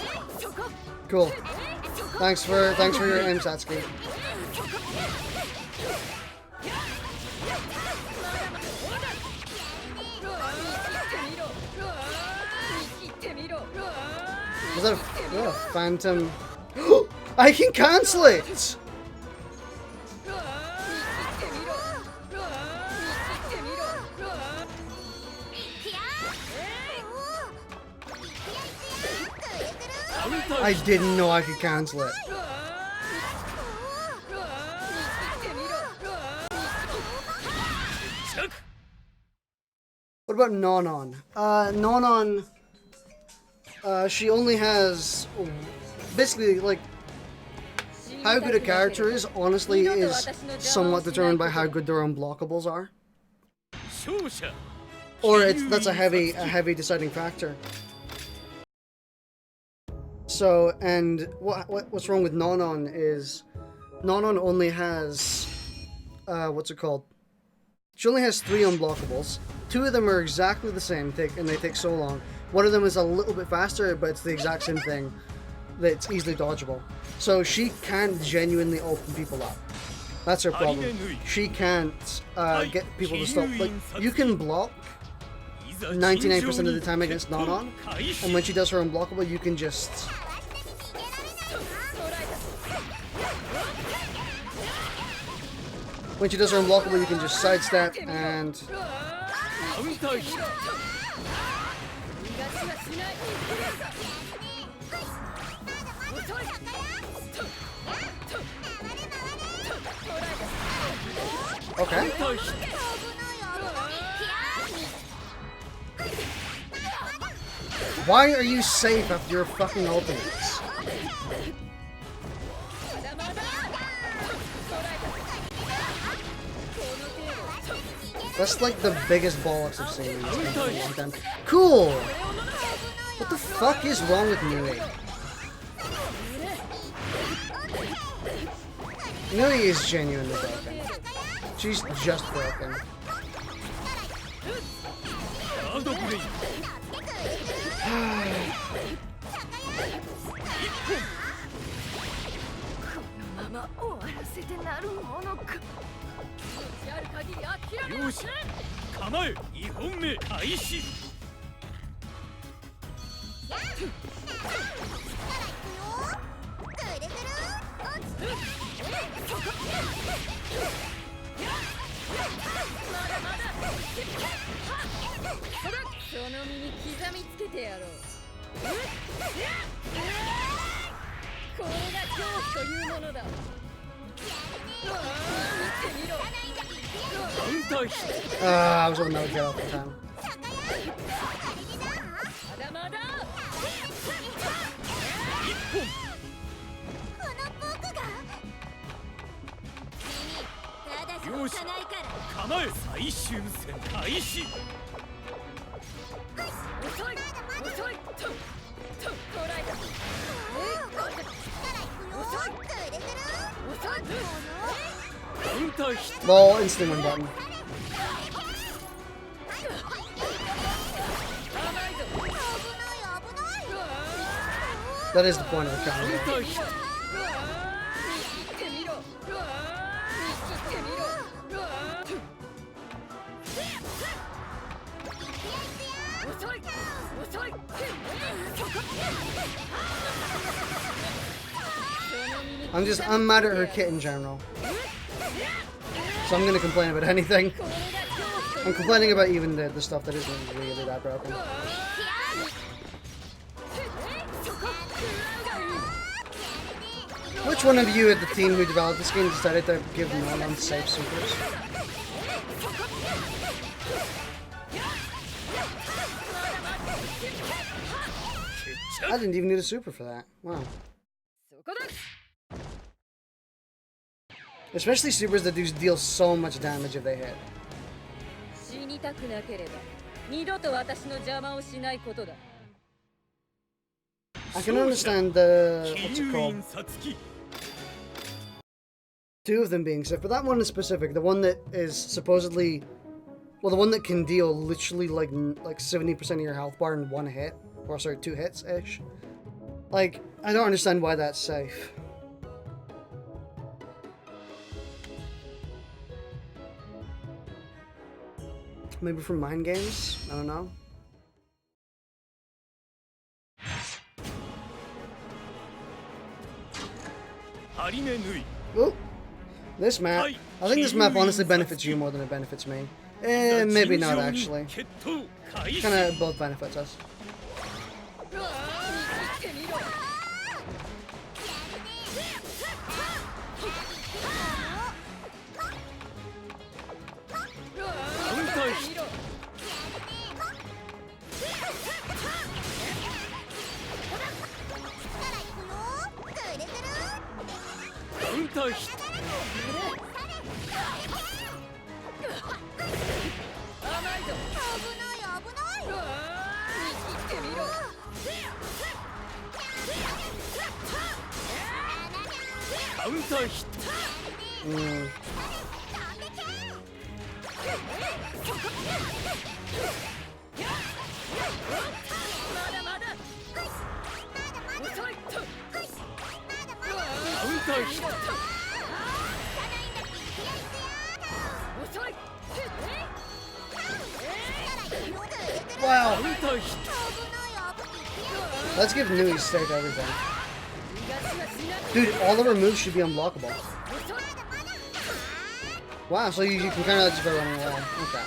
この程度そこ。 Cool. Thanks for your aim, Satsuki. うわー見切ってみろ。うわー見切ってみろ。うわー Was that a phantom? I can cancel it! うわー見切ってみろ。うわー見切ってみろ。うわカウンター I didn't know I could cancel it. ーうわーうわー見切ってみろ。うわー 着 What about Nonon? Nonon, she only has... Basically, like, how good a character is, honestly, is somewhat determined by how good their unblockables are. 勝者 Or that's a heavy deciding factor. So, and what's wrong with Nonon is Nonon only has what's it called? She only has 3 unblockables. 2 of them are exactly the same, and they take so long. One of them is a little bit faster, but it's the exact same thing. That's easily dodgeable. So she can't genuinely open people up. That's her problem. She can't get people to stop. Like, you can block 99% of the time against Nonon, and when she does her unblockable, you can just... When she does her unblockable, you can just sidestep and... カウンターヒット Okay. Why are you safe after your fucking ultimates? That's like the biggest bollocks I've seen in this game in a long time. Cool! What the fuck is wrong with Nui? Nui is genuinely broken. She's just broken. I was hoping that would get off the time. Lol, instant win button. That is the point of the counter. I'm mad at her kit in general. So I'm gonna complain about anything. I'm complaining about even the stuff that isn't really that broken. Which one of you at the team who developed this game decided to give no unsafe supers? I didn't even need a super for that. Wow. Especially supers that do deal so much damage if they hit. I can understand the... what's it called? Two of them being safe, but that one is specific. The one that is supposedly... well, the one that can deal literally like 70% of your health bar in one hit. Or sorry, 2 hits-ish. Like, I don't understand why that's safe. Maybe from mind games? I don't know. Ooh. This map. I think this map honestly benefits you more than it benefits me. Maybe not actually. Kinda both benefits us. Wow. Let's give Nui stake everything. Dude, all of her moves should be unblockable. Wow, so you can kind of just go running away. Okay.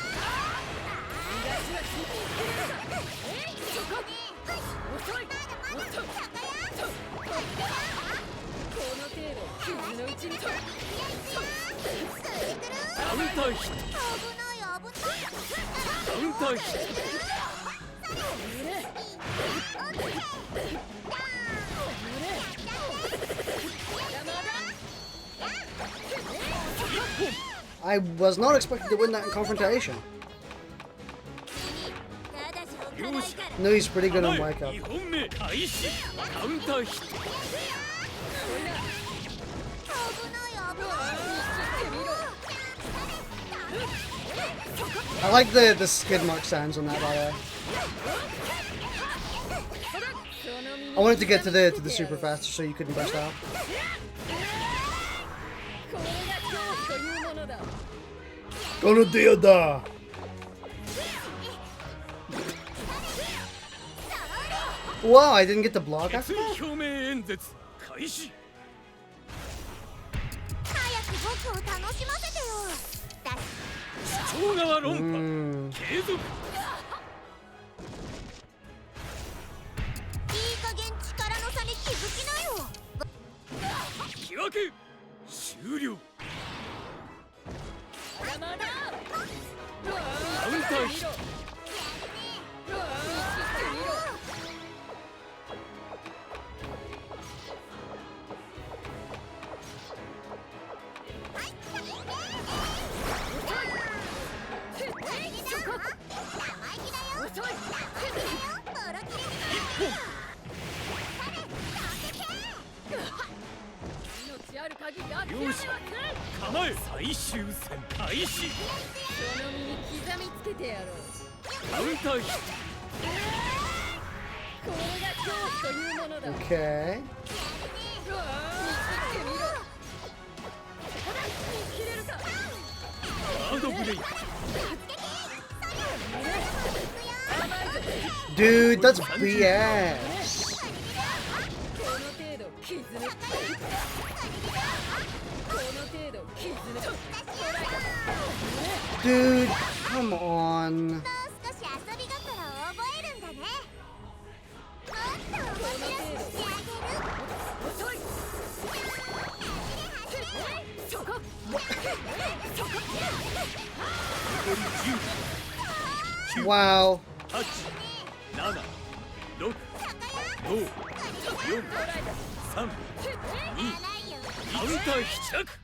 I was not expecting to win that in confrontation. No, he's pretty good on wake up. I like the skid mark sounds on that, by the way. I wanted to get to the super faster so you couldn't burst out. Gonna do that. Wow, I didn't get the block after that? Okay. Dude, that's BS. Dude, come on. Wow.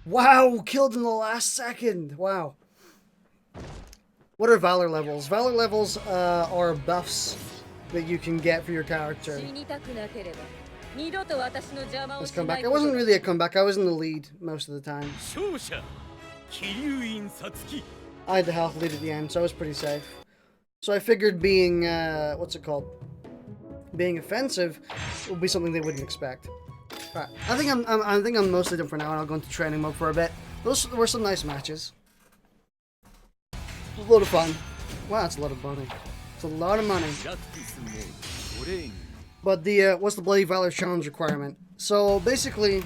Wow, killed in the last second. Wow. What are Valor levels? Valor levels are buffs that you can get for your character. Let's come back. It wasn't really a comeback. I was in the lead most of the time. I had the health lead at the end, so I was pretty safe. So I figured being, what's it called? Being offensive would be something they wouldn't expect. Right. I think I'm mostly done for now, and I'll go into training mode for a bit. Those were some nice matches. It was a lot of fun. Wow, that's a lot of money. It's a lot of money. But the what's the Bloody Valor challenge requirement? So basically,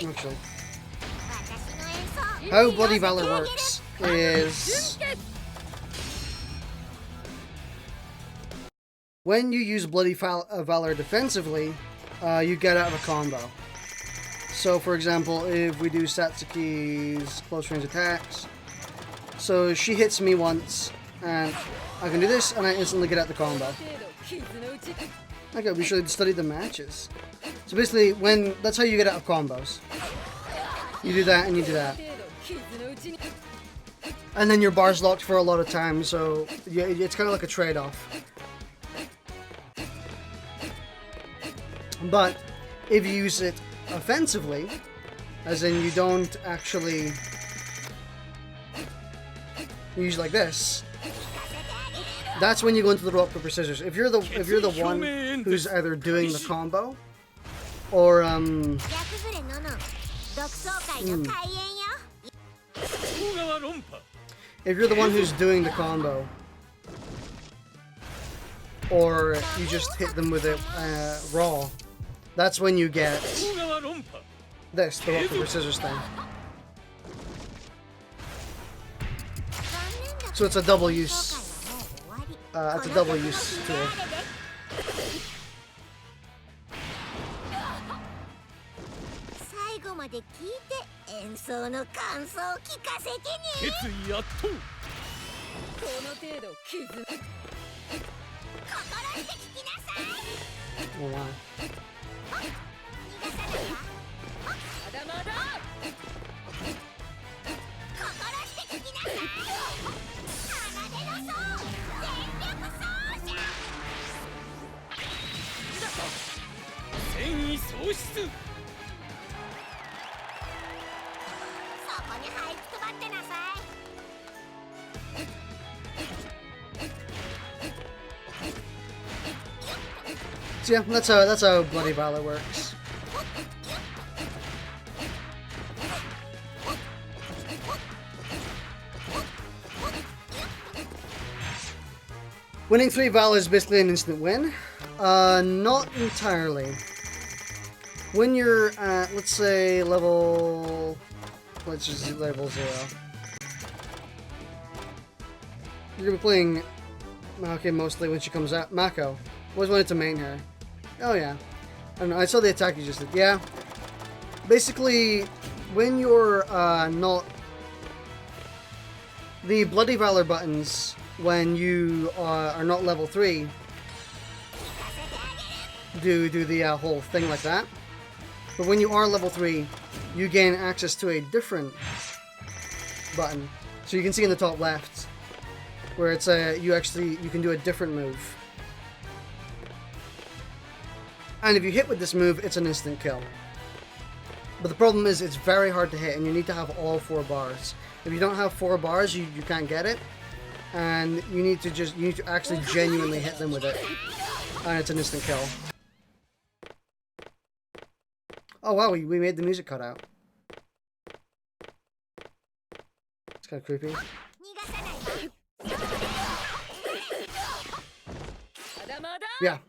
actually, how Bloody Valor works is when you use Bloody Valor defensively, you get out of a combo. So for example, if we do Satsuki's close range attacks, so she hits me once, and I can do this, and I instantly get out the combo. Okay, we should study the matches. So basically, that's how you get out of combos. You do that, and you do that. And then your bar's locked for a lot of time, so yeah, it's kind of like a trade-off. But if you use it offensively, as in you don't actually use like this, that's when you go into the rock paper scissors. If you're the one who's either doing the combo or if you're the one who's doing the combo, or you just hit them with it raw, that's when you get this, the rock paper scissors thing. So it's a double use. It's a double use tool. 最後まで聞いて演奏の感想を聞かせてね。決意やっと。この程度傷心して聞きなさい。 Oh wow. 逃がさないわ。まだまだ心して聞きなさい。奏の奏、全力奏者。戦意喪失。そこに這いつくばってなさい。 So yeah, that's how Bloody Valor works. Winning 3 Valor is basically an instant win. Not entirely. When you're at, let's say, level 0. You're gonna be playing Mako mostly when she comes out. Mako. Always wanted to main her. Oh yeah. I don't know, I saw the attack you just did. Yeah. Basically, when you're not... The Bloody Valor buttons, when you are not level 3, do the whole thing like that. But when you are level 3, you gain access to a different button. So you can see in the top left, where it's you can do a different move. And if you hit with this move, it's an instant kill. But the problem is it's very hard to hit, and you need to have all 4 bars. If you don't have 4 bars, you can't get it. And you need to actually genuinely hit them with it. And it's an instant kill. Oh wow, we made the music cut out. It's kind of creepy. Yeah.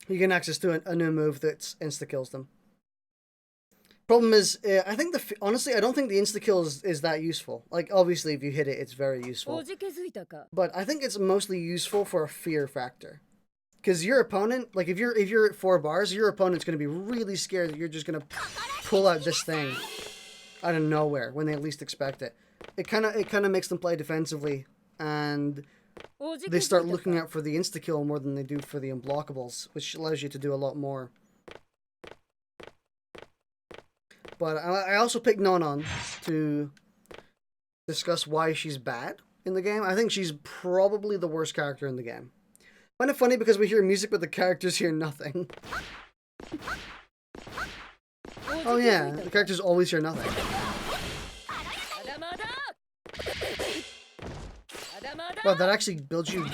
You can access to a new move that insta-kills them. Problem is, I think honestly, I don't think the insta-kill is that useful. Like, obviously, if you hit it, it's very useful. But I think it's mostly useful for a fear factor. Because your opponent, like, if you're at 4 bars, your opponent's going to be really scared that you're just going to pull out this thing out of nowhere when they least expect it. It kind of makes them play defensively, and they start looking out for the insta-kill more than they do for the unblockables, which allows you to do a lot more. But I also picked Nonon to discuss why she's bad in the game. I think she's probably the worst character in the game. I find it funny because we hear music but the characters hear nothing. Oh yeah, the characters always hear nothing. Wow, that actually builds you...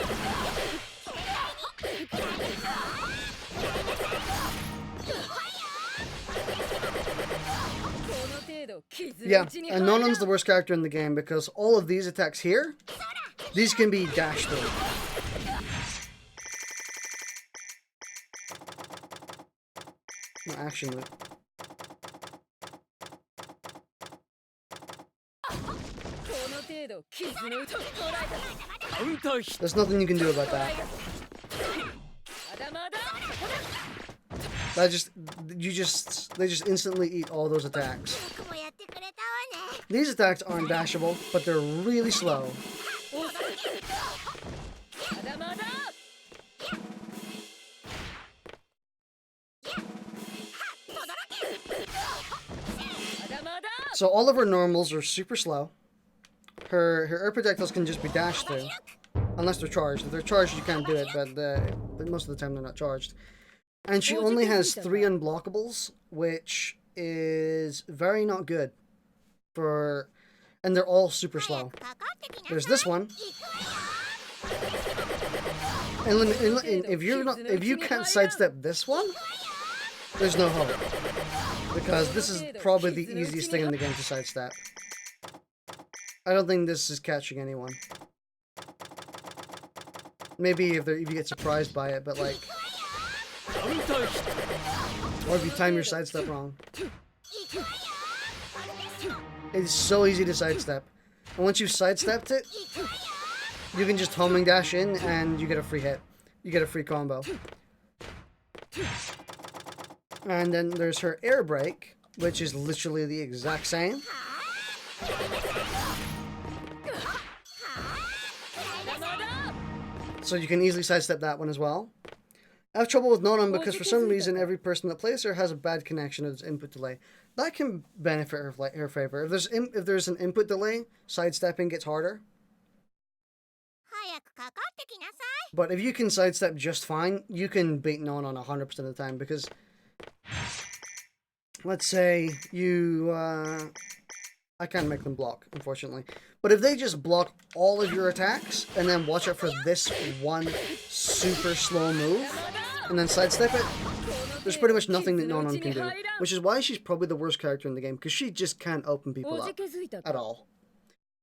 Yeah, and Nonon's the worst character in the game because all of these attacks here, these can be dashed through. No, action loop. There's nothing you can do about that. They just instantly eat all those attacks. These attacks aren't dashable, but they're really slow. So all of her normals are super slow. Her projectiles can just be dashed through, unless they're charged. If they're charged, you can't do it, but most of the time they're not charged. And she only has 3 unblockables, which is very not good. And they're all super slow. There's this one. And if you can't sidestep this one, there's no hope. Because this is probably the easiest thing in the game to sidestep. I don't think this is catching anyone. Maybe if you get surprised by it, but like... Or if you time your sidestep wrong. It's so easy to sidestep. And once you've sidestepped it, You can just homing dash in and you get a free hit. You get a free combo. And then there's her air break, which is literally the exact same. So you can easily sidestep that one as well. I have trouble with Nonon because for some reason every person that plays her has a bad connection of its input delay. That can benefit her favor. If there's an input delay, sidestepping gets harder. But if you can sidestep just fine, you can beat Nonon 100% of the time because let's say you I can't make them block, unfortunately. But if they just block all of your attacks and then watch out for this one super slow move and then sidestep it, there's pretty much nothing that Nonon can do. Which is why she's probably the worst character in the game, because she just can't open people up at all.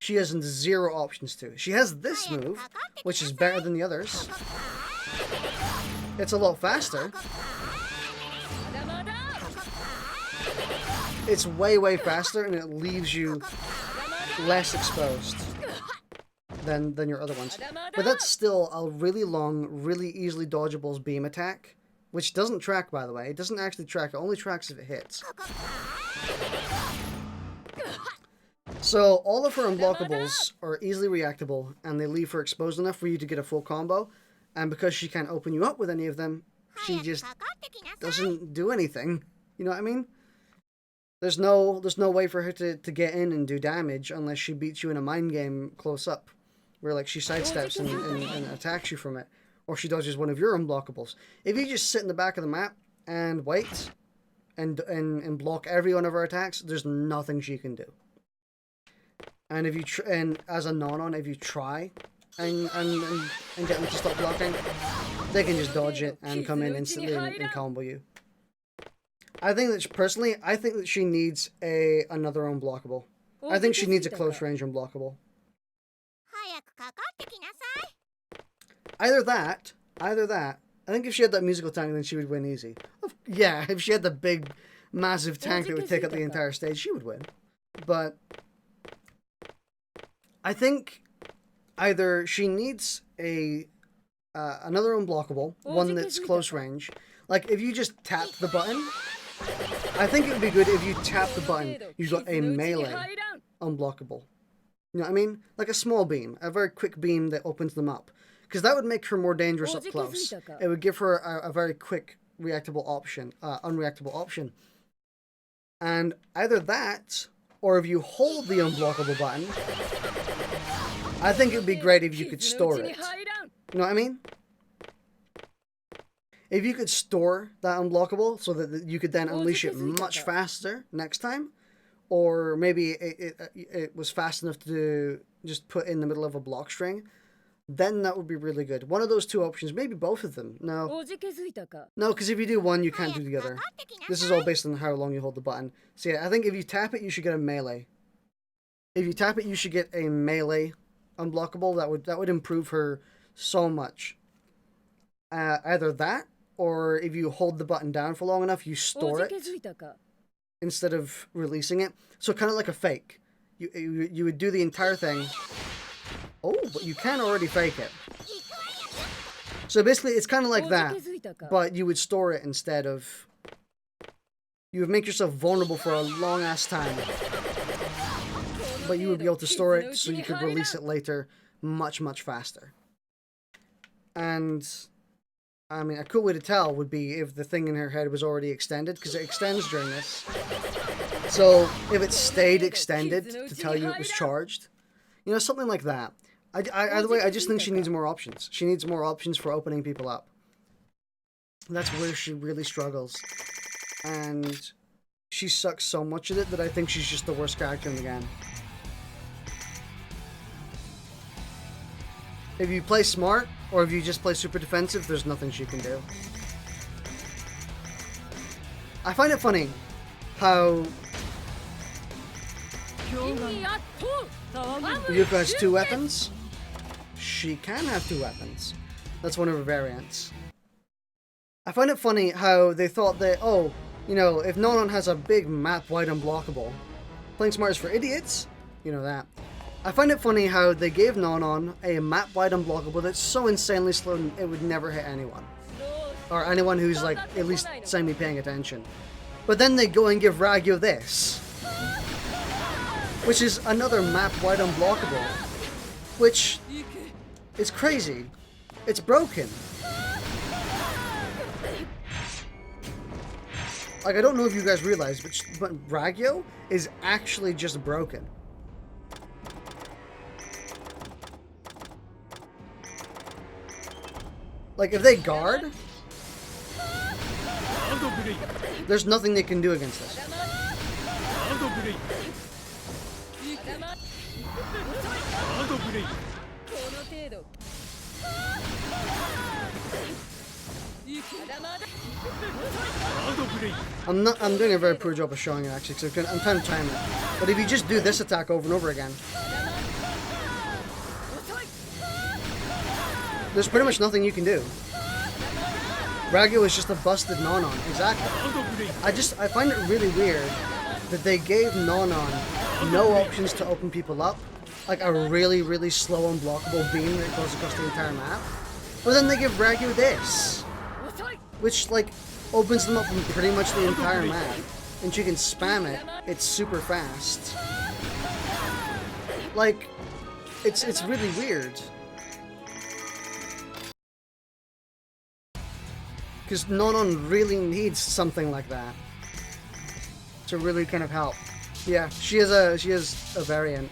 She has zero options to. She has this move, which is better than the others. It's a lot faster. It's way faster, and it leaves you less exposed than your other ones. But that's still a really long, really easily dodgeable beam attack, which doesn't track, by the way. It doesn't actually track. It only tracks if it hits. So all of her unblockables are easily reactable, and they leave her exposed enough for you to get a full combo. And because she can't open you up with any of them, she just doesn't do anything. You know what I mean? There's no way for her to get in and do damage unless she beats you in a mind game close up, where like she sidesteps and attacks you from it, or she dodges one of your unblockables. If you just sit in the back of the map and wait and block every one of her attacks, there's nothing she can do. And if you and as a Nonon, if you try and get them to stop blocking, they can just dodge it and come in instantly and combo you. I think that personally, I think that she needs another unblockable. I think she needs a close range unblockable. Either that. I think if she had that musical tank, then she would win easy. Yeah, if she had the big, massive tank that would take up the entire stage, she would win. But I think either she needs another unblockable, one that's close range. Like if you just tap the button, I think it would be good if you tap the button, you got a melee unblockable. You know what I mean? Like a small beam, a very quick beam that opens them up. Because that would make her more dangerous up close. It would give her a very quick reactable option, unreactable option. And either that, or if you hold the unblockable button, I think it would be great if you could store it. You know what I mean? If you could store that unblockable so that you could then unleash it much faster next time, or maybe it was fast enough to just put in the middle of a block string, then that would be really good. One of those two options, maybe both of them. No, because if you do one, you can't do the other. This is all based on how long you hold the button. So yeah, I think if you tap it, you should get a melee. If you tap it, you should get a melee unblockable. That would improve her so much. Either that, or if you hold the button down for long enough, you store it instead of releasing it. So kind of like a fake. You would do the entire thing. Oh, but you can already fake it. So basically, it's kind of like that, but you would store it instead of... You would make yourself vulnerable for a long-ass time. But you would be able to store it so you could release it later much, much faster. And... I mean, a cool way to tell would be if the thing in her head was already extended, because it extends during this. So, if it stayed extended to tell you it was charged, you know, something like that. Either way, I just think she needs more options. She needs more options for opening people up. That's where she really struggles. And she sucks so much at it that I think she's just the worst character in the game. If you play smart, or if you just play super defensive, there's nothing she can do. I find it funny how Yuka has 2 weapons. She can have 2 weapons. That's one of her variants. I find it funny how they thought that, oh, you know, if Nonon has a big map-wide unblockable, playing smart is for idiots, you know that. I find it funny how they gave Non a map-wide unblockable that's so insanely slow it would never hit anyone. Or anyone who's like at least semi-paying attention. But then they go and give Ragyo this. Which is another map-wide unblockable. Which is crazy. It's broken. Like, I don't know if you guys realize, but Ragyo is actually just broken. Like, if they guard, there's nothing they can do against this. I'm doing a very poor job of showing it actually, because I'm trying to time it. But if you just do this attack over and over again, there's pretty much nothing you can do. Ragyo is just a busted Non-On, exactly. I find it really weird that they gave Non-On no options to open people up, like a really, really slow unblockable beam that goes across the entire map. But then they give Ragyo this, which like opens them up from pretty much the entire map, and she can spam it. It's super fast. Like, it's really weird. Because Non-On really needs something like that to really kind of help. Yeah, she is a variant.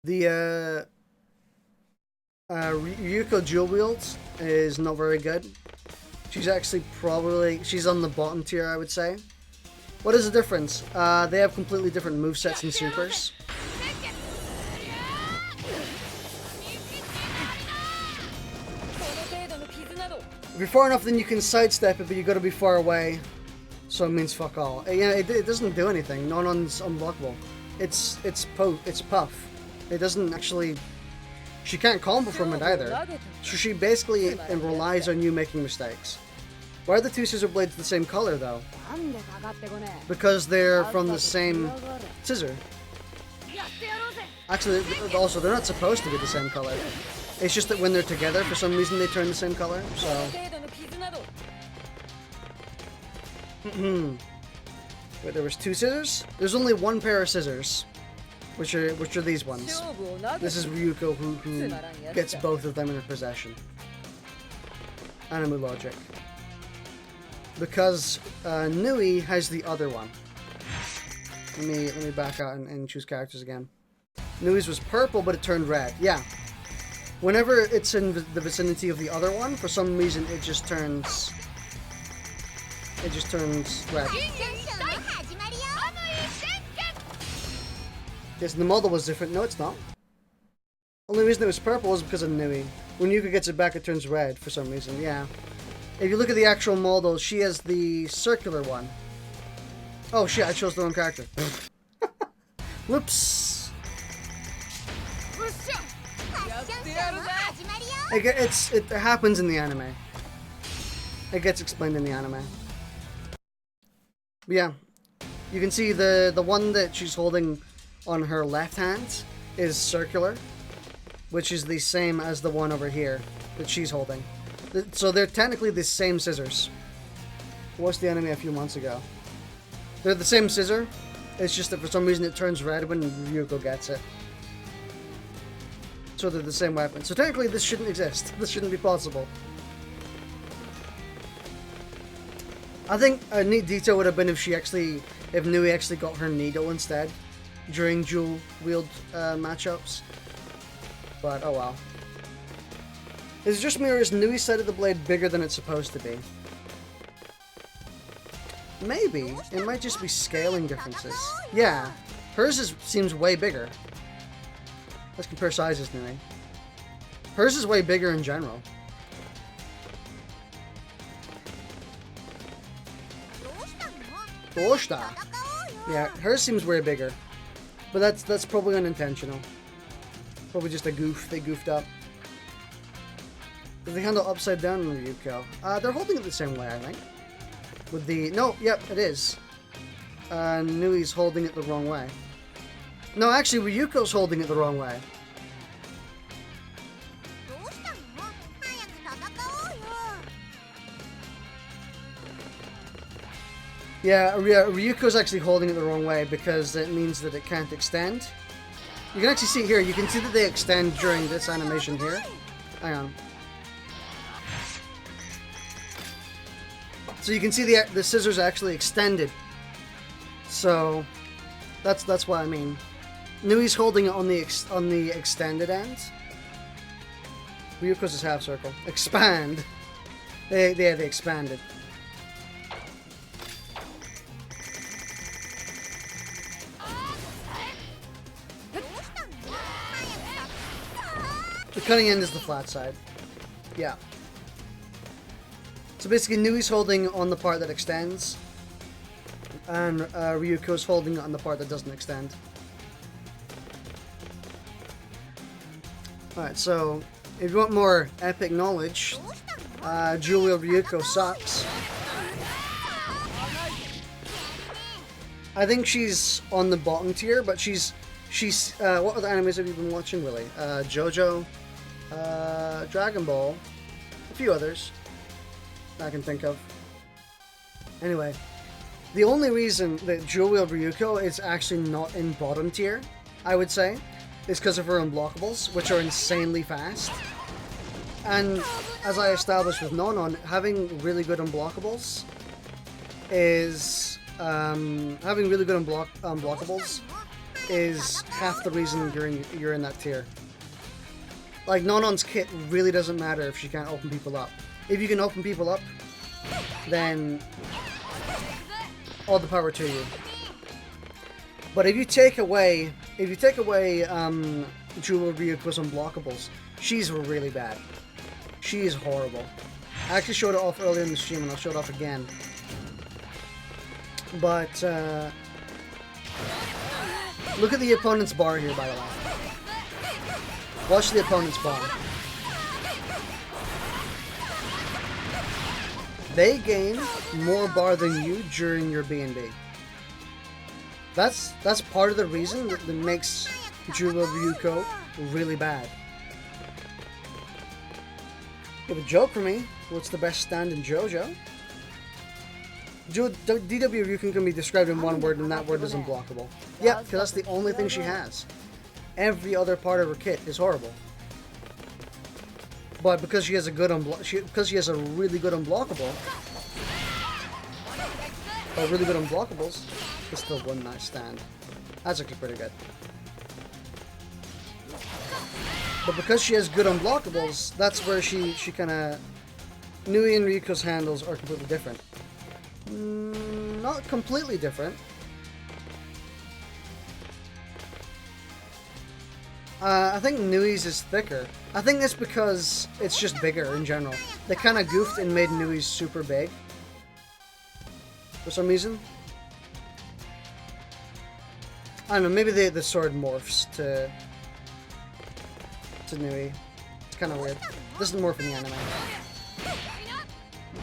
The Ryuko dual wield is not very good. She's actually she's on the bottom tier, I would say. What is the difference? They have completely different movesets and supers. If you're far enough, then you can sidestep it, but you gotta be far away. So it means fuck all. Yeah, it doesn't do anything. Non-On's unblockable. It's Puff. It doesn't actually... She can't combo from it either. So she basically relies on you making mistakes. Why are the two scissor blades the same color though? Because they're from the same scissor. Actually, also they're not supposed to be the same color. It's just that when they're together, for some reason they turn the same color, so... Wait, there was two scissors? There's only one pair of scissors, which are these ones. This is Ryuko who gets both of them in her possession. Anime logic. Because Nui has the other one. Let me back out and choose characters again. Nui's was purple, but it turned red. Yeah. Whenever it's in the vicinity of the other one, for some reason it just turns red. Yes, the model was different. No, it's not. Only reason it was purple was because of Nui. When Yuka gets it back, it turns red for some reason. Yeah. If you look at the actual model, she has the circular one. Oh shit! I chose the wrong character. Whoops. It happens in the anime. It gets explained in the anime. But yeah, you can see the one that she's holding on her left hand is circular, which is the same as the one over here that she's holding. So they're technically the same scissors. I watched the anime a few months ago. They're the same scissor. It's just that for some reason it turns red when Ryuko gets it. So they're the same weapon. So technically this shouldn't exist. This shouldn't be possible. I think a neat detail would have been if Nui actually got her needle instead during dual wield matchups. But oh well. Is it just me or is Nui's side of the blade bigger than it's supposed to be? Maybe. It might just be scaling differences. Yeah. Hers seems way bigger. Let's compare sizes, Nui. Hers is way bigger in general. Doshta. Yeah, hers seems way bigger. But that's probably unintentional. Probably just a goof. They goofed up. Is the handle upside down in Ryuko? They're holding it the same way, I think. With the... No, yep, it is. Nui's holding it the wrong way. No, actually, Ryuko's holding it the wrong way. どうしたの？早く戦おうよ。 Yeah, Ryuko's actually holding it the wrong way because it means that it can't extend. You can actually see here, you can see that they extend during this animation here. Hang on. So you can see the scissors actually extended. So that's what I mean. Nui's holding it on the extended end. Ryuko's is half circle. Expand. They expanded. The cutting end is the flat side. Yeah. So basically, Nui's holding on the part that extends, and Ryuko's holding it on the part that doesn't extend. Alright, so if you want more epic knowledge, Dual Wield Ryuko sucks. I think she's on the bottom tier, but she's what other animes have you been watching, Willie? JoJo, Dragon Ball, a few others I can think of. Anyway, the only reason that Dual Wield Ryuko is actually not in bottom tier, I would say, is because of her unblockables, which are insanely fast. And as I established with Nonon, having really good unblockables is unblockables is half the reason you're in that tier. Like, Nonon's kit really doesn't matter if she can't open people up. If you can open people up, then all the power to you. But if you take away Dual Ryuko's unblockables, she's really bad. She is horrible. I actually showed it off earlier in the stream, and I'll show it off again. But look at the opponent's bar here, by the way. Watch the opponent's bar. They gain more bar than you during your B&B. That's part of the reason that makes Dual Wield Ryuko really bad. You have a joke for me. What's the best stand in JoJo? DW Ryukin can be described in one word, and that word is unblockable. Yeah, because that's the only thing she has. Every other part of her kit is horrible. But because she has a good because she has a really good unblockable, or really good unblockables, it's still one nice stand. That's actually pretty good. But because she has good unblockables, that's where she kind of... Nui and Ryuko's handles are completely different. Not completely different. I think Nui's is thicker. I think that's because it's just bigger in general. They kind of goofed and made Nui's super big. For some reason. I don't know, maybe the sword morphs to Nui. It's kind of weird. Doesn't morph in the anime.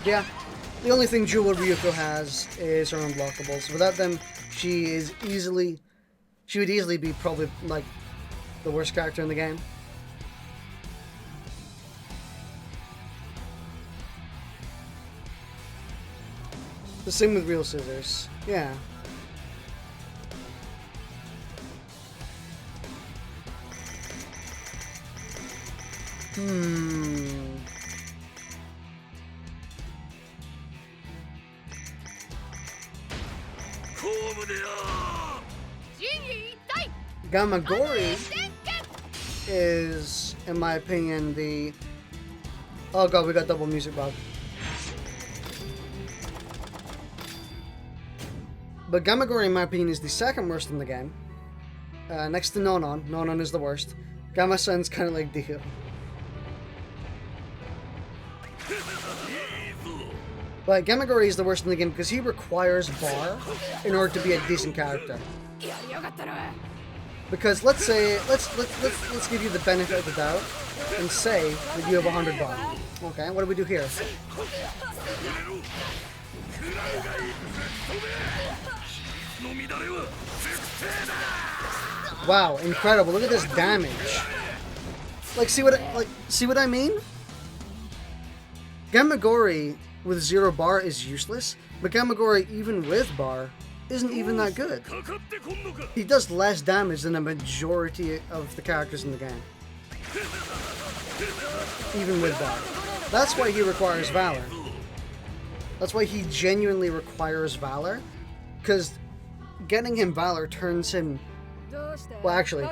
Yeah, the only thing Dual Wield Ryuko has is her unblockables. Without them, she would easily be probably like the worst character in the game. The same with real scissors. Yeah. Gamagori is, in my opinion, the... Oh god, we got double music bug. But Gamagori, in my opinion, is the second worst in the game. Next to Nonon. Nonon is the worst. Gama-san's kind of like Dio. But Gamagori is the worst in the game because he requires bar in order to be a decent character. Because let's say let's give you the benefit of the doubt and say that you have 100 bar. Okay, what do we do here? Wow, incredible. Look at this damage. Like, see what I mean? Gamagori with 0 bar is useless, but Gamagori even with bar isn't even that good. He does less damage than a majority of the characters in the game. Even with bar. That's why he requires Valor. That's why he genuinely requires Valor, because getting him Valor turns him... Well, actually,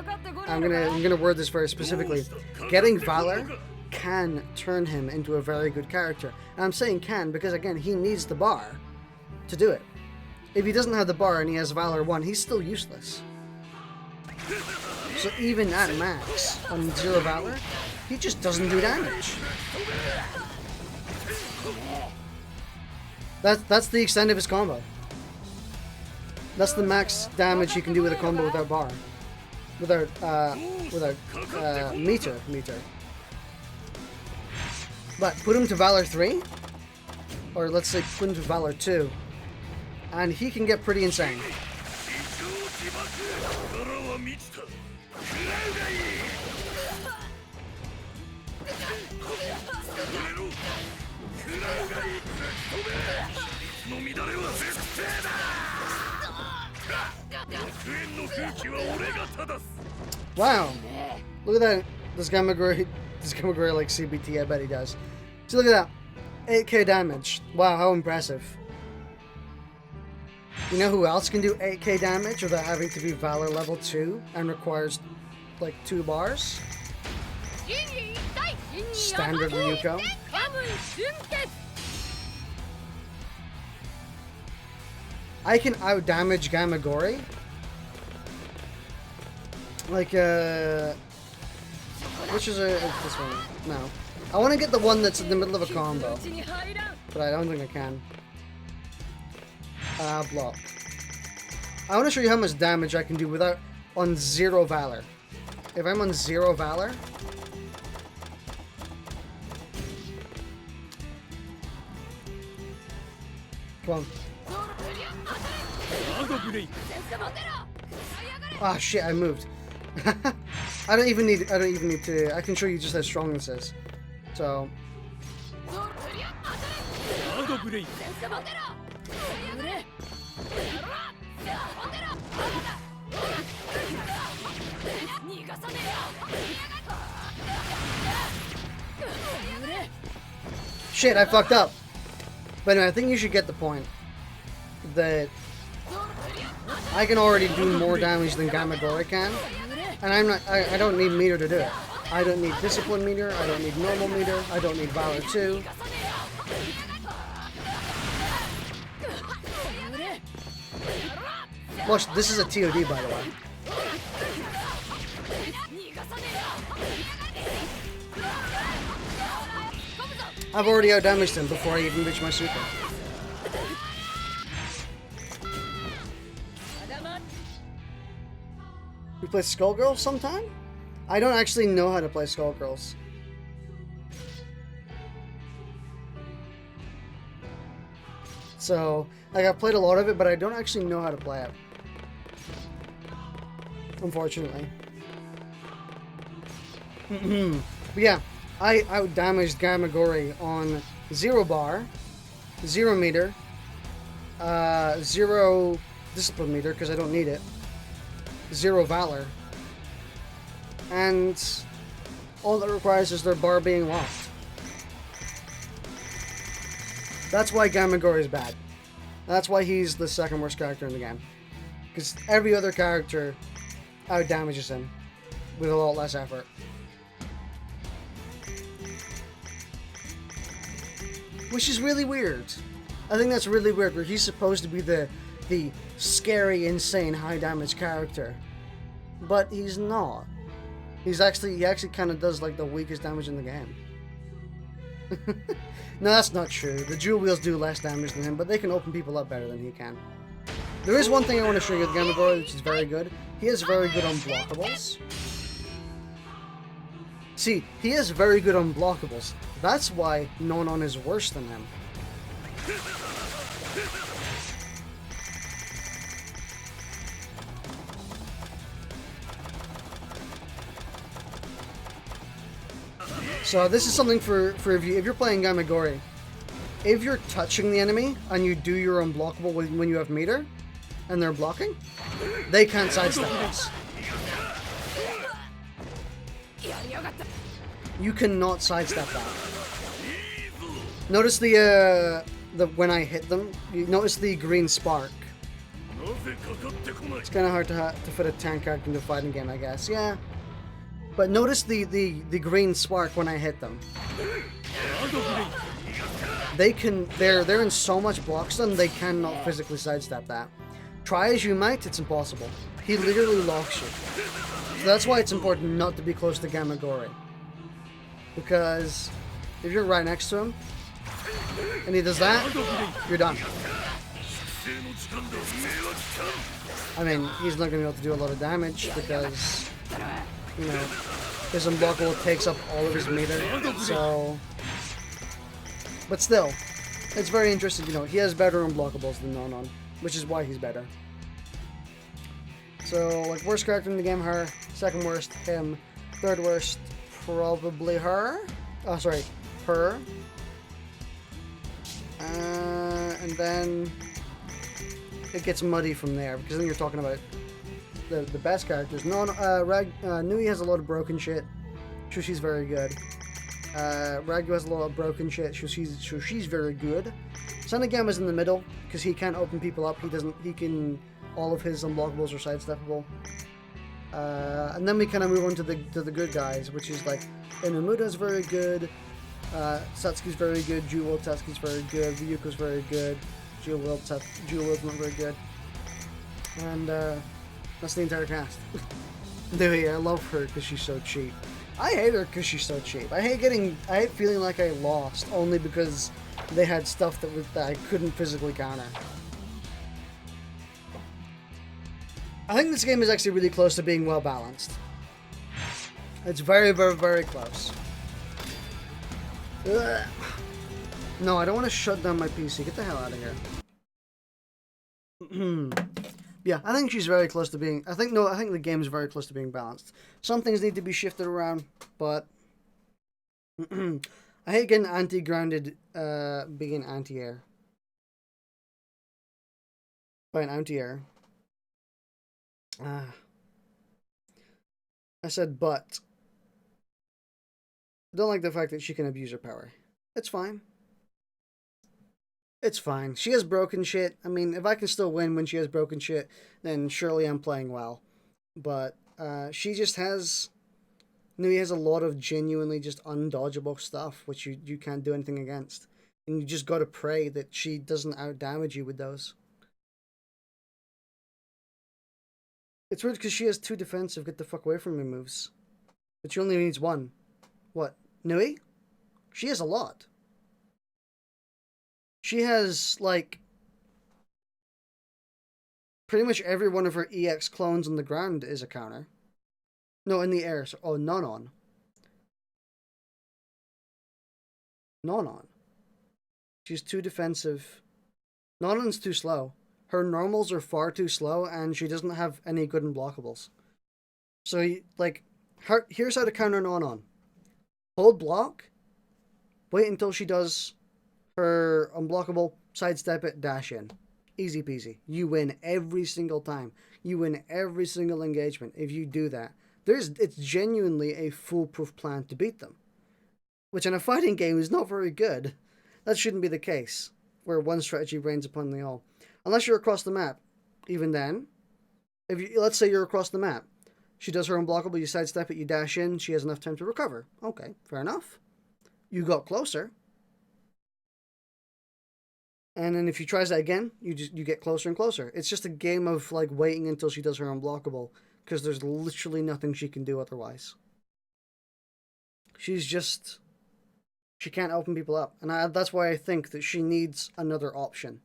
I'm gonna word this very specifically. Getting Valor can turn him into a very good character. And I'm saying can because, again, he needs the bar to do it. If he doesn't have the bar and he has Valor 1, he's still useless. So even at max, on 0 Valor, he just doesn't do damage. That's the extent of his combo. That's the max damage you can do with a combo without bar. Without meter. But put him to Valor 3, or let's say put him to Valor 2, and he can get pretty insane. Wow, look at that. Does Gamagori like CBT? I bet he does. So look at that, 8k damage. Wow, how impressive. You know who else can do 8k damage without having to be Valor level 2 and requires like 2 bars? Standard Ryuko. I can out-damage Gamagori. Like, which is this one? No. I want to get the one that's in the middle of a combo. But I don't think I can. Block. I want to show you how much damage I can do without... on 0 Valor. If I'm on 0 Valor... Come on. Ah, shit, I moved. I don't even need to... I can show you just how strong this is. So... Shit, I fucked up. But anyway, I think you should get the point. That I can already do more damage than Gamagori can. And I don't need meter to do it. I don't need discipline meter, I don't need normal meter, I don't need Valor 2. Watch, this is a TOD, by the way. I've already outdamaged him before I even reach my super. We play Skullgirls sometime? I don't actually know how to play Skullgirls. So, like, I've played a lot of it, but I don't actually know how to play it. Unfortunately. But yeah, I outdamaged Gamagori on 0 bar, 0 meter, 0 discipline meter, because I don't need it, 0 Valor, and all that requires is their bar being locked. That's why Gamagori is bad. That's why he's the second worst character in the game. Because every other character out-damages him with a lot less effort. Which is really weird. I think that's really weird, where he's supposed to be the scary, insane, high-damage character. But he's not. He actually kind of does like the weakest damage in the game. No, that's not true. The Jewel Wheels do less damage than him, but they can open people up better than he can. There is one thing I want to show you with Gamagori, which is very good. He is very good on blockables. See, he has very good unblockables. That's why Nonon is worse than him. So this is something for if you're playing Gamagori. If you're touching the enemy and you do your unblockable when you have meter, and they're blocking, they can't sidestep this. You cannot sidestep that. Notice the when I hit them, you notice the green spark. It's kind of hard to fit a tank character into a fighting game, I guess. Yeah. But notice the green spark when I hit them. They're in so much block stun they cannot physically sidestep that. Try as you might, it's impossible. He literally locks you. So that's why it's important not to be close to Gamagori. Because if you're right next to him and he does that, you're done. I mean, he's not going to be able to do a lot of damage because, you know, his unblockable takes up all of his meter, so... But still, it's very interesting, you know, he has better unblockables than Nonon, which is why he's better. So, like, worst character in the game, her. Second worst, him. Third worst, probably her. Oh, sorry, her. And then it gets muddy from there, because then you're talking about the best characters. Nui has a lot of broken shit. Shushi's very good. Ragu has a lot of broken shit. Shushi's very good. Sanagama's in the middle because he can't open people up. All of his unblockables are sidesteppable. And then we kind of move on to the good guys, which is like Inamuta's very good. Satsuki's very good. Jewel Tatsuki's very good. Ryuko's very good. Jewel's not very good. And that's the entire cast. Nui, I love her because she's so cheap. I hate her because she's so cheap. I hate feeling like I lost only because they had stuff that I couldn't physically counter. I think this game is actually really close to being well balanced. It's very, very, very close. Ugh. No, I don't want to shut down my PC. Get the hell out of here. Yeah, I think she's very close to being... I think the game's very close to being balanced. Some things need to be shifted around, but... I hate getting anti-grounded, being anti-air. By an anti-air. I said but. I don't like the fact that she can abuse her power. It's fine. It's fine. She has broken shit. I mean, if I can still win when she has broken shit, then surely I'm playing well. But she just has... Nui has a lot of genuinely just undodgeable stuff, which you can't do anything against. And you just gotta pray that she doesn't out-damage you with those. It's weird because she has 2 defensive get the fuck away from me moves. But she only needs 1. What? Nui? She has a lot. She has, like, pretty much every one of her EX clones on the ground is a counter. No, in the air. So, oh, Nonon. Nonon. She's 2 defensive. Nonon's too slow. Her normals are far too slow, and she doesn't have any good unblockables. So, like, here's how to counter Nonon. Hold block. Wait until she does... her unblockable, sidestep it, dash in. Easy peasy. You win every single time. You win every single engagement if you do that. It's genuinely a foolproof plan to beat them. Which in a fighting game is not very good. That shouldn't be the case, where one strategy reigns upon the all. Unless you're across the map. Even then, let's say you're across the map. She does her unblockable, you sidestep it, you dash in, she has enough time to recover. Okay, fair enough. You got closer. And then if she tries that again, you get closer and closer. It's just a game of like waiting until she does her unblockable, because there's literally nothing she can do otherwise. She can't open people up, and that's why I think that she needs another option.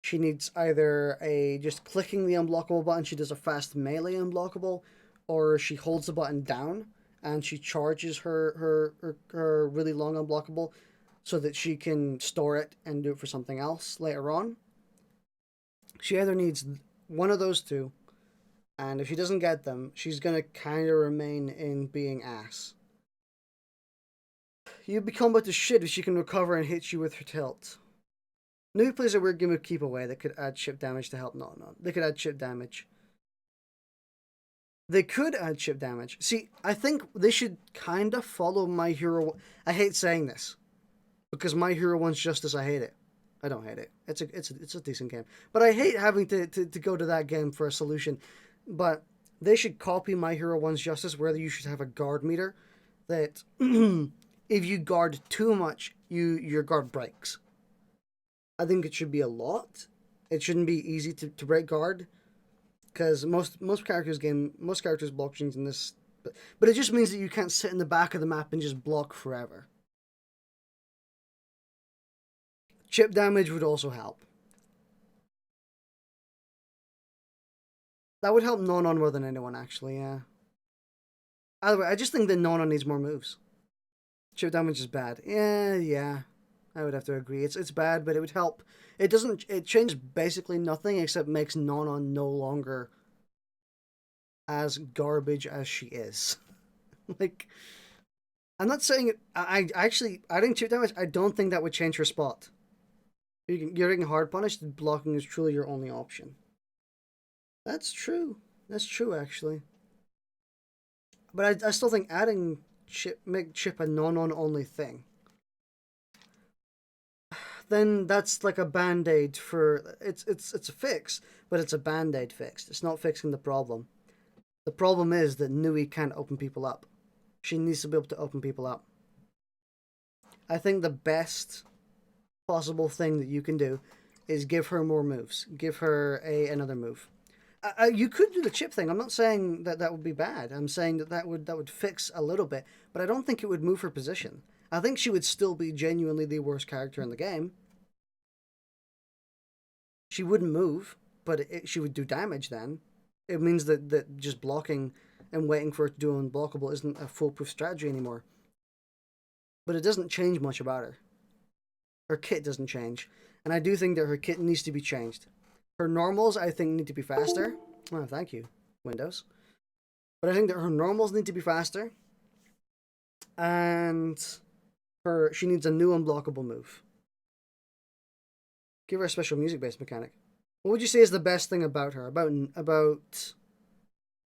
She needs either just clicking the unblockable button, she does a fast melee unblockable, or she holds the button down and she charges her really long unblockable so that she can store it and do it for something else later on. She either needs one of those two, and if she doesn't get them, she's going to kind of remain in being ass. You become about the shit if she can recover and hit you with her tilt. Nui plays a weird game of keep away that could add chip damage to help. No. They could add chip damage. They could add chip damage. See, I think they should kind of follow My Hero. I hate saying this because My Hero One's Justice. I hate it. I don't hate it. It's a decent game, but I hate having to go to that game for a solution. But they should copy My Hero One's Justice, where you should have a guard meter that if you guard too much, your guard breaks. I think it should be a lot. It shouldn't be easy to break guard. Because most characters block things in this, but it just means that you can't sit in the back of the map and just block forever. Chip damage would also help. That would help Nonon more than anyone, actually, yeah. Either way, I just think that Nonon needs more moves. Chip damage is bad. Yeah. I would have to agree. It's bad, but it would help. It changes basically nothing except makes Nonon no longer as garbage as she is. Like, I'm not saying it. I actually adding chip damage. I don't think that would change her spot. You're getting hard punished. Blocking is truly your only option. That's true. That's true, actually. But I still think adding make chip a Nonon only thing. Then that's like a band-aid for it's a fix, but it's a band-aid fix. It's not fixing the problem. The problem is that Nui can't open people up. She needs to be able to open people up. I think the best possible thing that you can do is give her more moves. Give her another move. You could do the chip thing. I'm not saying that would be bad. I'm saying that would fix a little bit, but I don't think it would move her position. I think she would still be genuinely the worst character in the game. She wouldn't move, but she would do damage then. It means that just blocking and waiting for it to do unblockable isn't a foolproof strategy anymore. But it doesn't change much about her. Her kit doesn't change. And I do think that her kit needs to be changed. Her normals, I think, need to be faster. Oh, thank you, Windows. But I think that her normals need to be faster. And she needs a new unblockable move. Give her a special music-based mechanic. What would you say is the best thing about her? About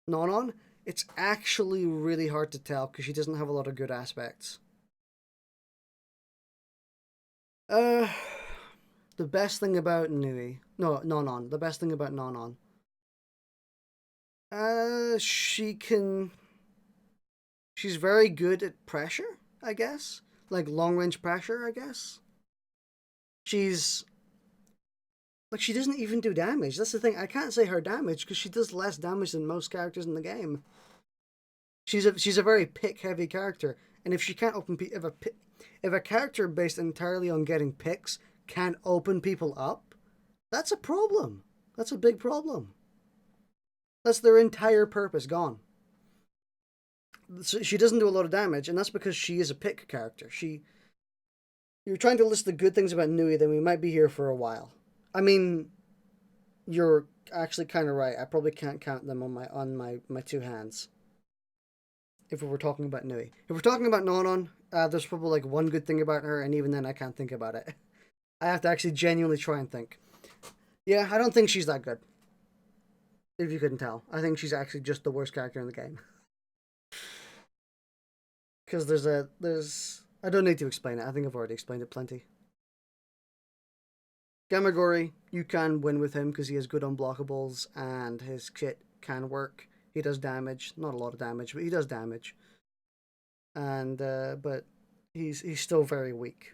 Nonon? It's actually really hard to tell because she doesn't have a lot of good aspects. The best thing about Nonon. The best thing about Nonon. She's very good at pressure, I guess. Like long-range pressure, I guess. She doesn't even do damage. That's the thing. I can't say her damage because she does less damage than most characters in the game. She's a very pick-heavy character, and if she can't open if a character based entirely on getting picks can't open people up, that's a problem. That's a big problem. That's their entire purpose gone. So she doesn't do a lot of damage, and that's because she is a pick character. You're trying to list the good things about Nui, then we might be here for a while. I mean, you're actually kind of right. I probably can't count them on my two hands. If we were talking about Nui. If we're talking about Nonon, there's probably like one good thing about her, and even then I can't think about it. I have to actually genuinely try and think. Yeah, I don't think she's that good. If you couldn't tell. I think she's actually just the worst character in the game. Because I don't need to explain it. I think I've already explained it plenty. Gamagori, you can win with him because he has good unblockables and his kit can work. He does damage, not a lot of damage, but he does damage. And but he's still very weak.